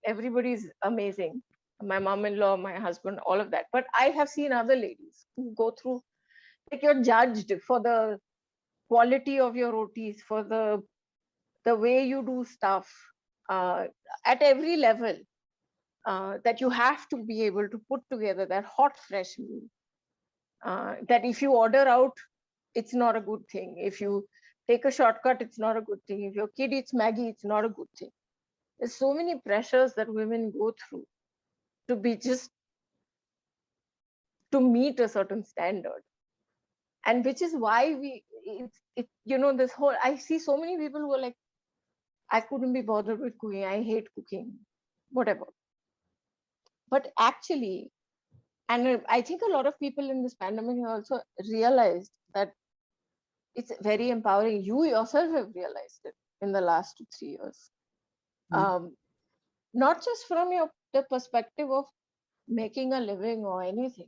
everybody's amazing. My mom-in-law, my husband, all of that. But I have seen other ladies who go through, like you're judged for the quality of your rotis, for the way you do stuff uh, at every level, that you have to be able to put together that hot, fresh meal. That if you order out, it's not a good thing. If you take a shortcut, it's not a good thing. If your kid eats Maggie, it's not a good thing. There's so many pressures that women go through to be just to meet a certain standard. And which is why this whole, I see so many people who are like, I couldn't be bothered with cooking. I hate cooking, whatever. But actually, and I think a lot of people in this pandemic have also realized that it's very empowering. You yourself have realized it in the last 2-3 years. Not just from the perspective of making a living or anything.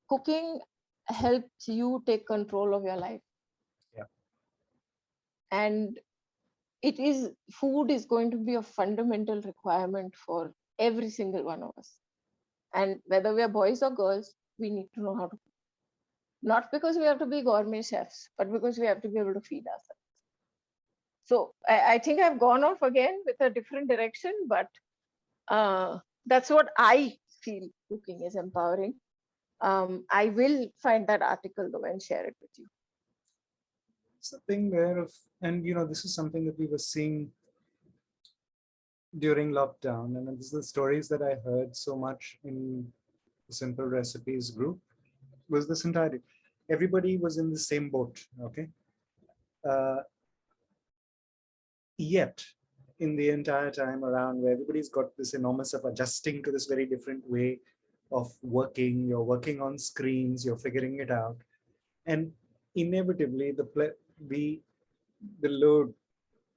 Cooking helps you take control of your life. Yeah. And food is going to be a fundamental requirement for every single one of us. And whether we are boys or girls, we need to know how to cook. Not because we have to be gourmet chefs, but because we have to be able to feed ourselves. So I think I've gone off again with a different direction, but that's what I feel cooking is empowering. I will find that article though and share it with you. It's the thing there of, and this is something that we were seeing during lockdown, and this is the stories that I heard so much in the Simple Recipes group, was this entire, everybody was in the same boat, okay? Uh, Yet, in the entire time around where everybody's got this enormous of adjusting to this very different way of working, you're working on screens, you're figuring it out. And inevitably, the, the load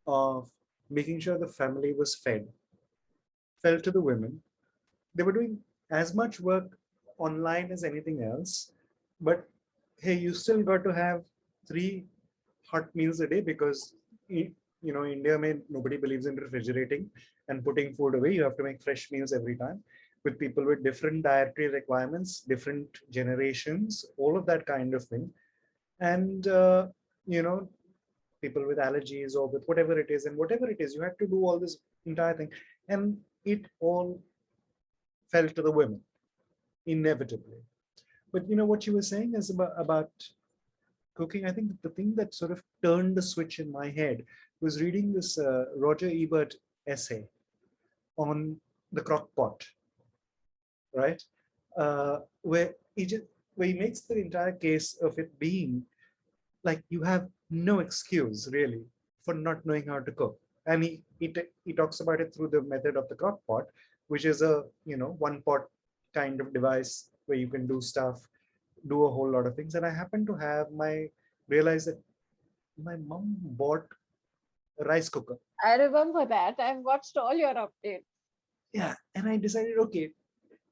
of making sure the family was fed fell to the women. They were doing as much work online as anything else, but hey, you still got to have three hot meals a day because India may nobody believes in refrigerating and putting food away. You have to make fresh meals every time with people with different dietary requirements, different generations, all of that kind of thing. And you know, people with allergies or with whatever it is, and whatever it is, you had to do all this entire thing. And it all fell to the women, inevitably. But you know what you were saying is about cooking. I think the thing that sort of turned the switch in my head was reading this Roger Ebert essay on the crock pot, right? Where he makes the entire case of it being like you have no excuse really for not knowing how to cook. And he talks about it through the method of the crock pot, which is a one pot kind of device where you can do stuff, do a whole lot of things. And I happen to have my realize that my mom bought a rice cooker. I remember that. I've watched all your updates. Yeah, and I decided, okay,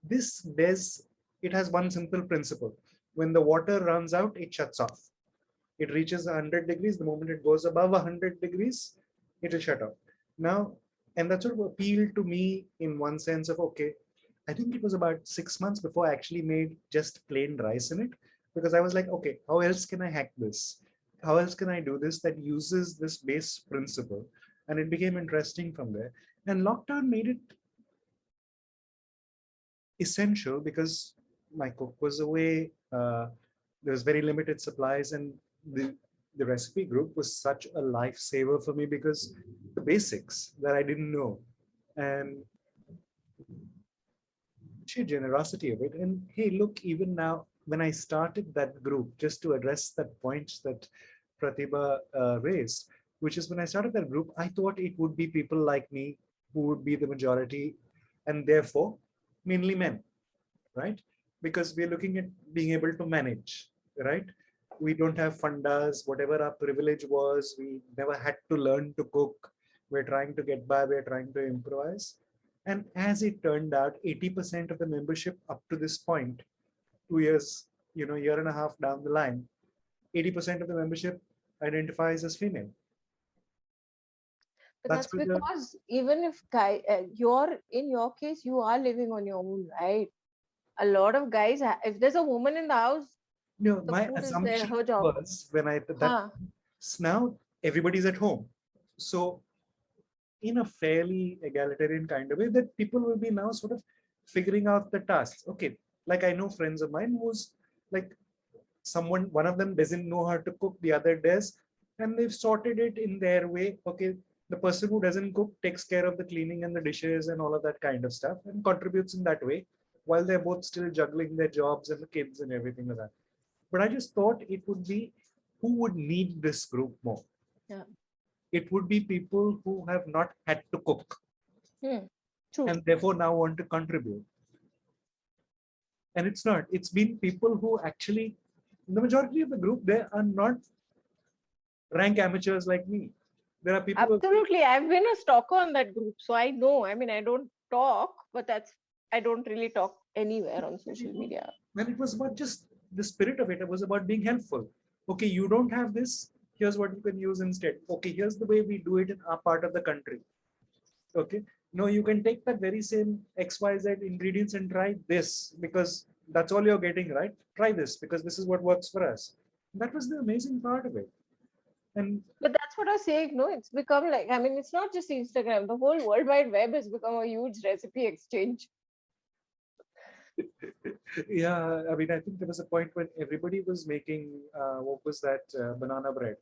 this does it has one simple principle. When the water runs out, it shuts off. It reaches 100 degrees. The moment it goes above 100 degrees, it will shut off. Now, and that sort of appealed to me in one sense of, okay, I think it was about 6 months before I actually made just plain rice in it, because I was like, okay, how else can I hack this? How else can I do this that uses this base principle? And it became interesting from there. And lockdown made it essential because my cook was away. There was very limited supplies, and the recipe group was such a lifesaver for me because the basics that I didn't know, and sheer generosity of it. And hey, look, even now when I started that group, just to address that point that Pratibha raised, which is when I started that group, I thought it would be people like me who would be the majority, and therefore mainly men, right? Because we're looking at being able to manage, right? We don't have fundas, whatever our privilege was, we never had to learn to cook. We're trying to get by, we're trying to improvise. And as it turned out, 80% of the membership up to this point, 2 years, year and a half down the line, 80% of the membership identifies as female. But That's that's where the because even if you're in your case, you are living on your own, right? A lot of guys, if there's a woman in the house, the my food is there, assumption her job. was when I that Huh. now everybody's at home. So in a fairly egalitarian kind of way that people will be now sort of figuring out the tasks. Okay, like I know friends of mine who's like one of them doesn't know how to cook, the other does, and they've sorted it in their way. Okay, the person who doesn't cook takes care of the cleaning and the dishes and all of that kind of stuff and contributes in that way while they're both still juggling their jobs and the kids and everything like that. But I just thought it would be who would need this group more. Yeah. It would be people who have not had to cook True. and therefore now want to contribute. And it's not. It's been people who actually, the majority of the group, they are not rank amateurs like me. There are people who, Absolutely. I've been a stalker on that group, so I know. I mean, I don't talk, but I don't really talk anywhere on social media. and it was about just the spirit of it. It was about being helpful. Okay, you don't have this. Here's what you can use instead. Okay, here's the way we do it in our part of the country. Okay, no, you can take that very same XYZ ingredients and try this because that's all you're getting, right? Try this because this is what works for us. That was the amazing part of it. And But that's what I was saying. No, it's become like, I mean, it's not just Instagram. The whole World Wide Web has become a huge recipe exchange. yeah, I mean, I think there was a point when everybody was making what was that banana bread?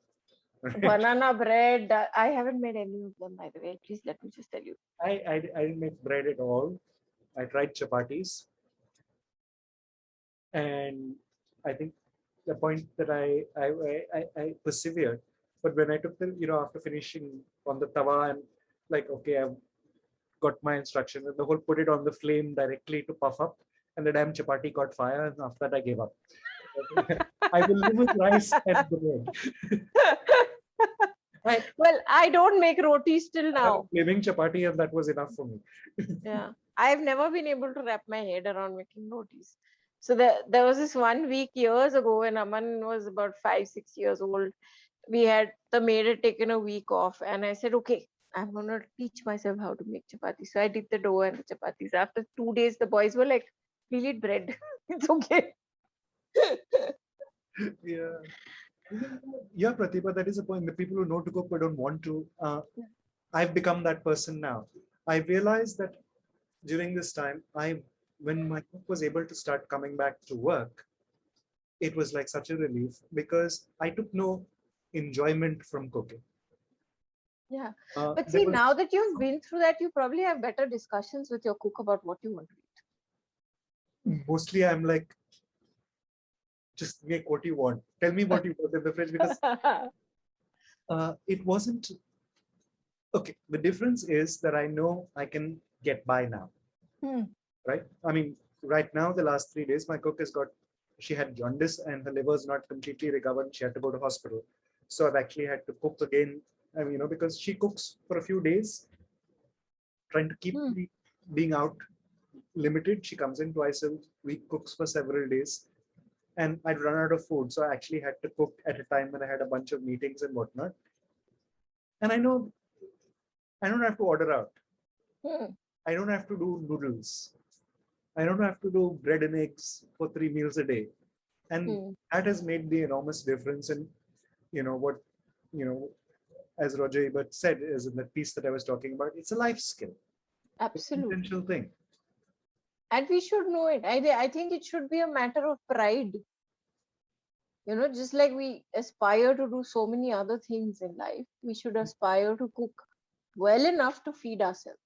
Banana bread. I haven't made any of them, by the way. Please let me just tell you. I didn't make bread at all. I tried chapatis, and I think the point that I persevered. But when I took the, after finishing on the tawa and like, okay, I've got my instruction, and the whole put it on the flame directly to puff up, and the damn chapati caught fire, and after that I gave up. I will live with rice and bread. Well, I don't make rotis till I had a now. flaming chapati, and that was enough for me. Yeah. I've never been able to wrap my head around making rotis. So there was this 1 week years ago when Aman was about 5, 6 years old. We had the maid had taken a week off, and I said, okay, I'm gonna teach myself how to make chapati. So I did the dough and the chapatis. After 2 days, the boys were like, we'll eat bread. It's okay. Yeah. Yeah, Pratibha, that is the point. The people who know to cook but don't want to. I've become that person now. I realized that during this time, when my cook was able to start coming back to work, it was like such a relief because I took no enjoyment from cooking. Yeah. Uh, But there see, was now that you've been through that, you probably have better discussions with your cook about what you want to mostly I'm like, just make what you want. Tell me what you want in the fridge because eat. it wasn't okay. The difference is that I know I can get by now, Hmm. right? I mean, right now, the last 3 days, my cook has got, she had jaundice and her liver's not completely recovered. She had to go to hospital. So I've actually had to cook again. I mean, because she cooks for a few days, trying to keep Hmm. me being out limited. She comes in twice a week, cooks for several days, and I'd run out of food. So I actually had to cook at a time when I had a bunch of meetings and whatnot. And I know I don't have to order out. Hmm. I don't have to do noodles. I don't have to do bread and eggs for 3 meals a day. And Hmm. that has made the enormous difference in, what, you know, as Roger Ebert said, is in that piece that I was talking about, it's a life skill. It's an Absolutely. essential thing. And we should know it. I think it should be a matter of pride. Just like we aspire to do so many other things in life, we should aspire to cook well enough to feed ourselves.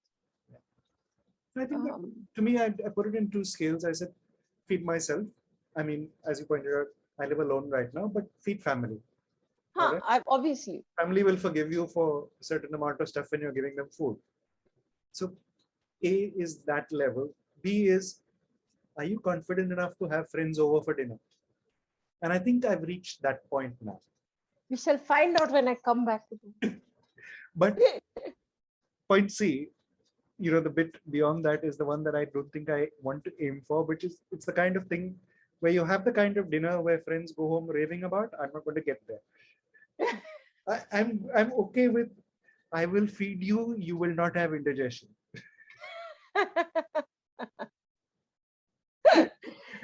I think that Um, to me, I put it in two scales. I said, feed myself. I mean, as you pointed out, I live alone right now, but feed family. All right. Obviously. Family will forgive you for a certain amount of stuff when you're giving them food. So A is that level. B is, are you confident enough to have friends over for dinner? And I think I've reached that point now. We shall find out when I come back to do. But point C, the bit beyond that is the one that I don't think I want to aim for, which is it's the kind of thing where you have the kind of dinner where friends go home raving about. I'm not going to get there. I'm okay with I will feed you, you will not have indigestion.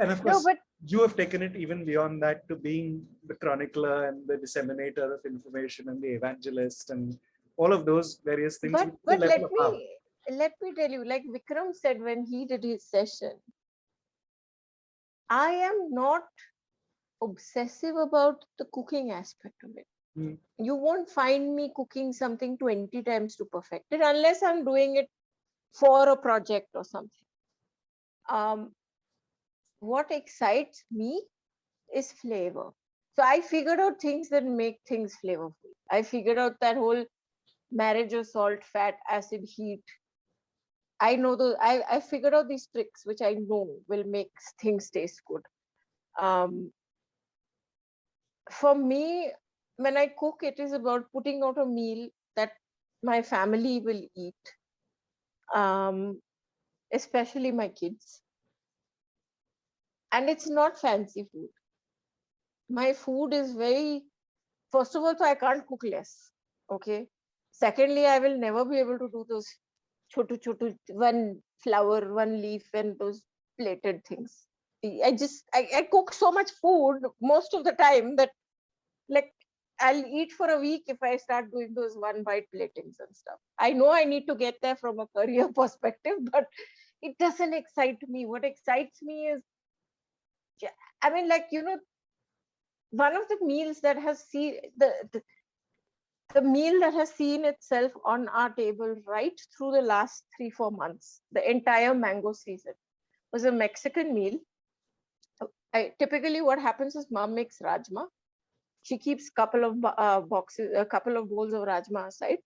And of No, course, but you have taken it even beyond that to being the chronicler and the disseminator of information and the evangelist and all of those various things but which is a but level let above. me tell you, like Vikram said when he did his session, I am not obsessive about the cooking aspect of it. Hmm. You won't find me cooking something 20 times to perfect it unless I'm doing it for a project or something. What excites me is flavor. So I figured out things that make things flavorful. I figured out that whole marriage of salt, fat, acid, heat. I know those. I figured out these tricks which I know will make things taste good. Um, for me, when I cook, it is about putting out a meal that my family will eat, especially my kids. And it's not fancy food. My food is very, first of all, so I can't cook less. Okay. Secondly, I will never be able to do those chotu chotu, one flower, one leaf, and those plated things. I cook so much food most of the time that like I'll eat for a week if I start doing those one bite platings and stuff. I know I need to get there from a career perspective, but it doesn't excite me. What excites me is, I mean, like, one of the meals that has the meal that has seen itself on our table right through the last 3-4 months, the entire mango season, was a Mexican meal. Typically what happens is mom makes rajma. She keeps a couple of bowls of rajma aside.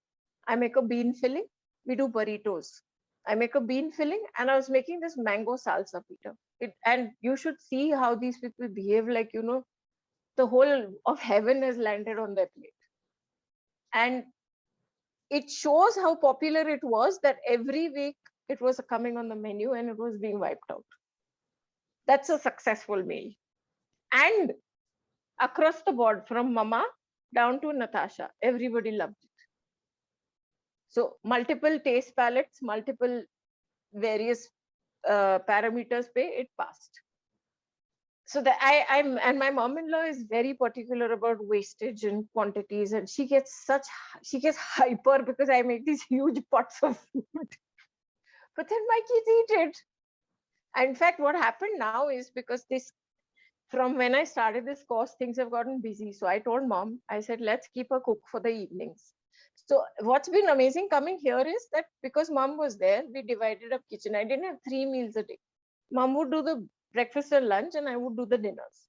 I make a bean filling. We do burritos. I make a bean filling, and I was making this mango salsa, Peter. And you should see how these people behave, like, the whole of heaven has landed on their plate. And it shows how popular it was that every week it was coming on the menu and it was being wiped out. That's a successful meal. And across the board, from Mama down to Natasha, everybody loved it. So multiple taste palettes, multiple various parameters it passed. So that I'm and my mom-in-law is very particular about wastage and quantities, and she gets hyper because I make these huge pots of food. But then my kids eat it. In fact, what happened now is, because from when I started this course, things have gotten busy. So I told mom, I said, let's keep a cook for the evenings. So what's been amazing coming here is that because mom was there, we divided up kitchen. I didn't have 3 meals a day. Mom would do the breakfast and lunch, and I would do the dinners.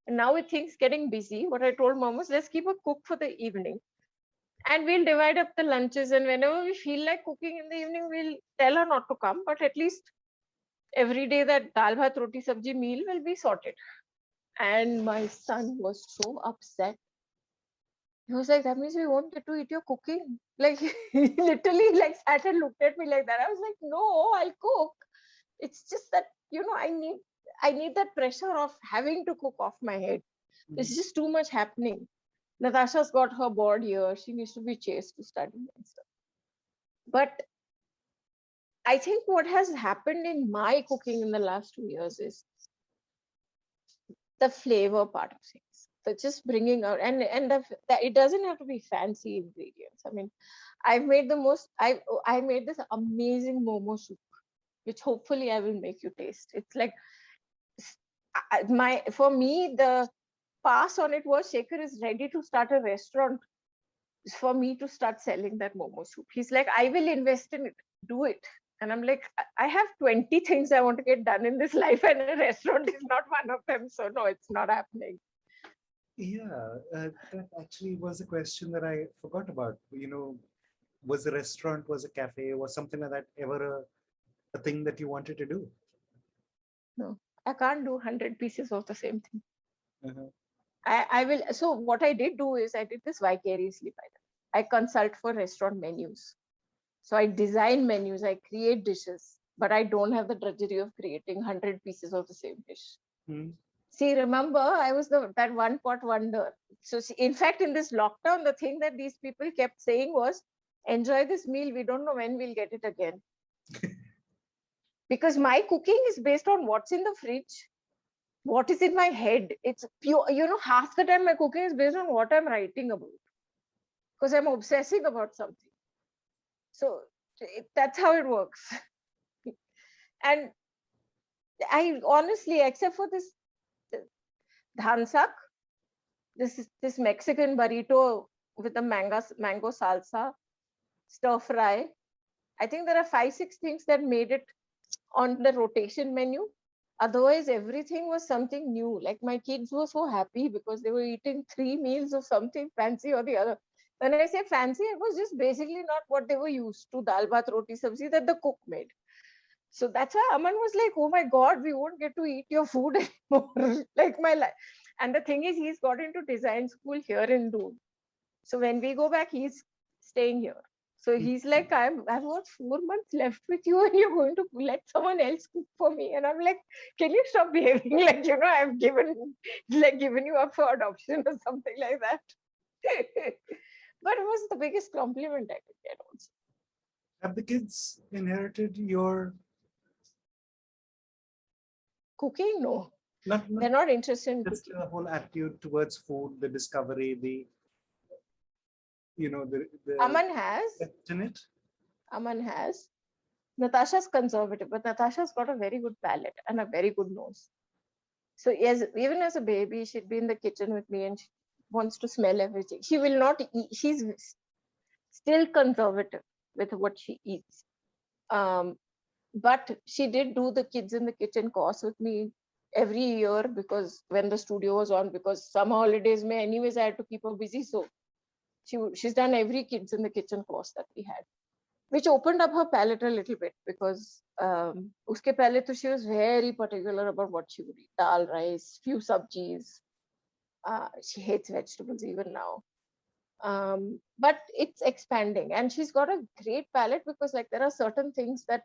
And now with things getting busy, what I told mom was, let's keep a cook for the evening. And we'll divide up the lunches. And whenever we feel like cooking in the evening, we'll tell her not to come. But at least every day that dal bhat roti sabji meal will be sorted. And my son was so upset. He was like, that means we won't get to eat your cooking. Like, he literally like sat and looked at me like that. I was like, no, I'll cook. It's just that, I need that pressure of having to cook off my head. There's just too much happening. Natasha's got her board here. She needs to be chased to study and stuff. But I think what has happened in my cooking in the last 2 years is the flavor part of things. So just bringing out, and it doesn't have to be fancy ingredients. I mean, I made this amazing momo soup, which hopefully I will make you taste. It's like, for me, the pass on it was, Shekhar is ready to start a restaurant for me to start selling that momo soup. He's like, I will invest in it, do it. And I'm like, I have 20 things I want to get done in this life, and a restaurant is not one of them. So no, it's not happening. Yeah, that actually was a question that I forgot about. Was a restaurant, was a cafe, was something like that ever a thing that you wanted to do? No, I can't do 100 pieces of the same thing. I will. So what I did do is, I did this vicariously by them. I consult for restaurant menus. So I design menus, I create dishes, but I don't have the drudgery of creating 100 pieces of the same dish. See, remember, I was that one pot wonder. So in fact, in this lockdown, the thing that these people kept saying was, enjoy this meal. We don't know when we'll get it again. Because my cooking is based on what's in the fridge, what is in my head. It's pure, half the time my cooking is based on what I'm writing about. Because I'm obsessing about something. So that's how it works. And I honestly, except for this dhansak, this Mexican burrito with the mango salsa, stir fry, I think there are 5-6 things that made it on the rotation menu. Otherwise, everything was something new. Like, my kids were so happy because they were eating 3 meals of something fancy or the other. When I say fancy, it was just basically not what they were used to, dal bhat roti sabzi that the cook made. So that's why Aman was like, oh my God, we won't get to eat your food anymore. Like, my life. And the thing is, he's got into design school here in Doon. So when we go back, he's staying here. So he's like, I've got 4 months left with you, and you're going to let someone else cook for me. And I'm like, can you stop behaving like, I've given you up for adoption or something like that. But it was the biggest compliment I could get also. Have the kids inherited your cooking? No. They're not interested in just cooking. The whole attitude towards food, the discovery, the Aman has. In it. Aman has. Natasha's conservative, but Natasha's got a very good palate and a very good nose. So yes, even as a baby, she'd be in the kitchen with me and she wants to smell everything. She will not eat. She's still conservative with what she eats. But she did do the Kids in the Kitchen course with me every year, because when the studio was on, because summer holidays may anyways I had to keep her busy. So she's done every Kids in the Kitchen course that we had, which opened up her palate a little bit, because uske pehle to she was very particular about what she would eat. Dal, rice, few sabjis. She hates vegetables even now. But it's expanding, and she's got a great palate, because like there are certain things that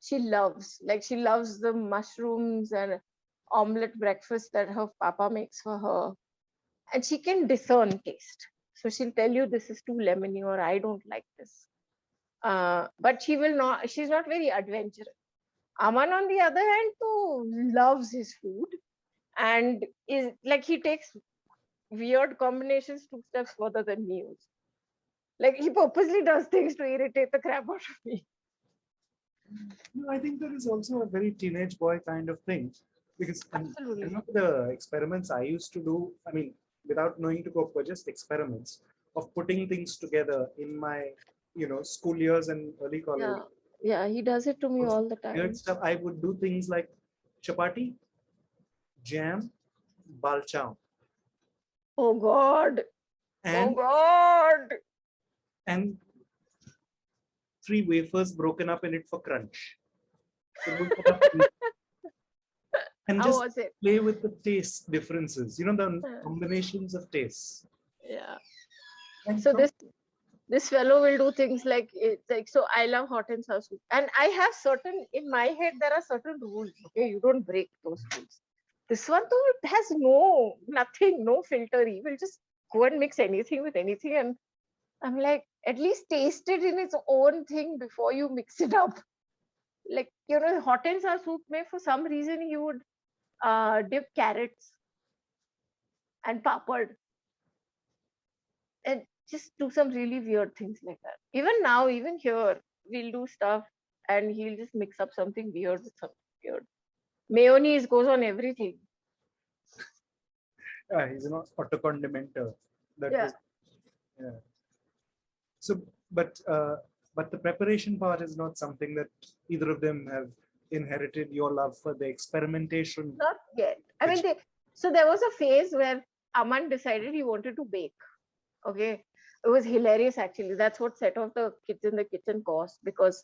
she loves. Like she loves the mushrooms and omelette breakfast that her papa makes for her, and she can discern taste. So she'll tell you this is too lemony, or I don't like this. But she's not very adventurous. Aman, on the other hand, too, loves his food, and is like he takes weird combinations 2 steps further than me. Like he purposely does things to irritate the crap out of me. No, I think there is also a very teenage boy kind of thing, because I Absolutely. remember the experiments I used to do. I mean, without knowing to cook, were just experiments of putting things together in my, school years and early college. Yeah, he does it to me all the Weird time. stuff. I would do things like chapati, jam, balchao, Oh God. Oh and God. and 3 wafers broken up in it for crunch. And How just was it? play with the taste differences, the combinations of tastes. Yeah. And So this fellow will do things like it's like, so I love hot and sour soup, and I have certain, in my head there are certain rules. Okay, you don't break those rules. This one though, it has nothing, no filter. He will just go and mix anything with anything, and I'm like, at least taste it in its own thing before you mix it up. Like, hot and sour soup may, for some reason, he would dip carrots and papad and just do some really weird things like that. Even now, even here, we'll do stuff and he'll just mix up something weird with something weird. Mayonnaise goes on everything. he's an auto condimenter. That Yeah. was, yeah. So, but the preparation part is not something that either of them have inherited your love for the experimentation. Not yet. I mean, so there was a phase where Aman decided he wanted to bake. Okay. It was hilarious, actually. That's what set off the Kids in the Kitchen course, because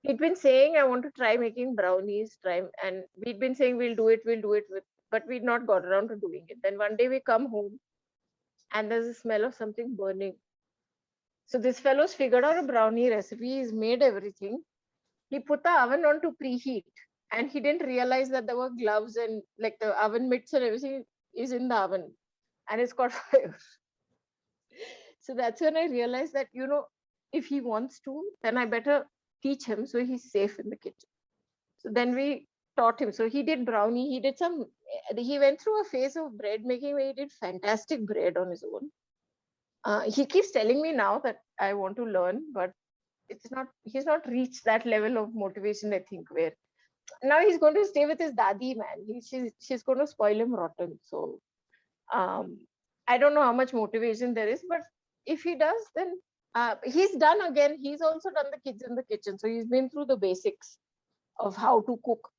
he'd been saying, I want to try making brownies, and we'd been saying we'll do it, but we'd not got around to doing it. Then one day we come home and there's a smell of something burning. So this fellow's figured out a brownie recipe, he's made everything. He put the oven on to preheat, and he didn't realize that there were gloves and like the oven mitts and everything is in the oven, and it's caught fire. So that's when I realized that, if he wants to, then I better teach him so he's safe in the kitchen. So then we taught him. So he did brownie. He went through a phase of bread making where he did fantastic bread on his own. He keeps telling me now that I want to learn, but he's not reached that level of motivation, I think, where now he's going to stay with his dadi, man. She's going to spoil him rotten. So I don't know how much motivation there is, but if he does, then he's done again. He's also done the Kids in the Kitchen. So he's been through the basics of how to cook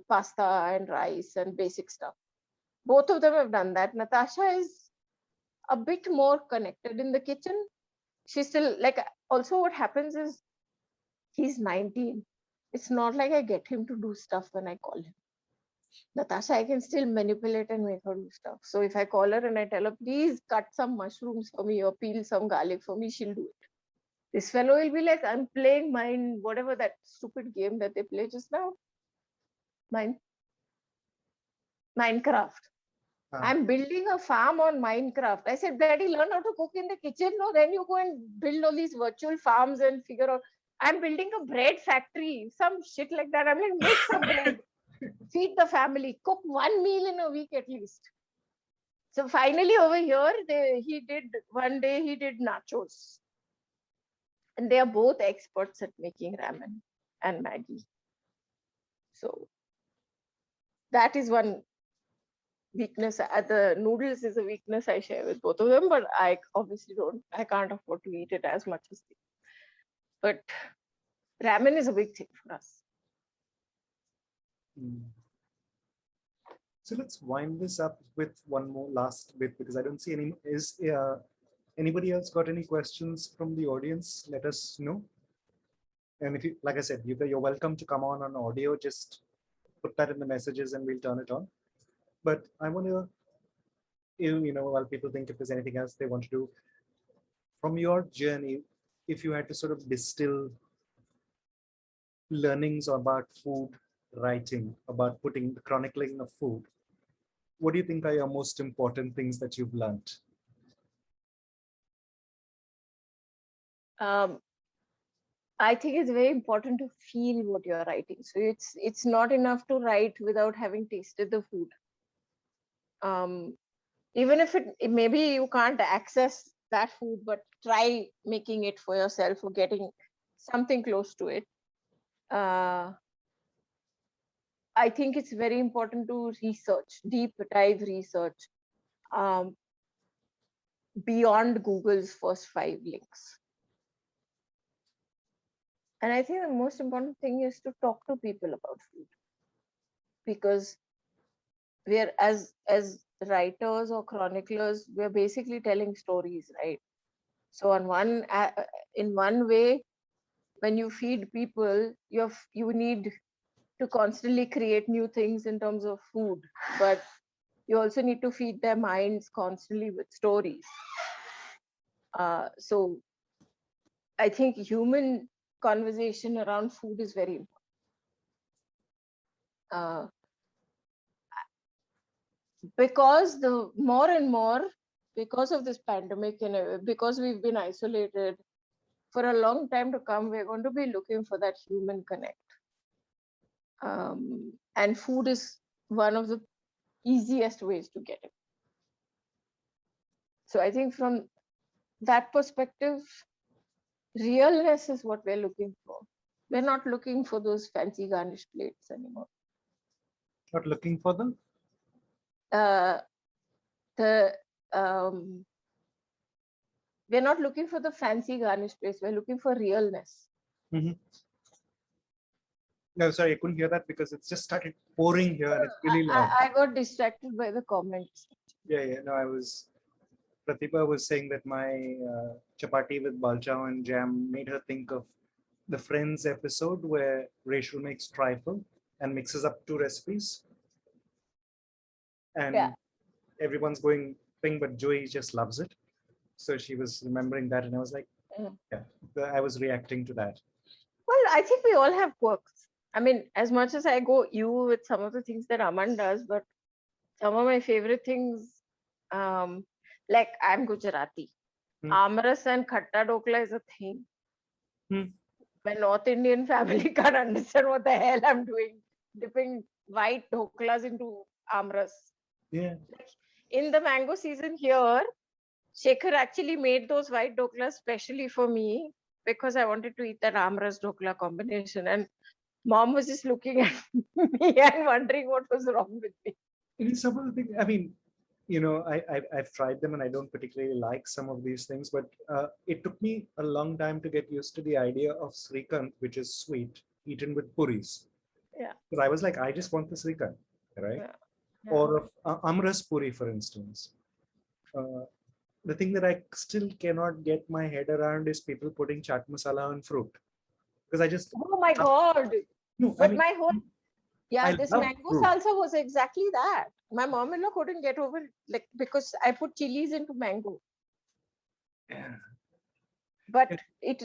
pasta and rice and basic stuff. Both of them have done that. Natasha is a bit more connected in the kitchen. She's still like, also what happens is he's 19. It's not like I get him to do stuff when I call him. Natasha, I can still manipulate and make her do stuff. So if I call her and I tell her, please cut some mushrooms for me or peel some garlic for me, she'll do it. This fellow will be like, I'm playing whatever that stupid game that they play just now. Minecraft. I'm building a farm on Minecraft. I said, Daddy, learn how to cook in the kitchen. No, then you go and build all these virtual farms and figure out. I'm building a bread factory, some shit like that. I'm like, make some bread, feed the family, cook one meal in a week at least. So finally over here, one day he did nachos. And they are both experts at making ramen and Maggi. So that is one weakness. The noodles is a weakness I share with both of them, but I obviously I can't afford to eat it as much as they. But ramen is a big thing for us. So let's wind this up with one more last bit, because I don't see any. Is anybody else got any questions from the audience? Let us know. And if you, like I said, you're welcome to come on audio. Just put that in the messages and we'll turn it on. But I want to, while people think if there's anything else they want to do, from your journey, if you had to sort of distill learnings about food writing, about putting the chronicling of food, what do you think are your most important things that you've learned? I think it's very important to feel what you're writing. So it's not enough to write without having tasted the food. Even if maybe you can't access that food, but try making it for yourself or getting something close to it. I think it's very important to research, deep dive research, beyond Google's first 5 links. And I think the most important thing is to talk to people about food, because we're as writers or chroniclers, we're basically telling stories, right? So in one way, when you feed people, you need to constantly create new things in terms of food, but you also need to feed their minds constantly with stories. So I think human conversation around food is very important. Because the more and more, because of this pandemic and because we've been isolated for a long time to come, we're going to be looking for that human connect. And food is one of the easiest ways to get it. So I think from that perspective, realness is what we're looking for. We're not looking for those fancy garnished plates anymore. Not looking for them? We're not looking for the fancy garnished plates. We're looking for realness. Mm-hmm. No, sorry, I couldn't hear that because it's just started pouring here and it's really loud. I got distracted by the comments. Yeah. No, Pratibha was saying that my chapati with balchao and jam made her think of the Friends episode where Rachel makes trifle and mixes up 2 recipes. And everyone's going thing, but Joey just loves it. So she was remembering that, and I was like, I was reacting to that. Well, I think we all have quirks. I mean, as much as I go with some of the things that Aman does, but some of my favorite things, like I'm Gujarati. Amras and khatta dokla is a thing. My North Indian family can't understand what the hell I'm doing, dipping white doklas into amras. Yeah. In the mango season here, Shekhar actually made those white doklas specially for me because I wanted to eat that amras dokla combination. And Mom was just looking at me and wondering what was wrong with me. Some of the things, I mean, I've tried them and I don't particularly like some of these things, but it took me a long time to get used to the idea of srikhand, which is sweet, eaten with puris. Yeah. Because I was like, I just want the srikhand, right? Yeah. Or of amras puri, for instance. The thing that I still cannot get my head around is people putting chaat masala on fruit. Because I just... Oh my God. No, but my whole... I this mango salsa was exactly that. My mom-in-law couldn't get over it, like, because I put chilies into mango. Yeah. But if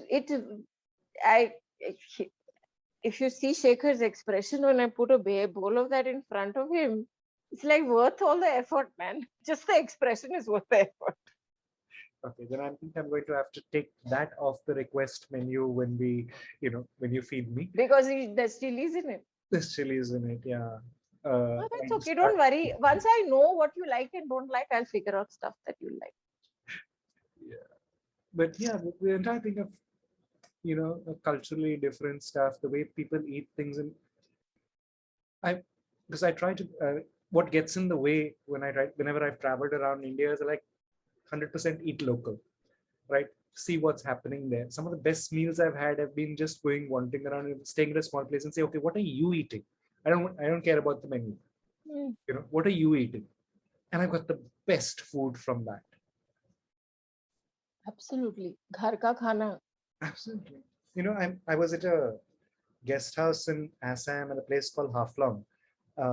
you see Shekhar's expression when I put a bowl of that in front of him, it's like worth all the effort, man. Just the expression is worth the effort. Okay, then I think I'm going to have to take that off the request menu when when you feed me. Because there's chilies in it. There's chilies in it, yeah. No, that's okay. Don't worry. Once I know what you like and don't like, I'll figure out stuff that you like. Yeah. But yeah, the entire thing of, culturally different stuff, the way people eat things. And because I try to, what gets in the way whenever I've traveled around India is like 100% eat local, right? See what's happening there. Some of the best meals I've had have been just going wandering around and staying at a small place and say, okay, what are you eating? I don't care about the menu. Mm. What are you eating? And I've got the best food from that. Absolutely. Ghar ka khana. Absolutely. I was at a guest house in Assam at a place called Haflong,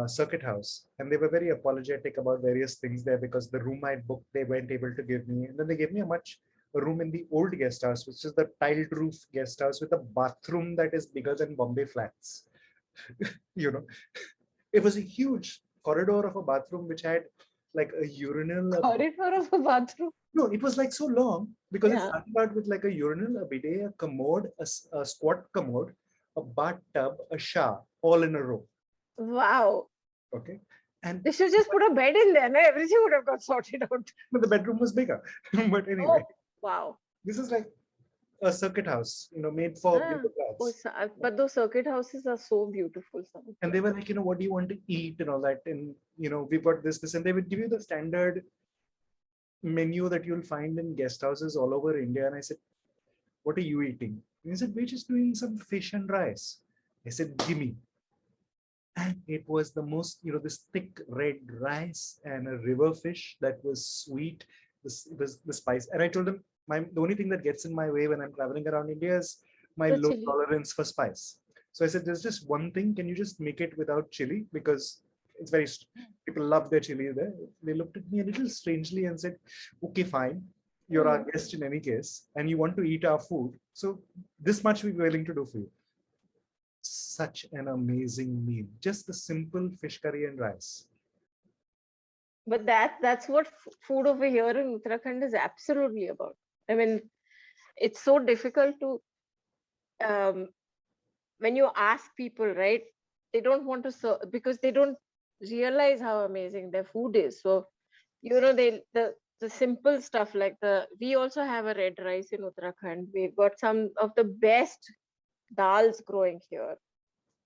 Circuit House, and they were very apologetic about various things there because the room I booked they weren't able to give me, and then they gave me a room in the old guest house, which is the tiled roof guest house with a bathroom that is bigger than Bombay flats. you know, it was a huge corridor of a bathroom which had like a urinal. Corridor of a bathroom. No, it was like so long because it Yeah. started out with like a urinal, a bidet, a commode, a squat commode, a bathtub, a shower, all in a row. Wow. Okay. And They should just put a bed in there. No? Everything would have got sorted out. the bedroom was bigger. But anyway, Oh, wow. this is like a circuit house, made for Ah. bureaucrats. But those circuit houses are so beautiful. And they were like, what do you want to eat and all that? And, we've got this, and they would give you the standard menu that you'll find in guest houses all over India. And I said, what are you eating? And he said, we're just doing some fish and rice. I said, gimme. And it was the most, this thick red rice and a river fish that was sweet. This was the spice. And I told him, the only thing that gets in my way when I'm traveling around India is my The low chili. tolerance for spice. So I said, there's just one thing. Can you just make it without chili? Because it's people love their chili there. They looked at me a little strangely and said, okay, fine. You're our guest in any case, and you want to eat our food. So this much we're willing to do for you. Such an amazing meal. Just the simple fish curry and rice. But that's what food over here in Uttarakhand is absolutely about. I mean, it's so difficult to when you ask people, right? They don't want to serve because they don't realize how amazing their food is. So, the simple stuff like we also have a red rice in Uttarakhand. We've got some of the best dals growing here.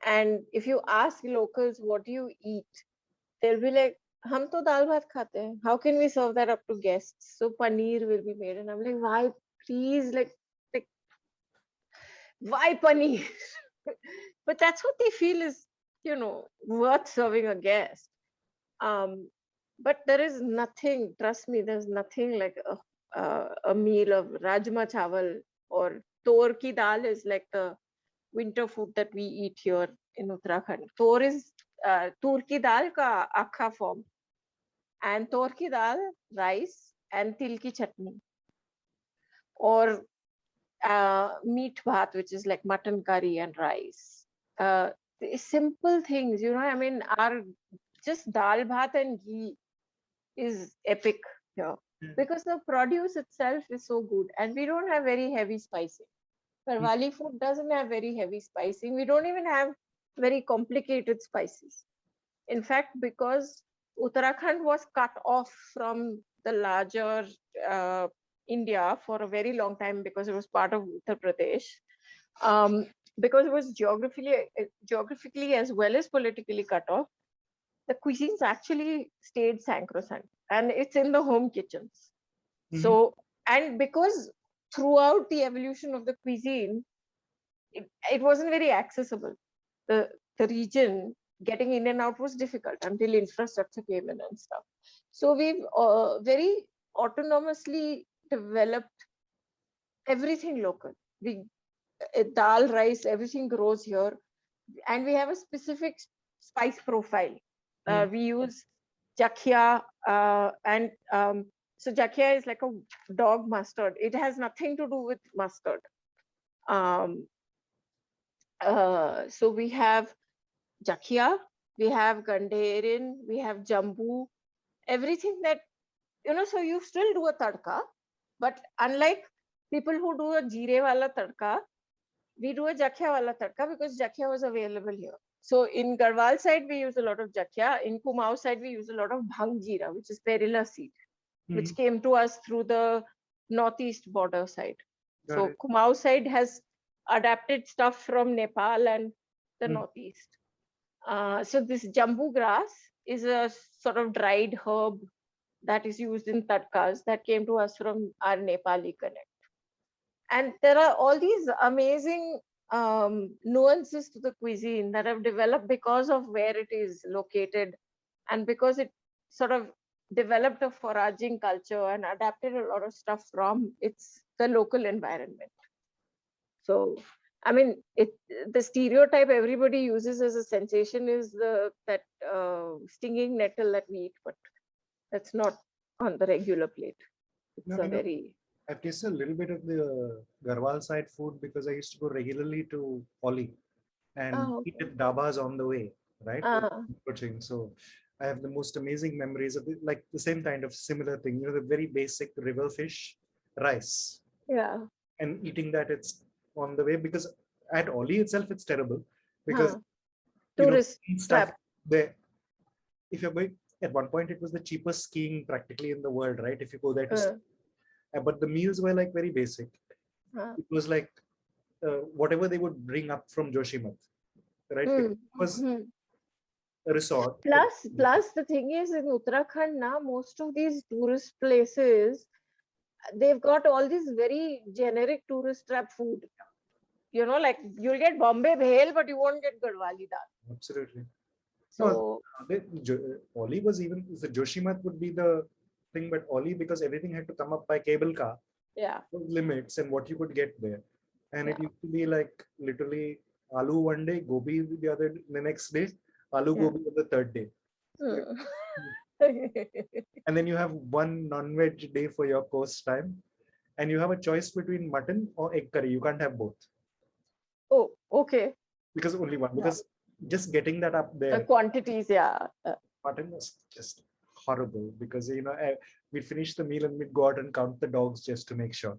And if you ask locals, what do you eat? They'll be like, hum to dal bhat khate hain. How can we serve that up to guests? So paneer will be made. And I'm like, why? Please, like why paneer? But that's what they feel is, worth serving a guest. But there is nothing, trust me, there's nothing like a meal of rajma chawal or tor ki dal is like the winter food that we eat here in Uttarakhand. Tor is tur ki dal ka akha form. And tor ki dal, rice and til ki chutney. Or meat bhat, which is like mutton curry and rice. Simple things, I mean, our just dal bhat and ghee is epic here because the produce itself is so good and we don't have very heavy spicing. Karwali food doesn't have very heavy spicing. We don't even have very complicated spices. In fact, because Uttarakhand was cut off from the larger India for a very long time because it was part of Uttar Pradesh, because it was geographically as well as politically cut off, the cuisines actually stayed sacrosanct and it's in the home kitchens. Mm-hmm. So, and because throughout the evolution of the cuisine, it wasn't very accessible. The region getting in and out was difficult until infrastructure came in and stuff. So we've very autonomously developed everything local. Dal, rice, everything grows here. And we have a specific spice profile. We use jakhia and so jakhia is like a dog mustard. It has nothing to do with mustard. So we have jakhia, we have gandherin, we have jambu, everything that, so you still do a tadka, but unlike people who do a jeere wala tadka, we do a jakhia wala tadka because jakhia was available here. So in Garhwal side, we use a lot of jakhia. In Kumaon side, we use a lot of bhang jeera, which is perilla seed, which came to us through the northeast border side. So Kumaon side has adapted stuff from Nepal and the northeast. So this jambu grass is a sort of dried herb that is used in tadkas that came to us from our Nepali connect. And there are all these amazing nuances to the cuisine that have developed because of where it is located, and because it sort of developed a foraging culture and adapted a lot of stuff from the local environment. So, I mean, the stereotype everybody uses as a sensation is that stinging nettle that we eat, but that's not on the regular plate. It's No, a very I've tasted a little bit of the Garhwal side food because I used to go regularly to Oli and eat okay. at dabas on the way, right? Uh, Coaching. So I have the most amazing memories of it, like the same kind of similar thing, the very basic river fish, rice, yeah. and eating that it's on the way because at Oli itself it's terrible because Huh. Tourist stuff trap. there. If you're going at one point, it was the cheapest skiing practically in the world, right? If you go there to ski. Uh, But the meals were like very basic. uh, It was like whatever they would bring up from Joshimath, right? Because hmm, it was hmm. a resort. Plus, the thing is, in Uttarakhand now, most of these tourist places, they've got all this very generic tourist trap food. Like you'll get Bombay bhel, but you won't get Gadwali dal. Absolutely. No, So Oli was even the Joshimath would be the thing, but Oli because everything had to come up by cable car, yeah, limits and what you could get there, and it yeah, used to be like literally aloo one day, gobi the next day, aloo yeah. gobi on the third day. Like, Hmm. and then you have one non-veg day for your course time, and you have a choice between mutton or egg curry. You can't have both Oh, okay. because only one. Yeah. Because just getting that up The there, quantities, yeah. mutton was just horrible because we'd finish the meal and we'd go out and count the dogs just to make sure.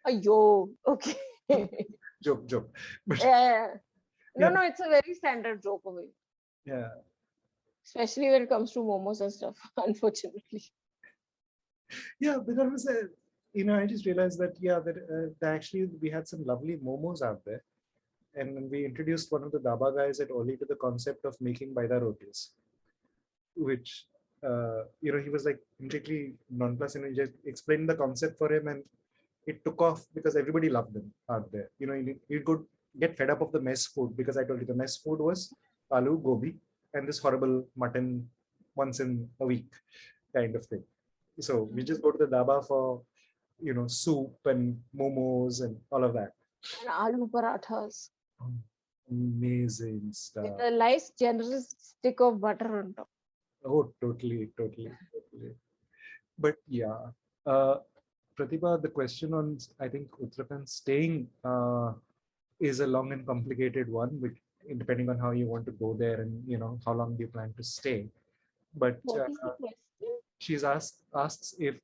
Yo, okay. Joke. But Yeah. No, yeah, no, it's a very standard joke of it, yeah, especially when it comes to momos and stuff, unfortunately. yeah. Because I just realized that that actually we had some lovely momos out there, and we introduced one of the daba guys at Oli to the concept of making baida rotis, which he was like completely nonplussed, and we just explained the concept for him, and it took off because everybody loved them out there. You could get fed up of the mess food because I told you the mess food was aloo gobi and this horrible mutton once in a week kind of thing. So we just go to the daba for soup and momos and all of that. And aloo parathas Amazing with stuff. a nice generous stick of butter on top. Oh, totally. But yeah, uh, Pratibha, the question on I think Uttarakhand staying is a long and complicated one, which depending on how you want to go there and how long do you plan to stay. But What is the question? she's asks if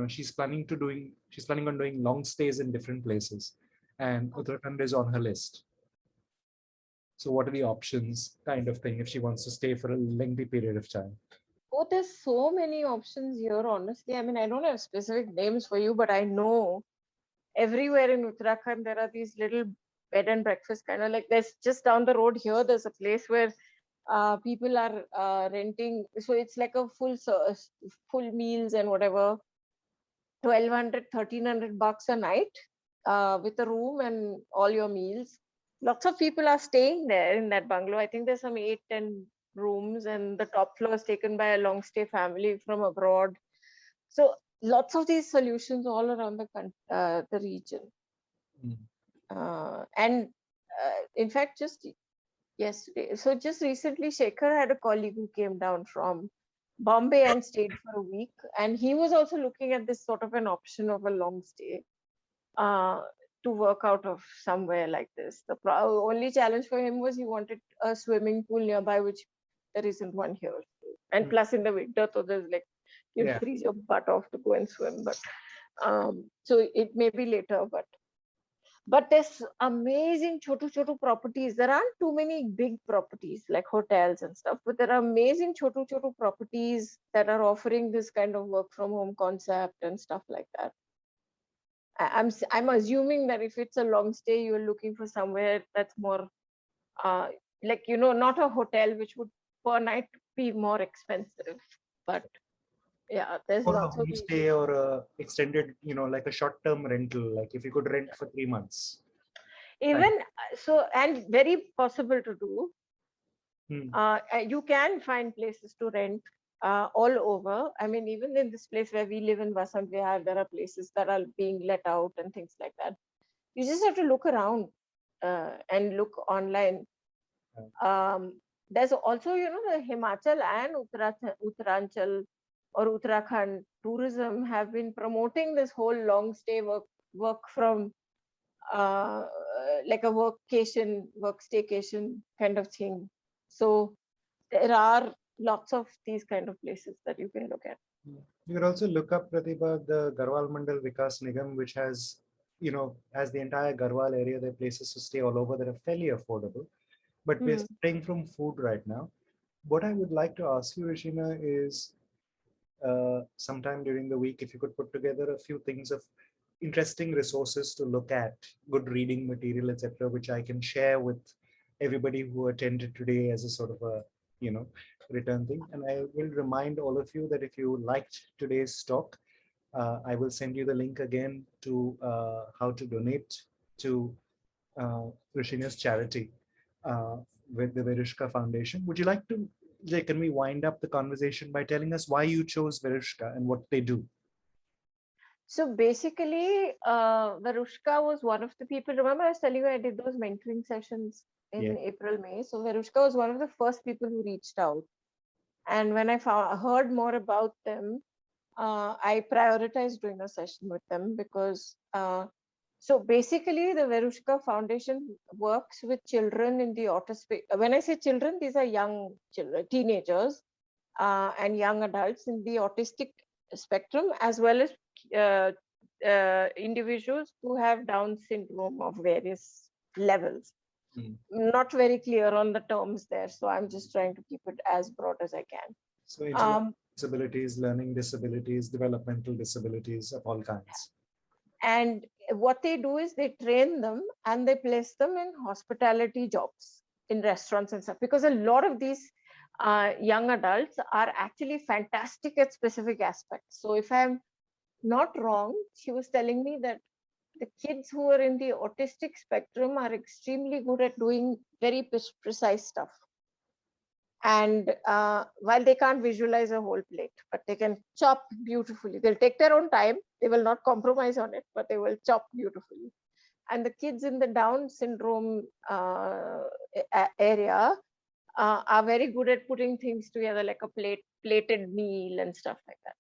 she's planning on doing long stays in different places, and Uttarakhand is on her list. So what are the options, kind of thing, if she wants to stay for a lengthy period of time? Oh, there's so many options here, honestly. I mean, I don't have specific names for you, but I know everywhere in Uttarakhand there are these little bed and breakfast kind of like there's just down the road here. There's a place where people are renting. So it's like a full meals and whatever, 1,200, 1,300 bucks a night with a room and all your meals. Lots of people are staying there in that bungalow. I think there's some 8, 10 rooms, and the top floor is taken by a long stay family from abroad. So lots of these solutions all around the region. Mm. And in fact, just yesterday, so just recently, Shekhar had a colleague who came down from Bombay and stayed for a week, and he was also looking at this sort of an option of a long stay uh, to work out of somewhere like this. The only challenge for him was he wanted a swimming pool nearby, which there isn't one here. And Mm. plus, in the winter, so there's like you Yeah. freeze your butt off to go and swim. But so it may be later, but there's amazing chotu properties. There aren't too many big properties like hotels and stuff, but there are amazing chotu properties that are offering this kind of work from home concept and stuff like that. I'm assuming that if it's a long stay, you're looking for somewhere that's more like not a hotel which would per night be more expensive. But yeah, there's Or a lots of these. homestay or a extended, like a short-term rental, like if you could rent for 3 months. Even so, and very possible to do. Hmm. You can find places to rent all over. I mean, even in this place where we live in Vasant Vihar, there are places that are being let out and things like that. You just have to look around and look online. There's also, the Himachal and Uttaranchal or Uttarakhand tourism have been promoting this whole long stay work from uh, like a work staycation kind of thing. So there are lots of these kind of places that you can look at. You could also look up, Pratibha, the Garhwal Mandal Vikas Nigam, which has the entire Garhwal area. There are places to stay all over that are fairly affordable. But we're staying from food right now. What I would like to ask you, Rushina, is sometime during the week, if you could put together a few things of interesting resources to look at, good reading material, etc., which I can share with everybody who attended today as a sort of a, return thing. And I will remind all of you that if you liked today's talk, I will send you the link again to how to donate to Rushina's charity with the Verushka Foundation. Would you like to, can we wind up the conversation by telling us why you chose Verushka and what they do? So basically, Varushka was one of the people. Remember, I was telling you I did those mentoring sessions in April, May. So Varushka was one of the first people who reached out. And when I heard more about them, I prioritized doing a session with them because so basically the Verushka Foundation works with children in the autistic. When I say children, these are young children, teenagers and young adults in the autistic spectrum, as well as individuals who have Down syndrome of various levels. Not very clear on the terms there, so I'm just trying to keep it as broad as I can. So intellectual disabilities, learning disabilities, developmental disabilities of all kinds. And what they do is they train them and they place them in hospitality jobs in restaurants and stuff, because a lot of these young adults are actually fantastic at specific aspects. So if I'm not wrong, she was telling me that the kids who are in the autistic spectrum are extremely good at doing very precise stuff. And while they can't visualize a whole plate, but they can chop beautifully. They'll take their own time. They will not compromise on it, but they will chop beautifully. And the kids in the Down syndrome area are very good at putting things together, like a plated meal and stuff like that.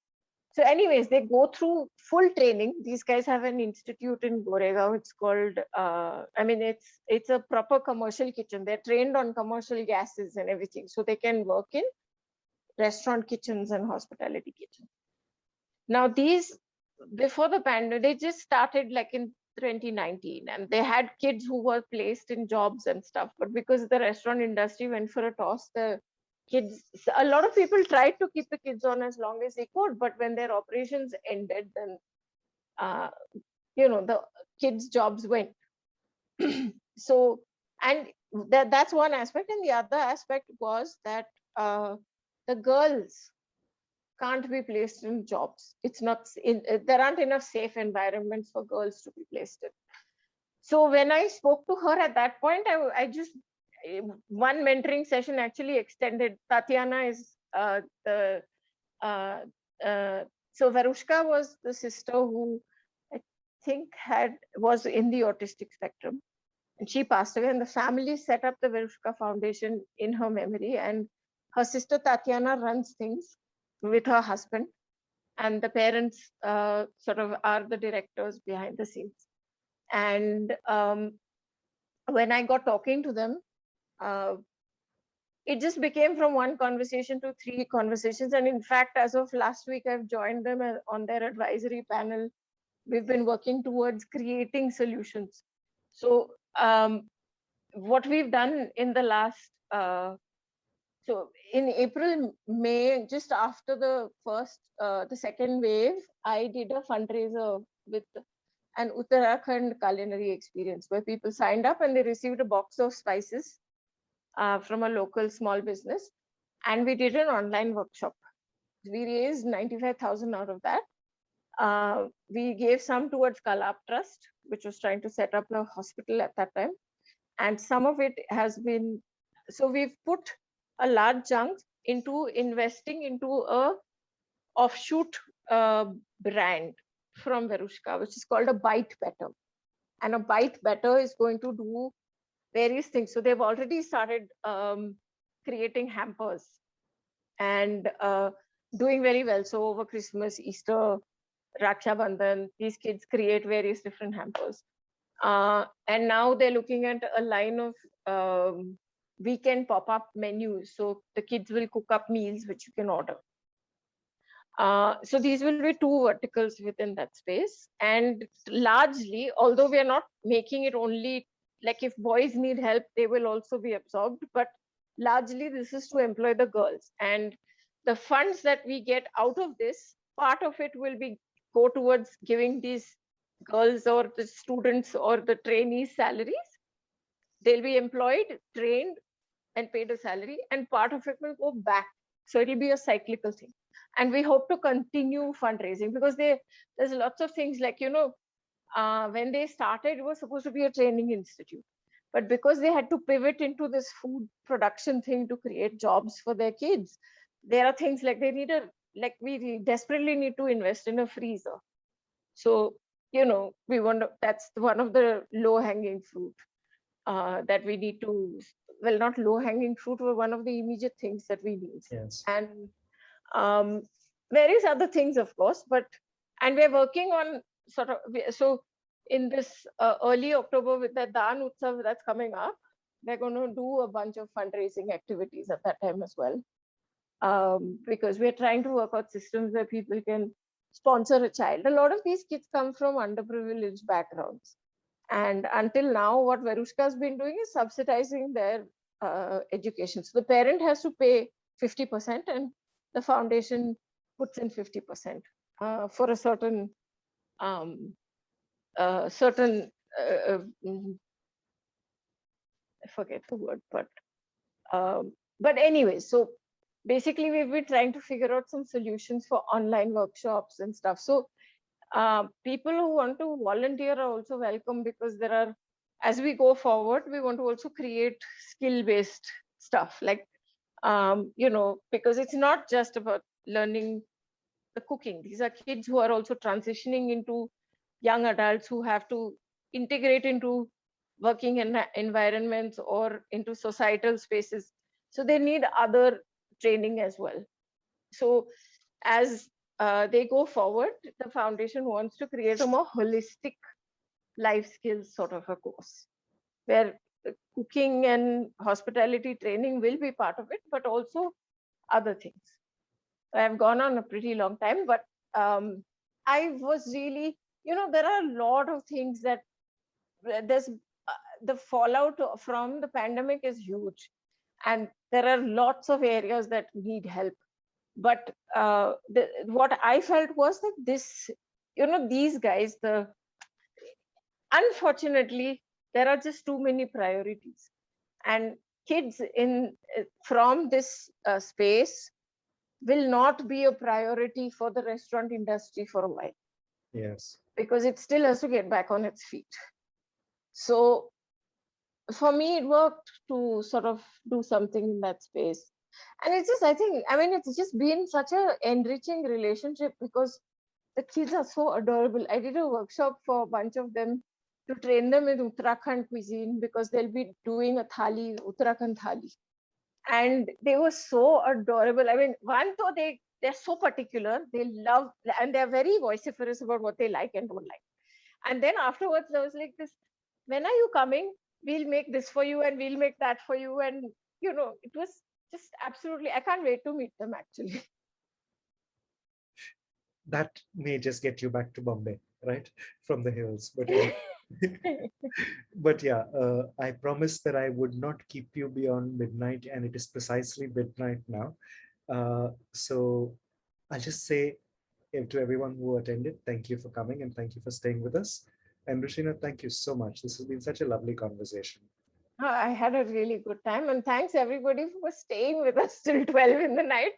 So anyways, they go through full training. These guys have an institute in Goregaon. It's called, it's a proper commercial kitchen. They're trained on commercial gases and everything. So they can work in restaurant kitchens and hospitality kitchens. Now these, before the pandemic, they just started like in 2019, and they had kids who were placed in jobs and stuff. But because the restaurant industry went for a toss, the kids, a lot of people tried to keep the kids on as long as they could, but when their operations ended, then the kids' jobs went. So, and that's one aspect, and the other aspect was that the girls can't be placed in jobs. It's not there aren't enough safe environments for girls to be placed in. So when I spoke to her at that point, I just, one mentoring session actually extended. Tatiana is so Varushka was the sister who I think was in the autistic spectrum, and she passed away, and the family set up the Varushka Foundation in her memory, and her sister Tatiana runs things with her husband, and the parents sort of are the directors behind the scenes. And when I got talking to them, it just became from one conversation to three conversations. And in fact, as of last week, I've joined them on their advisory panel. We've been working towards creating solutions. So what we've done in the last, so in April, May, just after the second wave, I did a fundraiser with an Uttarakhand culinary experience where people signed up and they received a box of spices from a local small business. and we did an online workshop. We raised 95,000 out of that. We gave some towards Kalap Trust, which was trying to set up a hospital at that time. And some of it has been, so we've put a large chunk into investing into a offshoot brand from Verushka, which is called a Byte Better. And a Byte Better is going to do various things. So they've already started creating hampers and doing very well. So over Christmas, Easter, Raksha Bandhan, these kids create various different hampers. And now they're looking at a line of weekend pop-up menus. So the kids will cook up meals which you can order. So these will be two verticals within that space. And largely, although we are not making it only, like if boys need help, they will also be absorbed. But largely, this is to employ the girls. And the funds that we get out of this, part of it will be go towards giving these girls or the students or the trainees salaries. They'll be employed, trained, and paid a salary, and part of it will go back. So it'll be a cyclical thing. And we hope to continue fundraising because there's lots of things like, when they started, it was supposed to be a training institute. But because they had to pivot into this food production thing to create jobs for their kids, there are things like we desperately need to invest in a freezer. So, that's one of the low hanging fruit that we need to, well, not low hanging fruit, but one of the immediate things that we need. Yes. And various other things, of course, and we're working on so in this early October with the Dan Utsav that's coming up, we're going to do a bunch of fundraising activities at that time as well. Because we're trying to work out systems where people can sponsor a child. A lot of these kids come from underprivileged backgrounds. And until now, what Verushka has been doing is subsidizing their education. So the parent has to pay 50% and the foundation puts in 50% for a certain I forget the word, but anyway, so basically we've been trying to figure out some solutions for online workshops and stuff. So people who want to volunteer are also welcome because as we go forward, we want to also create skill-based stuff like, because it's not just about learning the cooking. These are kids who are also transitioning into young adults who have to integrate into working in environments or into societal spaces. So they need other training as well. So as they go forward, the foundation wants to create a more holistic life skills sort of a course where cooking and hospitality training will be part of it, but also other things. I've gone on a pretty long time, but I was really, there are a lot of things that there's the fallout from the pandemic is huge. And there are lots of areas that need help. But what I felt was that these guys, unfortunately, there are just too many priorities. And kids from this space will not be a priority for the restaurant industry for a while. Yes. Because it still has to get back on its feet. So for me, it worked to sort of do something in that space. And it's just, it's just been such an enriching relationship because the kids are so adorable. I did a workshop for a bunch of them to train them in Uttarakhand cuisine because they'll be doing a thali, Uttarakhand thali. And they were so adorable. One, though they're so particular, they love, and they're very vociferous about what they like and don't like. And then afterwards, there was like this, when are you coming? We'll make this for you and we'll make that for you. And, it was just absolutely, I can't wait to meet them actually. That may just get you back to Bombay, right? From the hills. But yeah, I promised that I would not keep you beyond midnight, and it is precisely midnight now. So I'll just say to everyone who attended, thank you for coming and thank you for staying with us. And Rushina, thank you so much. This has been such a lovely conversation. I had a really good time, and thanks everybody for staying with us till 12 in the night.